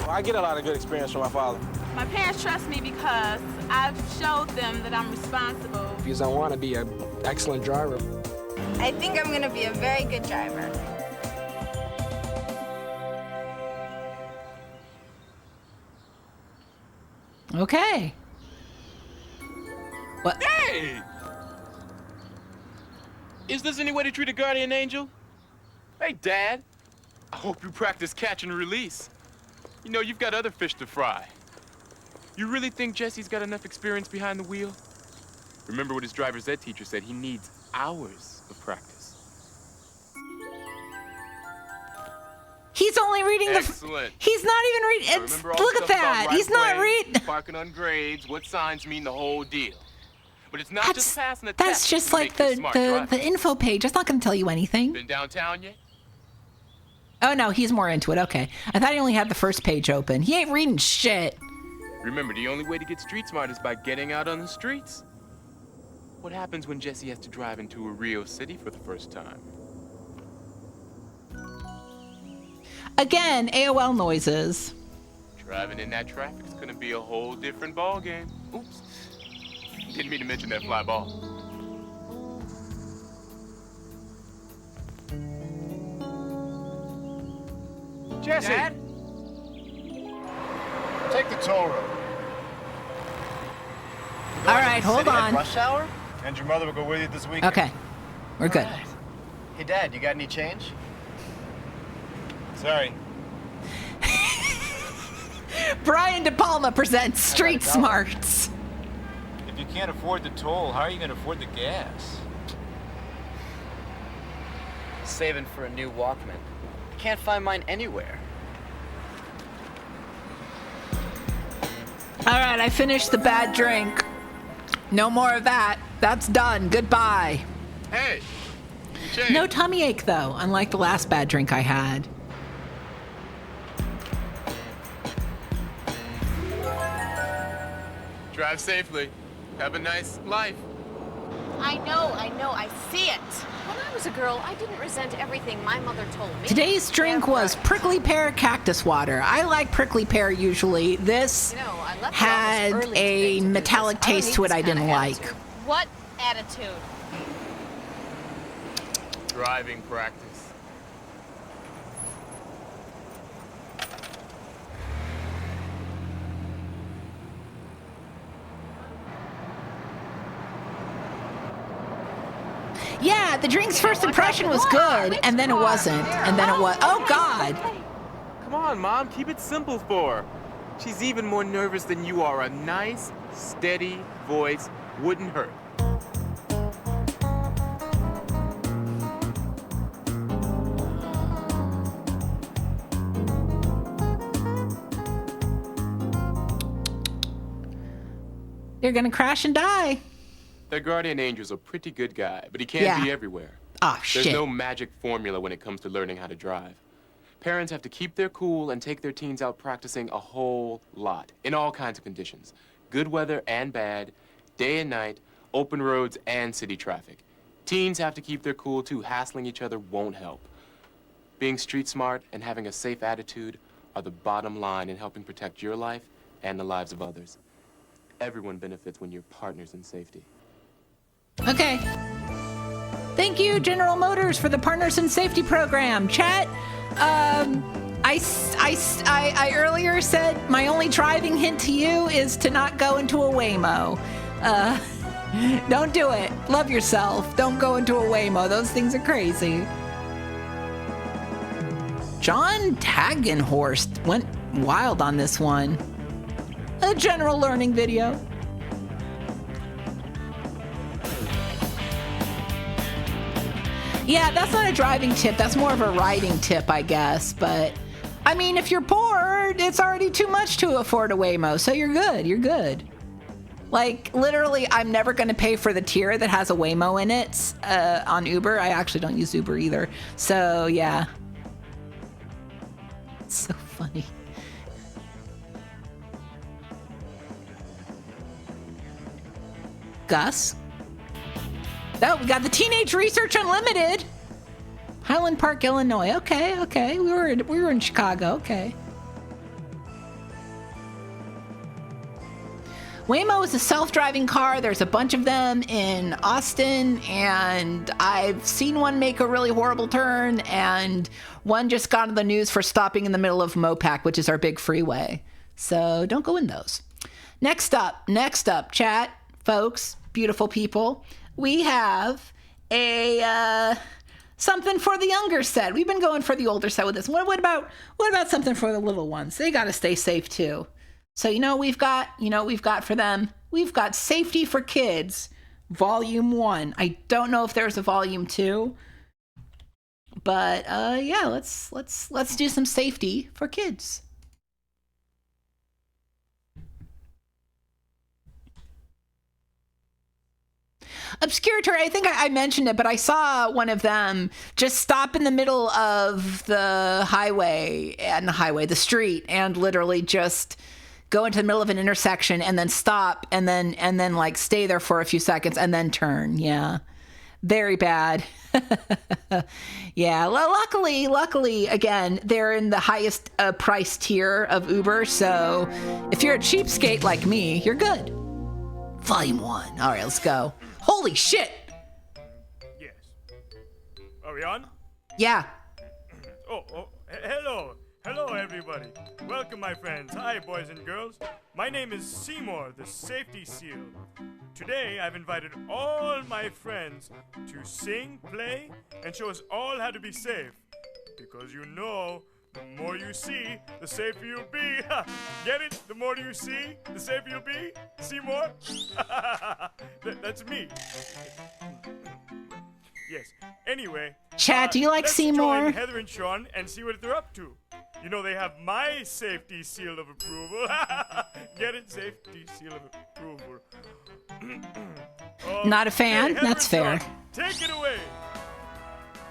I get a lot of good experience from my father. My parents trust me because I've showed them that I'm responsible. Because I want to be an excellent driver. I think I'm gonna be a very good driver. Okay. What? Hey! Is this any way to treat a guardian angel? Hey, Dad. I hope you practice catch and release. You've got other fish to fry. You really think Jesse's got enough experience behind the wheel? Remember what his driver's ed teacher said. He needs hours of practice. He's only reading Excellent. He's not even reading. Look at that. He's not reading. Parking on grades, what signs mean, the whole deal. But it's not just passing the That's test. just to like make you smart driver. the info page. That's not going to tell you anything. Been downtown yet? Oh no, he's more into it. Okay, I thought he only had the first page open. He ain't reading shit. Remember, the only way to get street smart is by getting out on the streets. What happens when Jesse has to drive into a real city for the first time? Again, AOL noises. Driving in that traffic is gonna be a whole different ball game. Oops. Didn't mean to mention that fly ball. Jesse! Dad? Take the toll road. All right, hold on. Rush hour? And your mother will go with you this weekend. Okay, we're good. Right. Hey, Dad, you got any change? Sorry. Brian De Palma presents Street Smarts. If you can't afford the toll, how are you going to afford the gas? Saving for a new Walkman. Can't find mine anywhere. All right, I finished the bad drink. No more of that. That's done. Goodbye. Hey, no tummy ache, though, unlike the last bad drink I had. drive safely. Have a nice life. I know, I see it. When I was a girl, I didn't resent everything my mother told me. Today's drink was prickly pear cactus water. I like prickly pear usually. This had a metallic taste to it I didn't like. What attitude? Driving practice. Yeah, the drink's first impression was good, and then it wasn't, and then it was. Oh, God! Come on, Mom, keep it simple for her. She's even more nervous than you are. A nice, steady voice wouldn't hurt. You're gonna crash and die. Their guardian angel's a pretty good guy, but he can't be everywhere. Oh, shit. There's no magic formula when it comes to learning how to drive. Parents have to keep their cool and take their teens out practicing a whole lot, in all kinds of conditions. Good weather and bad, day and night, open roads and city traffic. Teens have to keep their cool too. Hassling each other won't help. Being street smart and having a safe attitude are the bottom line in helping protect your life and the lives of others. Everyone benefits when you're partners in safety. Okay. Thank you, General Motors, for the Partners in Safety program. Chat, I earlier said my only driving hint to you is to not go into a Waymo. Don't do it. Love yourself. Don't go into a Waymo. Those things are crazy. John Tagenhorst went wild on this one. A general learning video. Yeah, that's not a driving tip. That's more of a riding tip, I guess. But, I mean, if you're poor, it's already too much to afford a Waymo. So you're good. You're good. Like, literally, I'm never going to pay for the tier that has a Waymo in it on Uber. I actually don't use Uber either. So, yeah. It's so funny. Gus? Oh, we got the Teenage Research Unlimited. Highland Park, Illinois. Okay. We were in Chicago. Okay. Waymo is a self-driving car. There's a bunch of them in Austin, and I've seen one make a really horrible turn, and one just got on the news for stopping in the middle of Mopac, which is our big freeway. So don't go in those. Next up, chat, folks, beautiful people. We have a something for the younger set. We've been going for the older set with this. What about something for the little ones? They got to stay safe too. So we've got for them. We've got Safety for Kids, Volume 1. I don't know if there's a Volume 2, but yeah, let's do some safety for kids. Obscuratory, I think I mentioned it, but I saw one of them just stop in the middle of the the street, and literally just go into the middle of an intersection and then stop and then like stay there for a few seconds and then turn. Yeah. Very bad. Yeah. Luckily, again, they're in the highest price tier of Uber. So if you're a cheapskate like me, you're good. Volume 1. All right, let's go. Holy shit! Yes. Are we on? Yeah. Oh, hello. everybody. Welcome, my friends. Hi, boys and girls. My name is Seymour, the Safety Seal. Today, I've invited all my friends to sing, play, and show us all how to be safe. Because you know, the more you see, the safer you'll be. Get it? The more you see, the safer you'll be? Seymour? That's me. Yes. Anyway. Chat, do you like let's Seymour? Join Heather and Sean and see what they're up to. You know they have my safety seal of approval. Get it? Safety seal of approval. Not a fan? Heather That's and fair. Sean, take it away.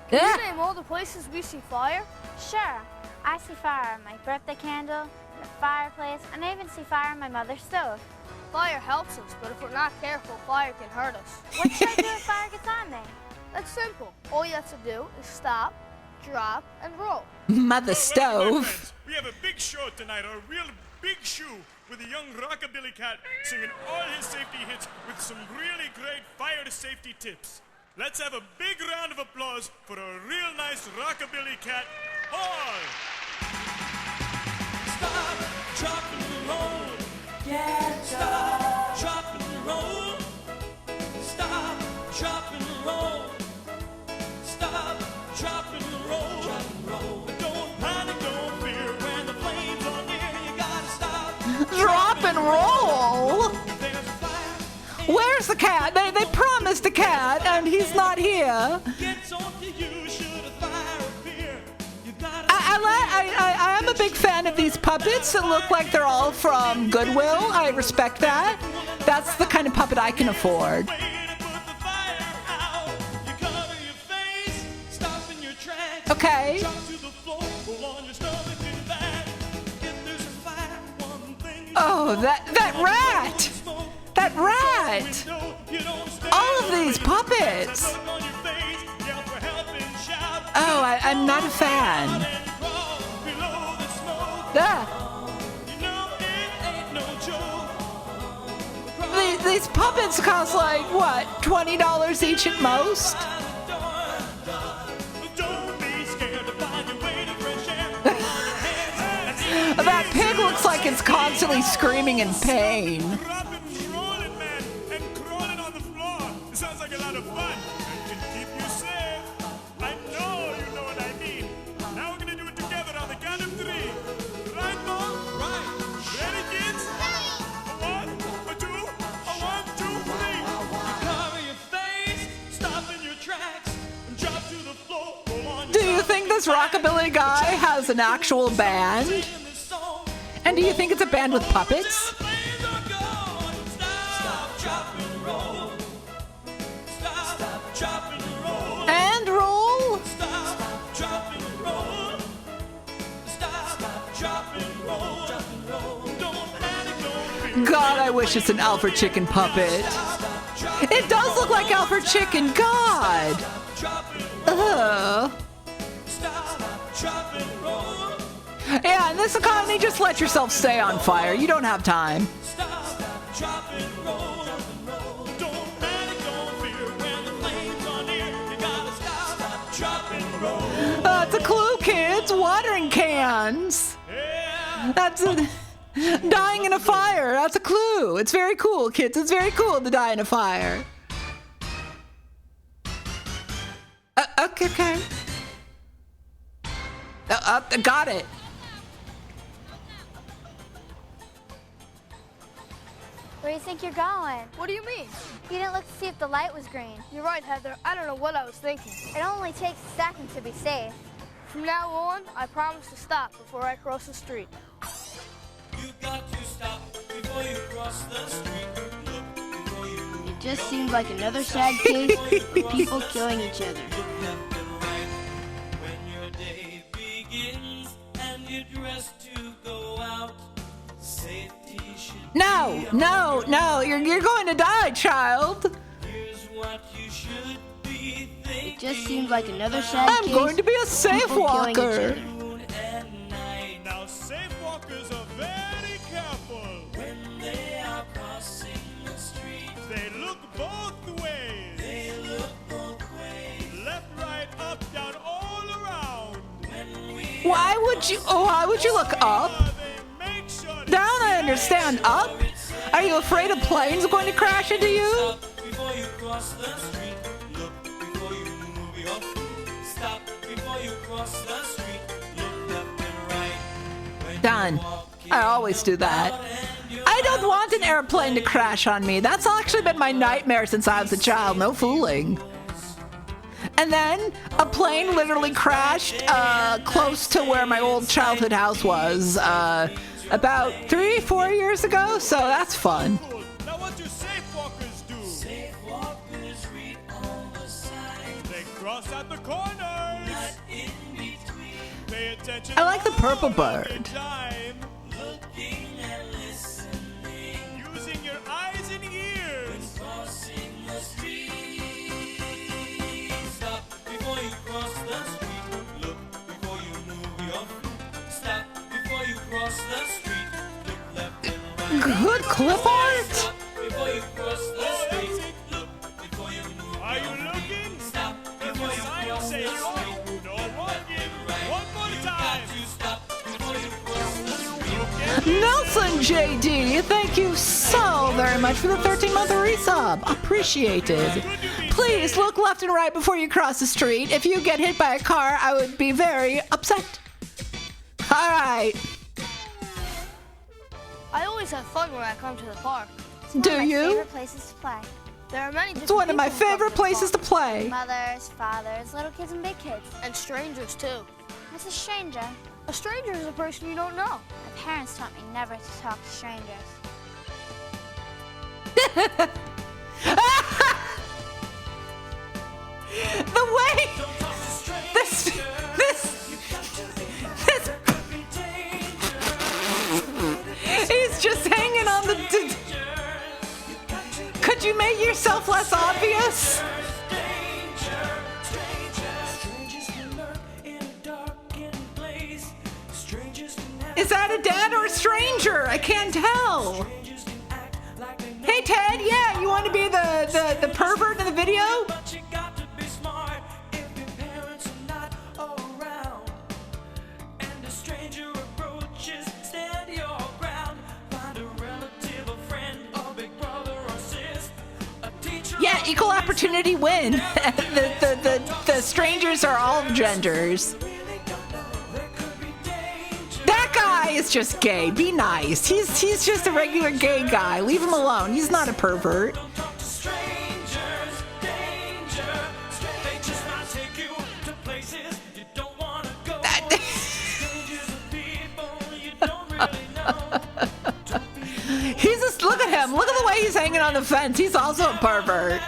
Can you name all the places we see fire? Sure. I see fire on my birthday candle, the fireplace, and I even see fire on my mother's stove. Fire helps us, but if we're not careful, fire can hurt us. What should I do if fire gets on me? That's simple. All you have to do is stop, drop, and roll. Mother My stove. friends, we have a big show tonight, a real big show with a young rockabilly cat singing all his safety hits with some really great fire safety tips. Let's have a big round of applause for a real nice rockabilly cat, Hall. Stop, drop, and roll. Yeah, stop, drop, and roll. Stop, drop, and roll. Stop, drop, and roll. Drop and roll. Don't panic, don't fear. When the flames are near, you gotta stop. Drop and roll? Where's the cat? They promised a cat, and he's not here. I am a big fan of these puppets that look like they're all from Goodwill. I respect that. That's the kind of puppet I can afford. Okay. Oh, that rat! That rat! All of these puppets! Oh, I'm not a fan. These puppets cost like, what, $20 each at most? That pig looks like it's constantly screaming in pain. Sounds like a lot of fun. It can keep you safe. I know you know what I mean. Now we're gonna do it together on the count of 3. Right, Mom? Right. Ready, kids? A 1, a 2, a 1, 2, 3. Cover your face, stop in your tracks, and drop to the floor. Do you think this rockabilly guy has an actual band? And do you think it's a band with puppets? And roll. God, I wish it's an Alfred Chicken puppet. It does look like Alfred Chicken. God. Ugh. Yeah, in this economy, just let yourself stay on fire. You don't have time. That's a clue, kids. Watering cans. That's dying in a fire. That's a clue. It's very cool, kids. It's very cool to die in a fire. Okay. Got it. Where do you think you're going? What do you mean? You didn't look to see if the light was green. You're right, Heather. I don't know what I was thinking. It only takes a second to be safe. From now on, I promise to stop before I cross the street. You got to stop before you cross the street. Look before you move. It just seems like another sad case of people killing each other. When your day begins and you're dressed to go out, safety should No. You're going to die, child. Here's what you should be thinking. It just seems like another sad I'm case going to be a safe people killing each walker. other. Now, safe walkers are very careful when they are crossing the street. They look both ways. Left, right, up, down, all around. Why would Can't you look up? Down, I understand. Up? Are you afraid a plane's going to crash into you? Before you cross the street, look before you move your feet. Stop before you cross the street. Look left and right. Done. I always do that. I don't want an airplane to crash on me. That's actually been my nightmare since I was a child. No fooling. And then a plane literally crashed close to where my old childhood house was about 3-4 years ago. So that's fun. Now what do safe walkers do? Safe walkers read all the signs. They cross at the corners. Not in between. Pay attention. I like the purple bird. Time. Looking and listening. Using your eyes and ears. When crossing the street. Stop before you cross the street. Look before you move your feet. Stop before you cross the street. Look left and right. Good clip art. Stop before you cross the street. Look before you move Are your you looking? Stop before you cross the street. No walking. One more time. You stop before you cross the street. Nelson JD, thank you so very much for the 13-month resub. Appreciated. Please look left and right before you cross the street. If you get hit by a car, I would be very upset. All right. I always have fun when I come to the park. It's one Do of my you? favorite places to play. There are many. It's one of my favorite places to play. Mothers, fathers, little kids, and big kids. And strangers too. What's a stranger? A stranger is a person you don't know. My parents taught me never to talk to strangers. The way this he's just hanging on the. Could you make yourself less obvious? Is that a dad or a stranger? I can't tell. Hey Ted, yeah, you want to be the pervert in the video? Yeah, equal opportunity win. the strangers are all genders. That guy is just gay. Be nice. He's just a regular gay guy. Leave him alone. He's not a pervert. He's just, look at him. Look at the way he's hanging on the fence. He's also a pervert.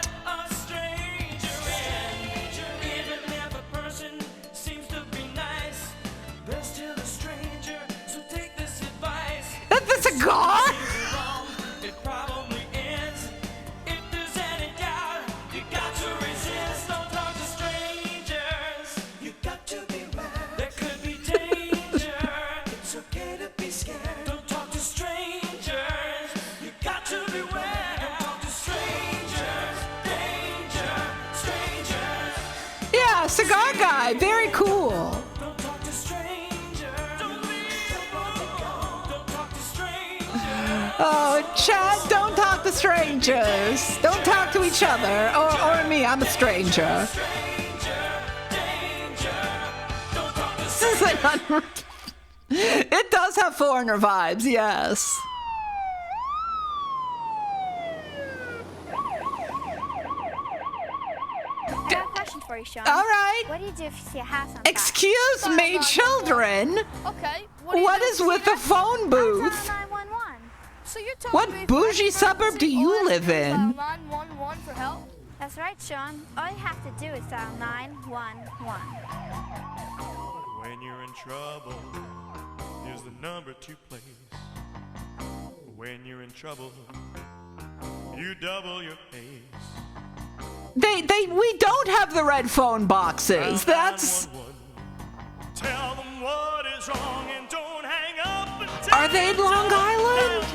That's the cigar? Yeah, cigar guy. Very cool. Oh, Chad, don't talk to strangers. Don't talk to each other. Or me, I'm a stranger. This is it does have foreigner vibes, yes. I have a question for you, Sean. All right. What do you do if you see a house on fire? Excuse me, children. Okay. What is with the phone booth? 911. So you're telling What me bougie suburb do you live in? 911 for help? That's right, Sean. All you have to do is dial 911. When you're in trouble, here's the number to place. When you're in trouble, you double your pace. We don't have the red phone boxes. That's. Tell them what is wrong and don't hang up and Are they in Long Island?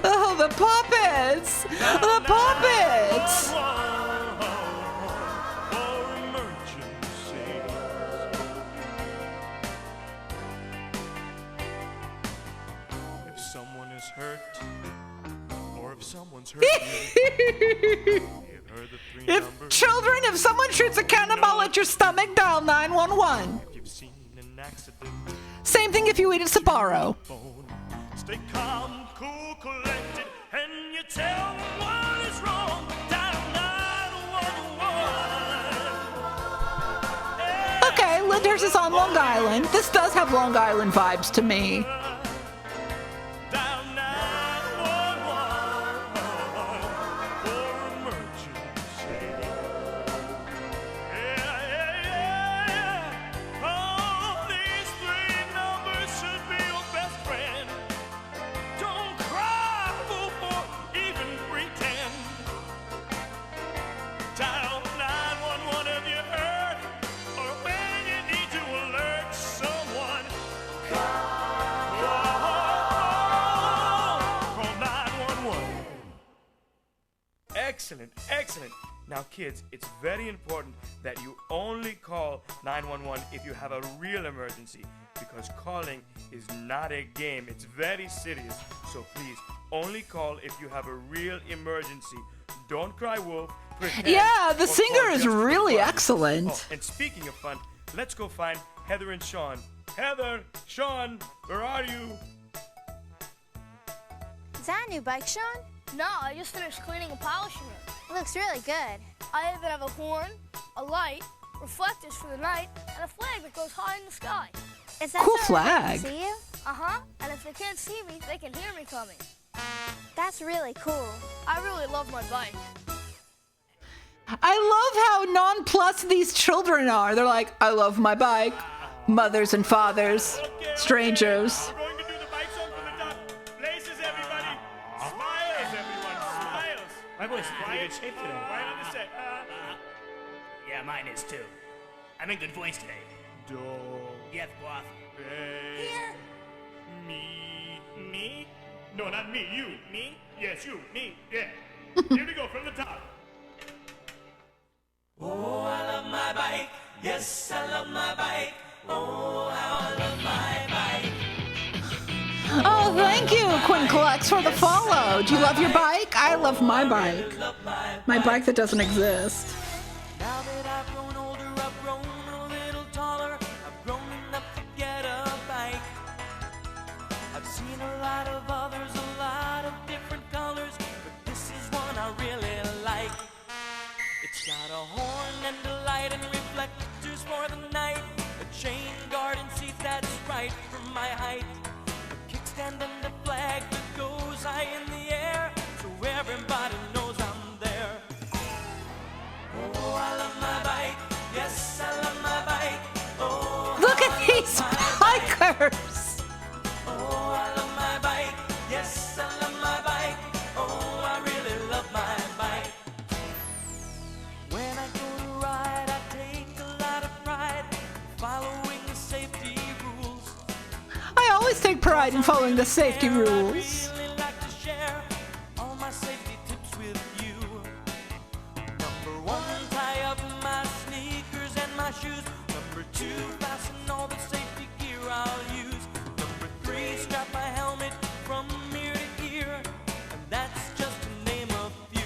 Oh, the puppets! The puppets! If children, if someone shoots a cannonball at your stomach, dial 911. Same thing if you eat a Sbarro. Stay calm, cool, collected, and you tell them what is wrong. Dial 911. Okay, Lyndhurst is on Long Island. This does have Long Island vibes to me. Dial 911 for emergency. Yeah. Oh, these three numbers should be your best friend. Don't cry, fool, or even pretend. Dial 911 if you heard, or when you need to alert someone. Call 911. Excellent, excellent. Now, kids, it's very important that you only call 911 if you have a real emergency, because calling is not a game. It's very serious. So please, only call if you have a real emergency. Don't cry wolf. Pretend, Yeah, the or singer call is just for really fun. excellent. Oh, and speaking of fun, let's go find Heather and Sean. Heather, Sean, where are you? Is that a new bike, Sean? No, I just finished cleaning and polishing it. It looks really good. I even have a horn, a light, reflectors for the night, and a flag that goes high in the sky. Is that Cool so everyone flag. can see you? Uh-huh. And if they can't see me, they can hear me coming. That's really cool. I really love my bike. I love how nonplussed these children are. They're like, I love my bike. Mothers and fathers, strangers. We're going to do the bike song from the top. Places, everybody. Smiles, everyone. Smiles. My voice is in pretty good shape today. Right on the set. Yeah, mine is too. I'm in good voice today. Do. Yes, boss. Here. Me? No, not me. You. Me? Yes, you. Me. Yeah. Here we go from the top. Oh, I love my bike. Yes, I love my bike. Oh, how I love my bike. Oh, thank you, Quinclex, for the follow. Do you love your bike? I love my bike. My bike that doesn't exist. Now that I've grown older, I've grown a little taller. I've grown enough to get a bike. I've seen a lot of others, a lot of different colors, but this is one I really like. It's got a horn and a light and reflectors for the night. A chain guard and seat that's right for my height. A kickstand and a flag that goes high in the air, so everybody knows I'm there. Oh, I love my bike. Yes, I love my bike. Oh, Look at these bikers. oh, I love my bike. Yes, I love my bike. Oh, I really love my bike. When I go to ride, I take a lot of pride following the safety rules. I always take pride in following the safety rules. I really like to share all my safety tips with you. Number one, tie up my sneakers and my shoes. Number two, fasten all the safety gear I'll use. Number three, strap my helmet from ear to ear. And that's just to name a few.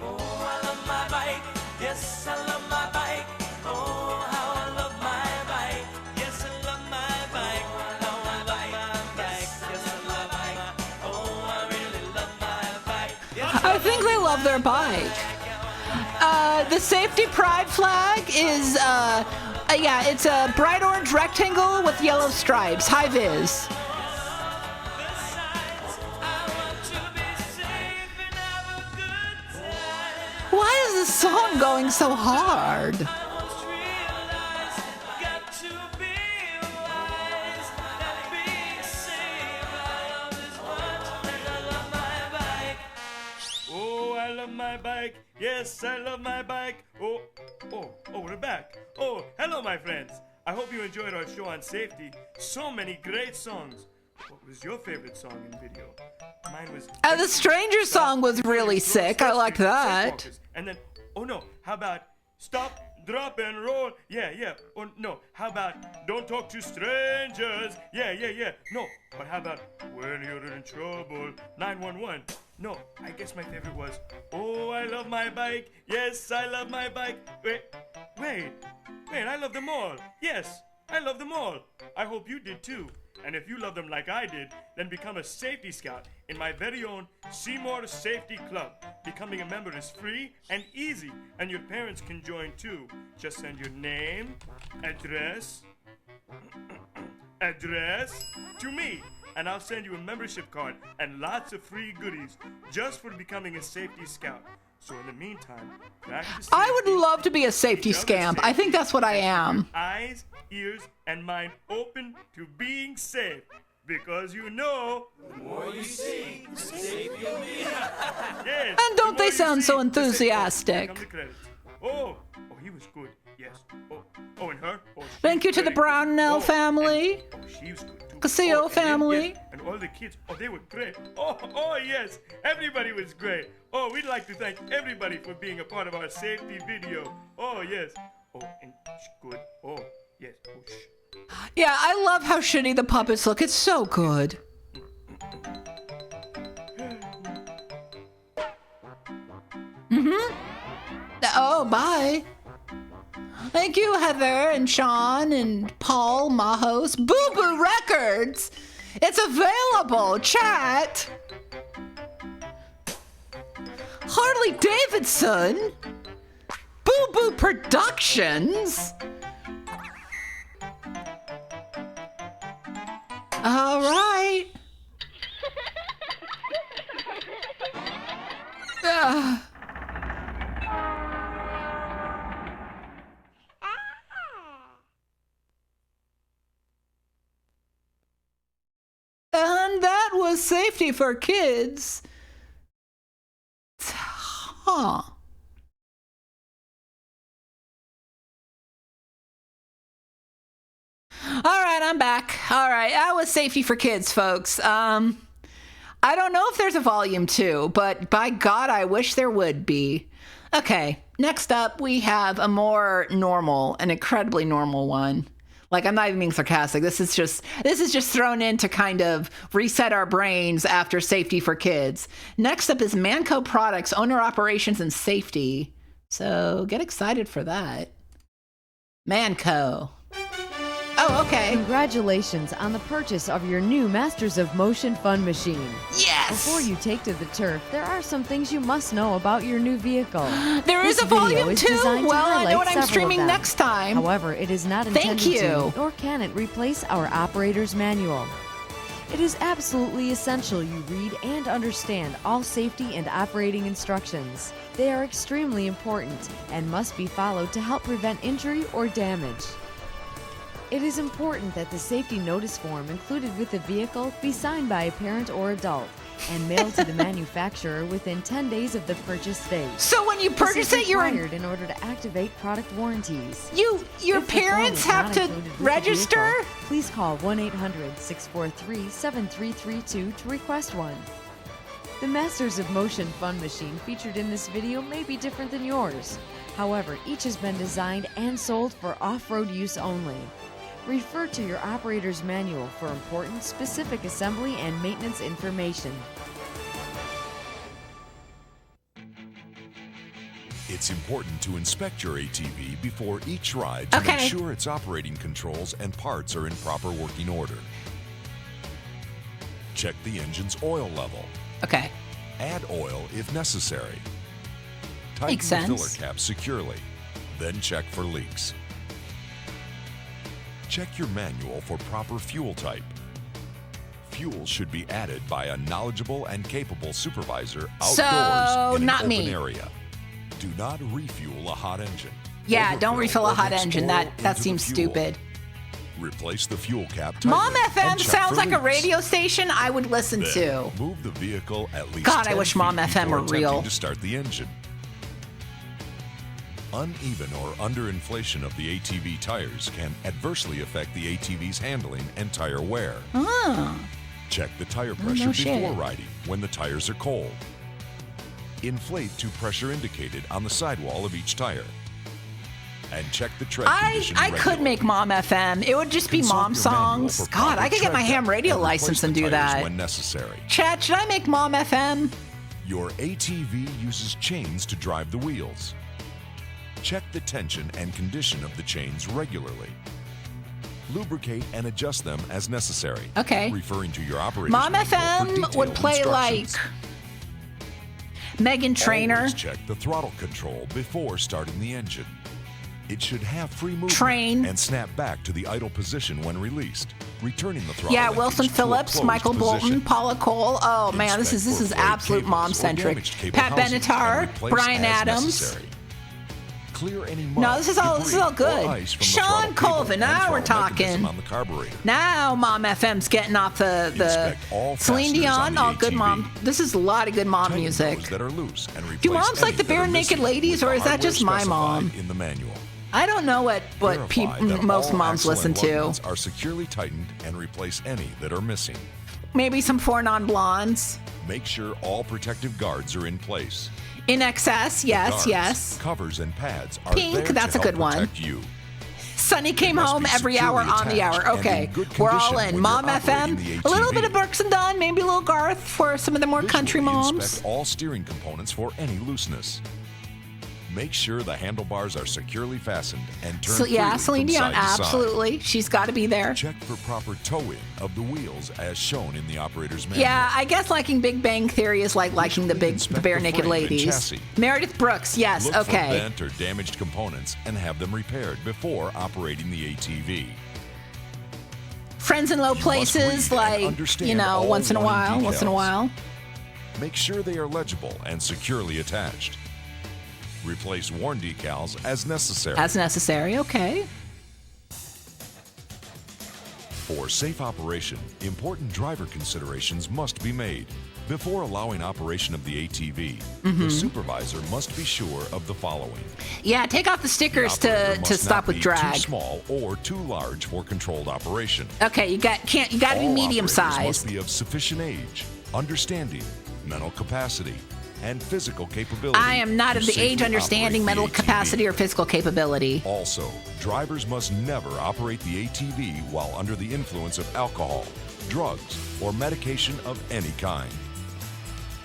Oh, I love my bike. Yes, I love my bike. Oh, how I love my bike. Yes, I love my bike. How I love my bike. Yes, I love my bike. Oh, I really love my bike. I think they love their bike. The safety pride flag is, yeah, it's a bright orange rectangle with yellow stripes. High vis. Why is this song going so hard? Oh, I love my bike. Yes, I love my bike. Oh, we're back. Oh, hello, my friends. I hope you enjoyed our show on safety. So many great songs. What was your favorite song in video? Mine was... The Stranger song was really sick. I like that. And then, oh no, how about Stop, drop and roll. Yeah. Or no, how about don't talk to strangers? Yeah. No, but how about when you're in trouble? 911. No, I guess my favorite was, oh, I love my bike. Yes, I love my bike. Wait, I love them all. Yes, I love them all. I hope you did too. And if you love them like I did, then become a safety scout in my very own Seymour Safety Club. Becoming a member is free and easy, and your parents can join too. Just send your name, address to me, and I'll send you a membership card and lots of free goodies just for becoming a safety scout. So in the meantime, practice I would love to be a safety scamp. I think that's what I am. Eyes, ears, and mind open to being safe. Because you know, the more you see, the safe you'll be. Yes. And don't they sound so enthusiastic? Come the credits. Oh, he was good. Yes. Oh, and her. Oh, thank you to the Brownell family. She was good too. Castillo family. And all the kids. Oh, they were great. Oh, yes. Everybody was great. Oh, we'd like to thank everybody for being a part of our safety video. Oh, yes. Oh, and good. Oh, yes. Oh, shh. Yeah, I love how shitty the puppets look. It's so good. Oh, bye. Thank you, Heather and Sean and Paul Mahos. Boo Boo Records. It's available. Chat. Harley Davidson. Boo Boo Productions. All right. And that was Safety for Kids. Huh. All right, I'm back. All right, that was Safety for Kids, folks. I don't know if there's a volume 2, but by God, I wish there would be. Okay, next up, we have a more normal, an incredibly normal one. Like, I'm not even being sarcastic. This is just thrown in to kind of reset our brains after Safety for Kids. Next up is Manco Products, Owner Operations and Safety. So get excited for that. Manco. Oh, okay. Congratulations on the purchase of your new Masters of Motion Fun machine. Yes! Before you take to the turf, there are some things you must know about your new vehicle. There is a volume 2? Well, I know what I'm streaming next time. However, it is not intended to, nor can it replace our operator's manual. It is absolutely essential you read and understand all safety and operating instructions. They are extremely important and must be followed to help prevent injury or damage. It is important that the safety notice form included with the vehicle be signed by a parent or adult and mailed to the manufacturer within 10 days of the purchase date. So when you purchase it, you're required in order to activate product warranties. Your parents have to register? Vehicle, please call 1-800-643-7332 to request one. The Masters of Motion Fun machine featured in this video may be different than yours. However, each has been designed and sold for off-road use only. Refer to your operator's manual for important specific assembly and maintenance information. It's important to inspect your ATV before each ride to make sure its operating controls and parts are in proper working order. Check the engine's oil level. Okay. Add oil if necessary. Makes Tighten the sense. filler cap securely. Then check for leaks. Check your manual for proper fuel type. Fuel should be added by a knowledgeable and capable supervisor outdoors in an open area. Do not refuel a hot engine. Yeah, don't refill a hot engine. That into seems the fuel. stupid. Replace the fuel cap tightly. Mom FM and check sounds for like a leaks. radio station I would listen Then to. Move the vehicle at least God, I 10 wish Mom feet FM before were real. attempting to start the engine. Uneven or underinflation of the ATV tires can adversely affect the ATV's handling and tire wear. Check the tire pressure before riding when the tires are cold. Inflate to pressure indicated on the sidewall of each tire. and check the tread condition I could make Mom FM. It would just be Mom songs. God, I could get my ham radio license and do that. When necessary. Chad, should I make Mom FM? Your ATV uses chains to drive the wheels. Check the tension and condition of the chains regularly. Lubricate and adjust them as necessary. Okay. Referring to your operator's Mom manual FM would play like Meghan Trainor. Always check the throttle control before starting the engine. It should have free movement and snap back to the idle position when released, returning the throttle. Yeah, Wilson Phillips, Michael Bolton, Paula Cole. Oh man, this is absolute mom-centric. Pat Benatar, Brian Adams. Clear any mud, no, this is all good. Sean Colvin, now we're talking. On the carburetor. Now Mom FM's getting off the Celine Dion, all good mom. This is a lot of good mom music. That are loose and do moms like the Bare Naked Ladies, or is that just my mom? In the manual. I don't know what most moms listen to. Are securely tightened and replace any that are missing. Maybe some 4 non-blondes. Make sure all practive guards are in place. In excess, yes, guards, yes. Covers and pads are Pink, there that's to a good help one. Protect you. Sonny came home every hour on the hour. Okay, we're all in. Mom FM, a little bit of Brooks and Dunn, maybe a little Garth for some of the more country moms. Inspect all steering components for any looseness. Make sure the handlebars are securely fastened and turned freely Celine Dion, absolutely. She's got to be there. Check for proper toe-in of the wheels as shown in the operator's manual. Yeah, I guess liking Big Bang Theory is like liking the Bare Naked Ladies. Meredith Brooks, yes, Look okay. for bent or damaged components and have them repaired before operating the ATV. Friends in low places, like, once in a while. Make sure they are legible and securely attached. Replace worn decals as necessary. As necessary, okay. For safe operation, important driver considerations must be made. Before allowing operation of the ATV, the supervisor must be sure of the following. Yeah, take off the stickers to stop with drag. Too small or too large for controlled operation. Okay, you got to be medium sized. Must be of sufficient age, understanding, mental capacity, and physical capability. I am not of the age understanding mental capacity or physical capability. Also, drivers must never operate the ATV while under the influence of alcohol, drugs, or medication of any kind.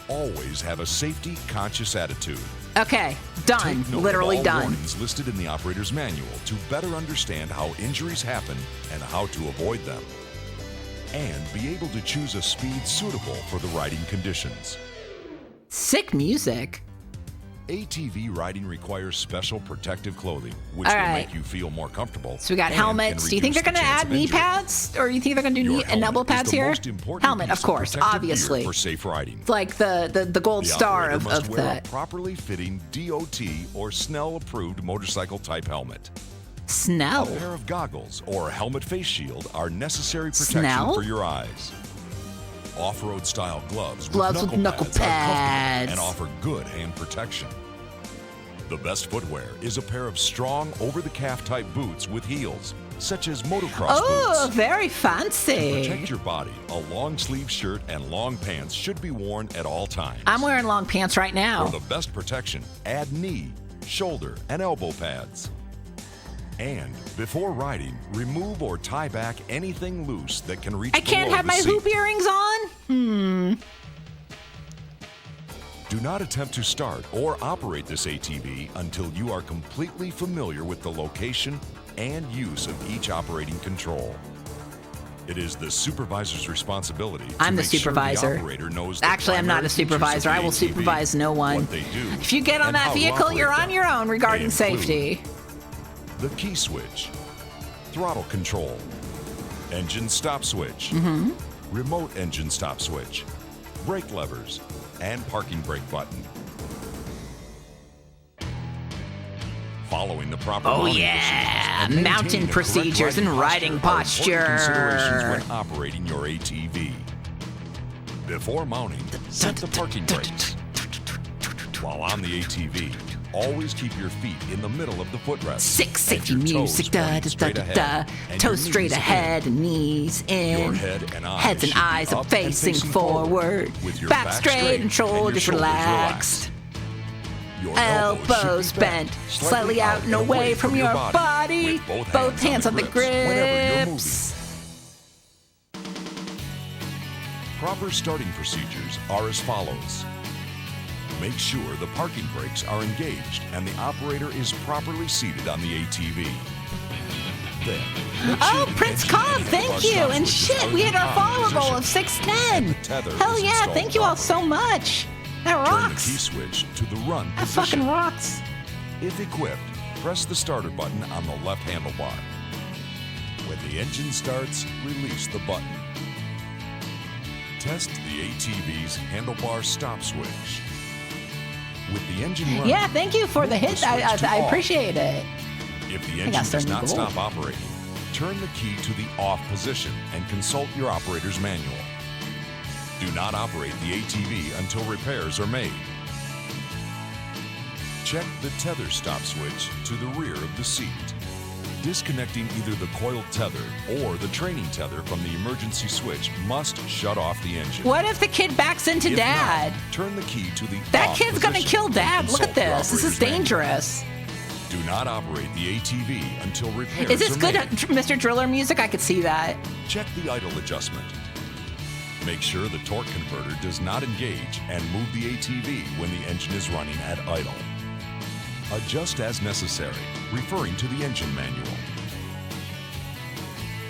Always have a safety-conscious attitude. Okay, done. Take note Literally of all done. Warnings listed in the operator's manual to better understand how injuries happen and how to avoid them. And be able to choose a speed suitable for the riding conditions. Sick music. ATV riding requires special protective clothing, which will make you feel more comfortable. So we got helmets. Do you think they're going to add knee pads? Or you think they're going to do knee and elbow pads here? Helmet, of course, obviously. For safe riding. It's like the gold star of that. A properly fitting DOT or Snell-approved motorcycle-type helmet. Snell? A pair of goggles or helmet face shield are necessary protection for your eyes. Off-road style gloves with knuckle pads and offer good hand protection. The best footwear is a pair of strong over-the-calf type boots with heels, such as motocross boots. Oh, very fancy. To protect your body, a long sleeve shirt and long pants should be worn at all times. I'm wearing long pants right now. For the best protection, add knee, shoulder, and elbow pads. And before riding, remove or tie back anything loose that can reach. I can't have my hoop earrings on? Do not attempt to start or operate this ATV until you are completely familiar with the location and use of each operating control. It is the supervisor's responsibility to I'm the make supervisor. Sure the operator knows the Actually, I'm not a supervisor. I will supervise no one. What they do, if you get on that vehicle, you're on your own regarding safety. The key switch, throttle control, engine stop switch, remote engine stop switch, brake levers, and parking brake button. Following the proper mountain procedures and riding posture. Considerations when operating your ATV. Before mounting, set the parking brakes. While on the ATV, always keep your feet in the middle of the footrest. Safety music, toes straight ahead, knees in. Heads and eyes are facing forward. Back straight and shoulders relaxed. Your elbows bent, slightly out and away from your body. Both hands on the grips. Proper starting procedures are as follows. Make sure the parking brakes are engaged and the operator is properly seated on the ATV. Then, oh, Prince Cobb, thank you! And shit, we hit our follower goal of 610! Hell yeah, thank you all so much! That rocks! Turn the key switch to the run that position. Fucking rocks! If equipped, press the starter button on the left handlebar. When the engine starts, release the button. Test the ATV's handlebar stop switch. With the engine running, yeah, thank you for the hit. I appreciate it. If the engine does not stop operating, turn the key to the off position and consult your operator's manual. Do not operate the ATV until repairs are made. Check the tether stop switch to the rear of the seat. Disconnecting either the coiled tether or the training tether from the emergency switch must shut off the engine. What if the kid backs into Dad? Not, turn the key to the That kid's gonna kill Dad. Look at this. This is dangerous. Do not operate the ATV until repairs Is this good, made. Mr. Driller music? I could see that. Check the idle adjustment. Make sure the torque converter does not engage and move the ATV when the engine is running at idle. Adjust as necessary, referring to the engine manual.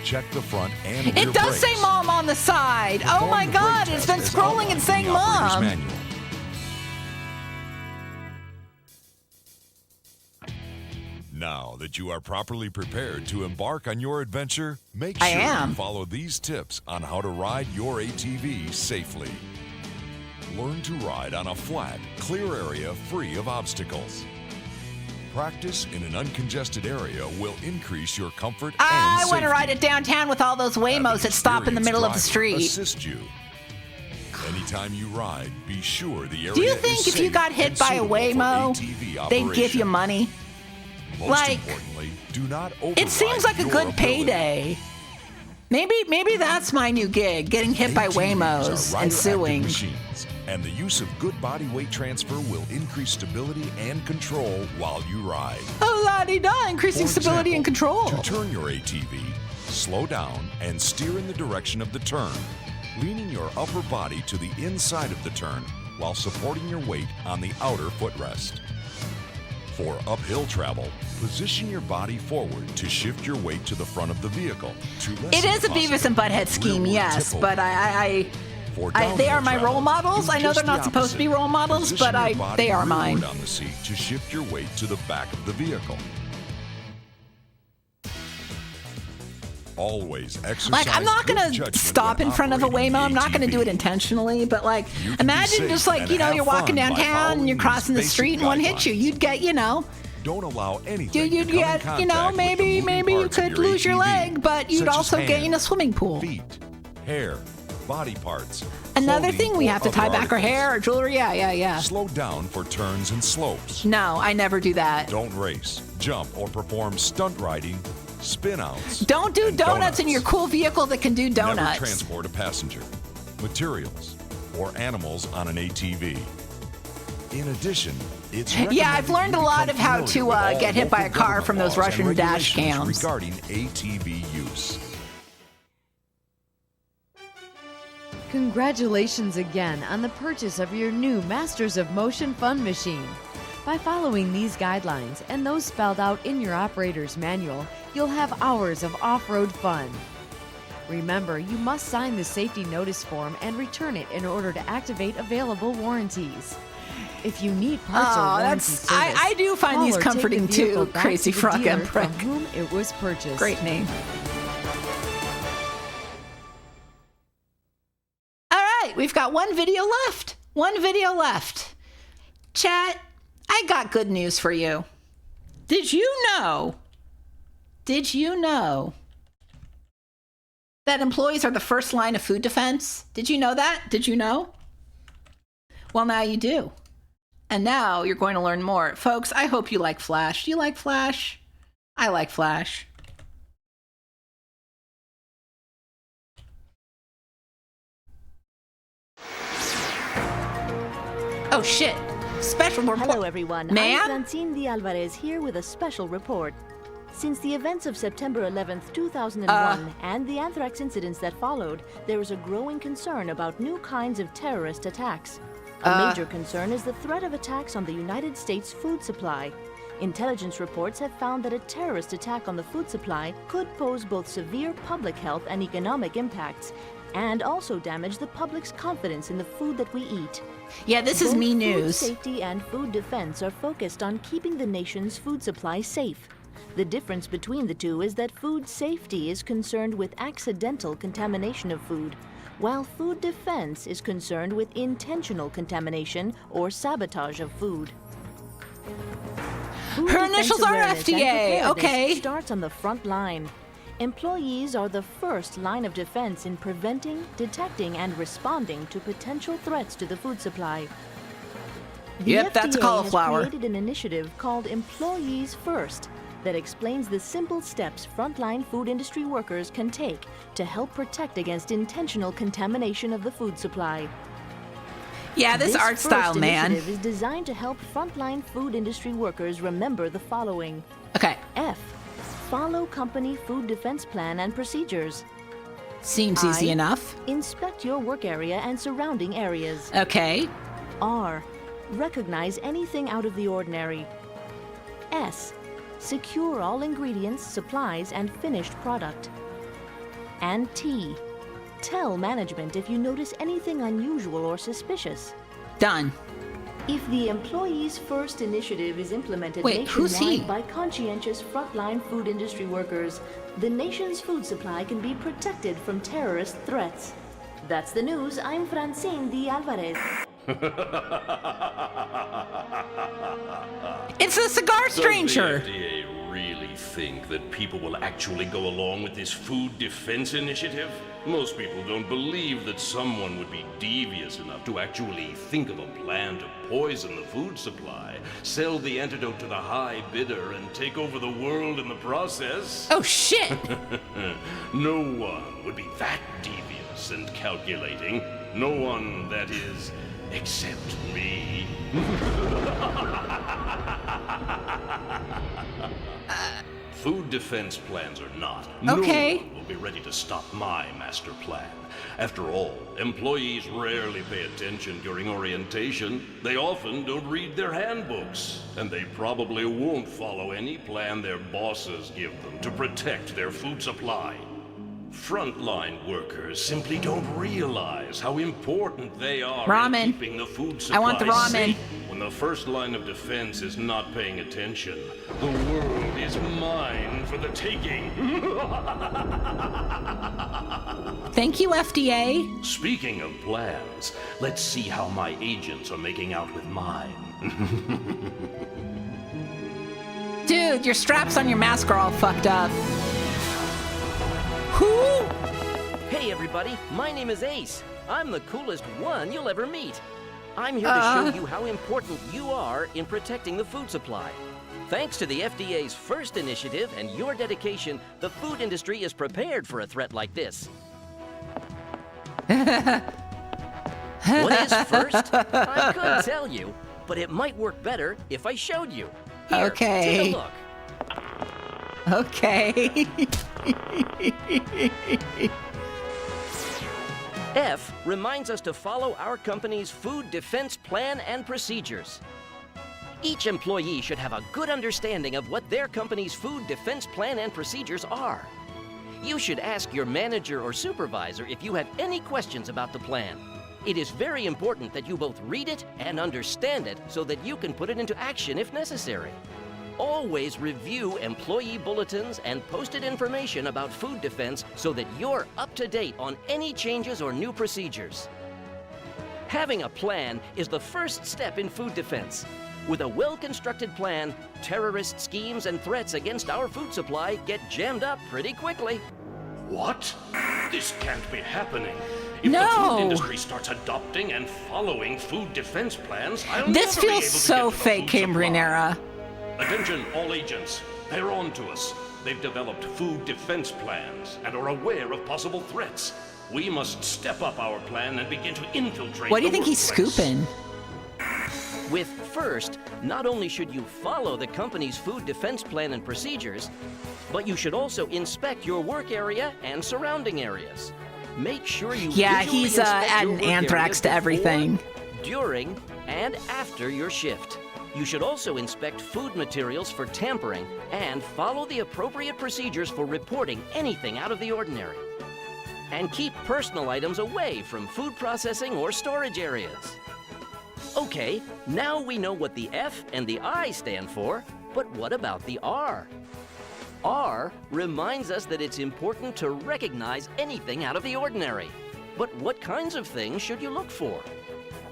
Check the front and rear It does brakes. say Mom on the side. Oh my God, it's been scrolling and saying Mom. Manual. Now that you are properly prepared to embark on your adventure, make sure you follow these tips on how to ride your ATV safely. Learn to ride on a flat, clear area free of obstacles. Practice in an uncongested area will increase your comfort and I safety. want to ride it downtown with all those Waymos that stop in the middle of the street. Assist you. Anytime you ride, be sure the area Do you is think if safe you got hit and by a suitable for Waymo, ATV they'd give operation. you money? Most importantly, do not override It seems like a your good ability. payday. Maybe that's my new gig, getting hit by ATVs Waymos are and rider-active suing. machines, and the use of good body weight transfer will increase stability and control while you ride. Oh, la-di-da, increasing For stability and example, control. To turn your ATV, slow down and steer in the direction of the turn, leaning your upper body to the inside of the turn while supporting your weight on the outer footrest. For uphill travel, position your body forward to shift your weight to the front of the vehicle. It is a Beavis and Butthead scheme, yes, but they are my role models. I know they're not supposed to be role models, but they are mine. On the seat to shift your weight to the back of the vehicle. Always exercise. Like, I'm not good gonna judgment stop when in front of a operating Waymo. I'm the not gonna do it ATV. intentionally, but like, You can be imagine safe just like, and you know, have you're walking fun by downtown following and you're these crossing the basic street and one hits you. guidelines. You'd get, you know, Don't allow anything you'd to come in get, you know, contact with the maybe moving you parts of could lose your ATV, leg, but you'd such as also get in a hands, swimming pool. feet, hair, body parts. Another clothing, thing, we or have to other tie back our articles. hair or jewelry. Yeah. Slow down for turns and slopes. No, I never do that. Don't race, jump, or perform stunt riding, spin outs. Don't do and donuts in your cool vehicle that can do Never donuts. transport a passenger, materials, or animals on an ATV. In addition, it's Yeah, I've learned a lot of how familiar to with all get hit by a local car government from those laws and Russian dash regulations cams. regarding ATV use. Congratulations again on the purchase of your new Masters of Motion Fun machine. By following these guidelines and those spelled out in your operator's manual, you'll have hours of off-road fun. Remember, you must sign the safety notice form and return it in order to activate available warranties. If you need parts or warranty service, I do find call these or take comforting the vehicle too, back Crazy to the Frog dealer and Prick. from whom it was purchased. Great name. All right, we've got one video left. Chat, I got good news for you. Did you know that employees are the first line of food defense? Did you know that? Did you know? Well, now you do. And now you're going to learn more. Folks, I hope you like Flash. Do you like Flash? I like Flash. Oh, shit. special report. Hello, everyone. Ma'am? I'm Francine D. Alvarez here with a special report. Since the events of September 11th, 2001, and the anthrax incidents that followed, there is a growing concern about new kinds of terrorist attacks. A major concern is the threat of attacks on the United States food supply. Intelligence reports have found that a terrorist attack on the food supply could pose both severe public health and economic impacts, and also damage the public's confidence in the food that we eat. Yeah, this is me news. Food safety and food defense are focused on keeping the nation's food supply safe. The difference between the two is that food safety is concerned with accidental contamination of food, while food defense is concerned with intentional contamination or sabotage of food. Food Her initials are defense awareness and FDA. preparedness Okay. starts on the front line. Employees are the first line of defense in preventing, detecting, and responding to potential threats to the food supply. The Yep, that's FDA cauliflower. has created an initiative called Employees First that explains the simple steps frontline food industry workers can take to help protect against intentional contamination of the food supply. Yeah, this art first style, man. initiative is designed to help frontline food industry workers remember the following. Okay. F. Follow company food defense plan and procedures. Seems easy I. enough. Inspect your work area and surrounding areas. Okay. R. Recognize anything out of the ordinary. S. Secure all ingredients, supplies, and finished product. And T. Tell management if you notice anything unusual or suspicious. Done. If the Employees First initiative is implemented Wait, who's he? nationwide by conscientious frontline food industry workers, the nation's food supply can be protected from terrorist threats. That's the news. I'm Francine D. Alvarez. It's the cigar stranger. Does the FDA really think that people will actually go along with this food defense initiative? Most people don't believe that someone would be devious enough to actually think of a plan to poison the food supply, sell the antidote to the high bidder, and take over the world in the process. Oh, shit! No one would be that devious and calculating. No one, that is, except me. Food defense plans or not, Okay. no one will be ready to stop my master plan. After all, employees rarely pay attention during orientation. They often don't read their handbooks, and they probably won't follow any plan their bosses give them to protect their food supply. Frontline workers simply don't realize how important they are Ramen. in keeping the food supply I want the ramen. safe. When the first line of defense is not paying attention, the world is mine for the taking. Thank you, FDA. Speaking of plans, let's see how my agents are making out with mine. Dude, your straps on your mask are all fucked up. Who? Hey everybody, my name is Ace. I'm the coolest one you'll ever meet. I'm here to show you how important you are in protecting the food supply. Thanks to the FDA's FIRST initiative and your dedication, the food industry is prepared for a threat like this. What is FIRST? I could tell you, but it might work better if I showed you. Here, Okay. take a look. Okay. F reminds us to follow our company's food defense plan and procedures. Each employee should have a good understanding of what their company's food defense plan and procedures are. You should ask your manager or supervisor if you have any questions about the plan. It is very important that you both read it and understand it so that you can put it into action if necessary. Always review employee bulletins and posted information about food defense so that you're up to date on any changes or new procedures. Having a plan is the first step in food defense. With a well-constructed plan, terrorist schemes and threats against our food supply get jammed up pretty quickly. What? This can't be happening. If No. the food industry starts adopting and following food defense plans, I'll This never be able feels to so get to the fake food Cambrian supply. era. Attention, all agents. They're on to us. They've developed food defense plans and are aware of possible threats. We must step up our plan and begin to infiltrate What do you the think he's workplace. scooping? With FIRST, not only should you follow the company's food defense plan and procedures, but you should also inspect your work area and surrounding areas. Make sure you he's adding anthrax to everything. During and after your shift. You should also inspect food materials for tampering and follow the appropriate procedures for reporting anything out of the ordinary. And keep personal items away from food processing or storage areas. Okay, now we know what the F and the I stand for, but what about the R? R reminds us that it's important to recognize anything out of the ordinary. But what kinds of things should you look for?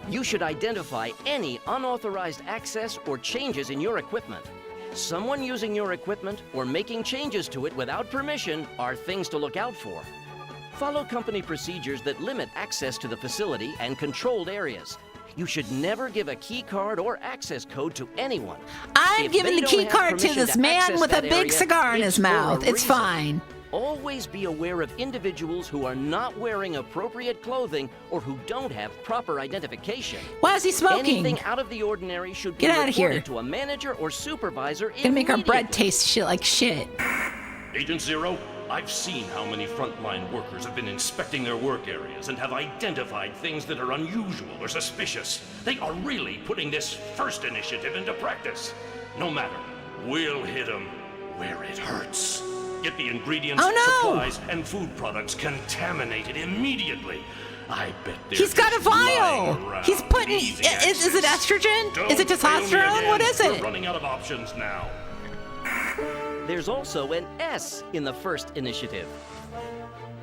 You should identify any unauthorized access or changes in your equipment. Someone using your equipment or making changes to it without permission are things to look out for. Follow company procedures that limit access to the facility and controlled areas. You should never give a key card or access code to anyone. I'm giving the key card to this man with a big cigar in his mouth. It's fine. Always be aware of individuals who are not wearing appropriate clothing or who don't have proper identification. Why is he smoking? Anything out of the ordinary should be Get out of here. reported to a manager or supervisor Gonna make our bread taste shit like shit. Agent Zero, I've seen how many frontline workers have been inspecting their work areas and have identified things that are unusual or suspicious. They are really putting this FIRST initiative into practice. No matter, we'll hit them where it hurts. Get the ingredients, supplies, and food products contaminated immediately. I bet he's got a vial. He's putting. Is it estrogen? Is it testosterone? What is it? We're running out of options now. There's also an S in the FIRST initiative.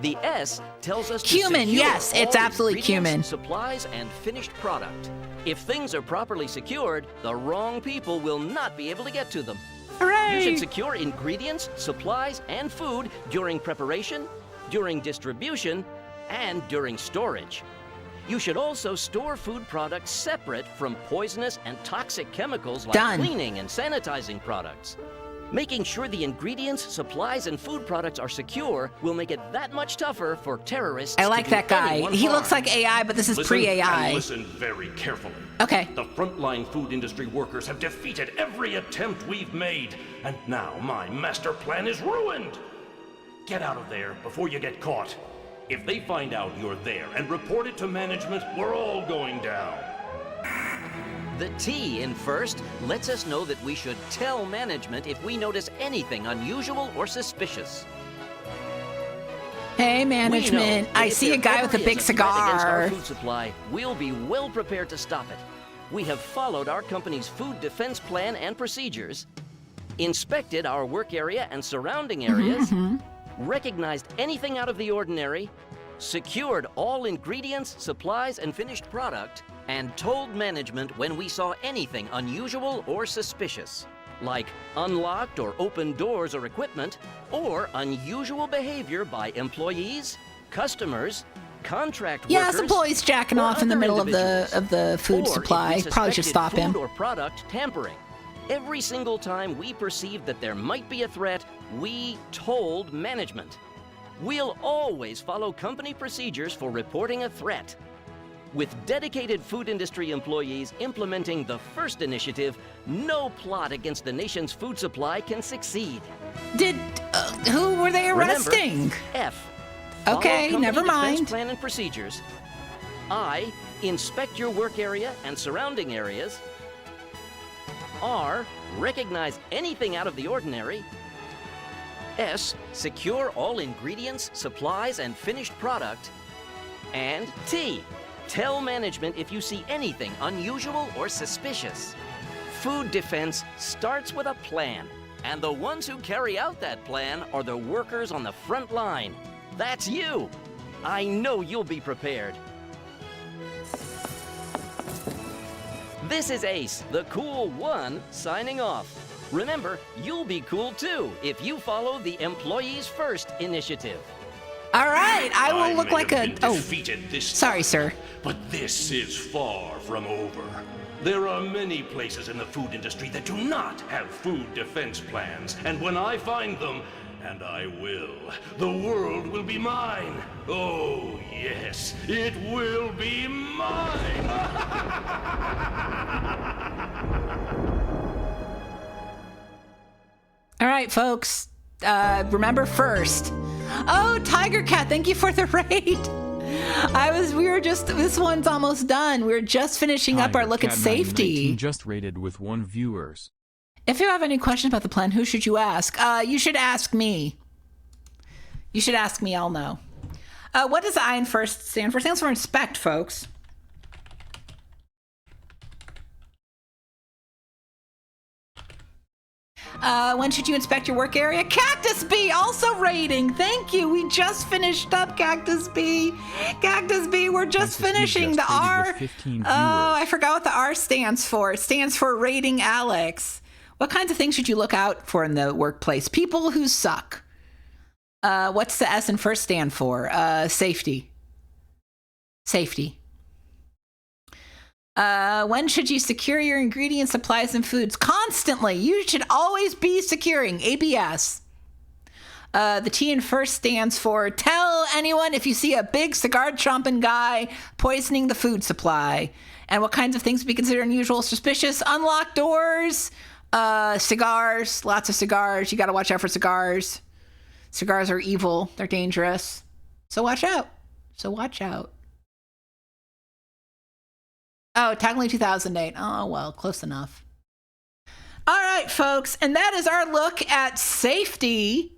The S tells us cumin. Yes, it's absolutely cumin. Supplies and finished product. If things are properly secured, the wrong people will not be able to get to them. Hooray! You should secure ingredients, supplies, and food during preparation, during distribution, and during storage. You should also store food products separate from poisonous and toxic chemicals like cleaning and sanitizing products. Making sure the ingredients, supplies, and food products are secure will make it that much tougher for terrorists. I like that guy. He looks like AI, but this is pre-AI. Listen very carefully. Okay. The frontline food industry workers have defeated every attempt we've made, and now my master plan is ruined. Get out of there before you get caught. If they find out you're there and report it to management, we're all going down. The T in FIRST lets us know that we should tell management if we notice anything unusual or suspicious. Hey, management, I see a guy with a big cigar. Our food supply, we'll be well prepared to stop it. We have followed our company's food defense plan and procedures, inspected our work area and surrounding areas, recognized anything out of the ordinary, secured all ingredients, supplies, and finished product, and told management when we saw anything unusual or suspicious, like unlocked or open doors or equipment, or unusual behavior by employees, customers, contract workers. Yeah, some employees jacking off in the middle of the food supply. Probably should stop him. Food or product tampering. Every single time we perceived that there might be a threat, we told management. We'll always follow company procedures for reporting a threat. With dedicated food industry employees implementing the FIRST initiative, no plot against the nation's food supply can succeed. Who were they arresting? Remember, F. Okay, never mind. Defense plan and procedures. I. Inspect your work area and surrounding areas. R. Recognize anything out of the ordinary. S. Secure all ingredients, supplies, and finished product. And T. Tell management if you see anything unusual or suspicious. Food defense starts with a plan, and the ones who carry out that plan are the workers on the front line. That's you. I know you'll be prepared. This is Ace, the cool one, signing off. Remember, you'll be cool too if you follow the Employees First initiative. All right, I will look like a... Oh, sorry, sir. But this is far from over. There are many places in the food industry that do not have food defense plans. And when I find them, and I will, the world will be mine. Oh, yes, it will be mine. All right, folks. Remember first. Oh, Tiger Cat, thank you for the raid. This one's almost done. We're just finishing up our look at safety. Just rated with 1 viewers. If you have any questions about the plan, who should you ask? You should ask me. You should ask me, I'll know. What does I in first stand for? It stands for inspect, folks. When should you inspect your work area? Cactus Bee also rating. Thank you. We just finished up Cactus Bee. Cactus Bee, we're just finishing the R. Oh, I forgot what the R stands for. It stands for rating Alex. What kinds of things should you look out for in the workplace? People who suck. What's the S in first stand for? Safety. Safety. When should you secure your ingredients, supplies, and foods? Constantly. You should always be securing. ABS. The T in first stands for tell anyone if you see a big cigar chomping guy poisoning the food supply. And what kinds of things would be considered unusual, suspicious? Unlocked doors. Cigars. Lots of cigars. You got to watch out for cigars. Cigars are evil. They're dangerous. So watch out. Oh, technically 2008. Oh, well, close enough. All right, folks. And that is our look at safety.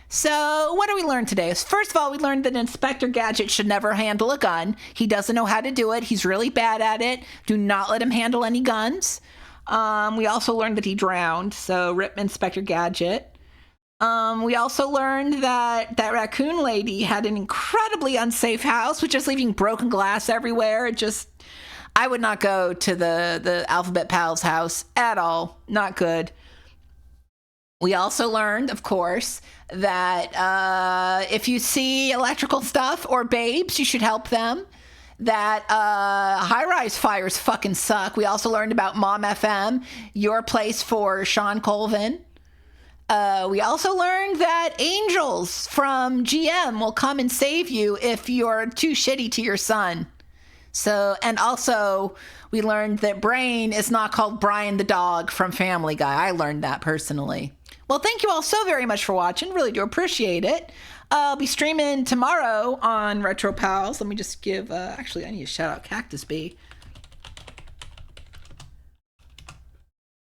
So what did we learn today? First of all, we learned that Inspector Gadget should never handle a gun. He doesn't know how to do it. He's really bad at it. Do not let him handle any guns. We also learned that he drowned. So rip Inspector Gadget. We also learned that that raccoon lady had an incredibly unsafe house, with just leaving broken glass everywhere. I would not go to the Alphabet Pals house at all. Not good. We also learned, of course, that if you see electrical stuff or babes, you should help them. That high-rise fires fucking suck. We also learned about Mom FM, your place for Sean Colvin. We also learned that angels from GM will come and save you if you're too shitty to your son. And also we learned that Brain is not called Brian the dog from Family Guy. I learned that personally. Well, thank you all so very much for watching. Really do appreciate it. I'll be streaming tomorrow on Retro Pals. Let me just give, actually, I need to shout out Cactus Bee.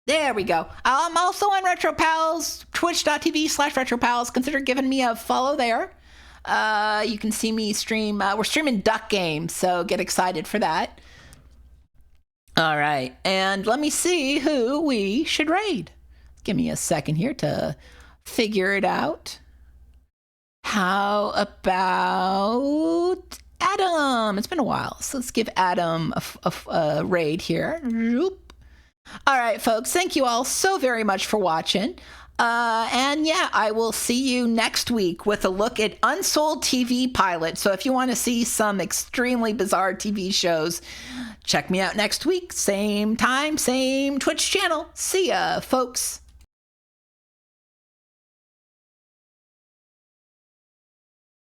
There we go. I'm also on Retro Pals, twitch.tv/Retro Pals. Consider giving me a follow there. You can see me stream. We're streaming Duck Game, so get excited for that. All right. And let me see who we should raid. Give me a second here to figure it out. How about Adam? It's been a while, so let's give Adam a raid here. All right, folks. Thank you all so very much for watching. And yeah, I will see you next week with a look at Unsold TV Pilot. So if you want to see some extremely bizarre TV shows, check me out next week. Same time, same Twitch channel. See ya, folks.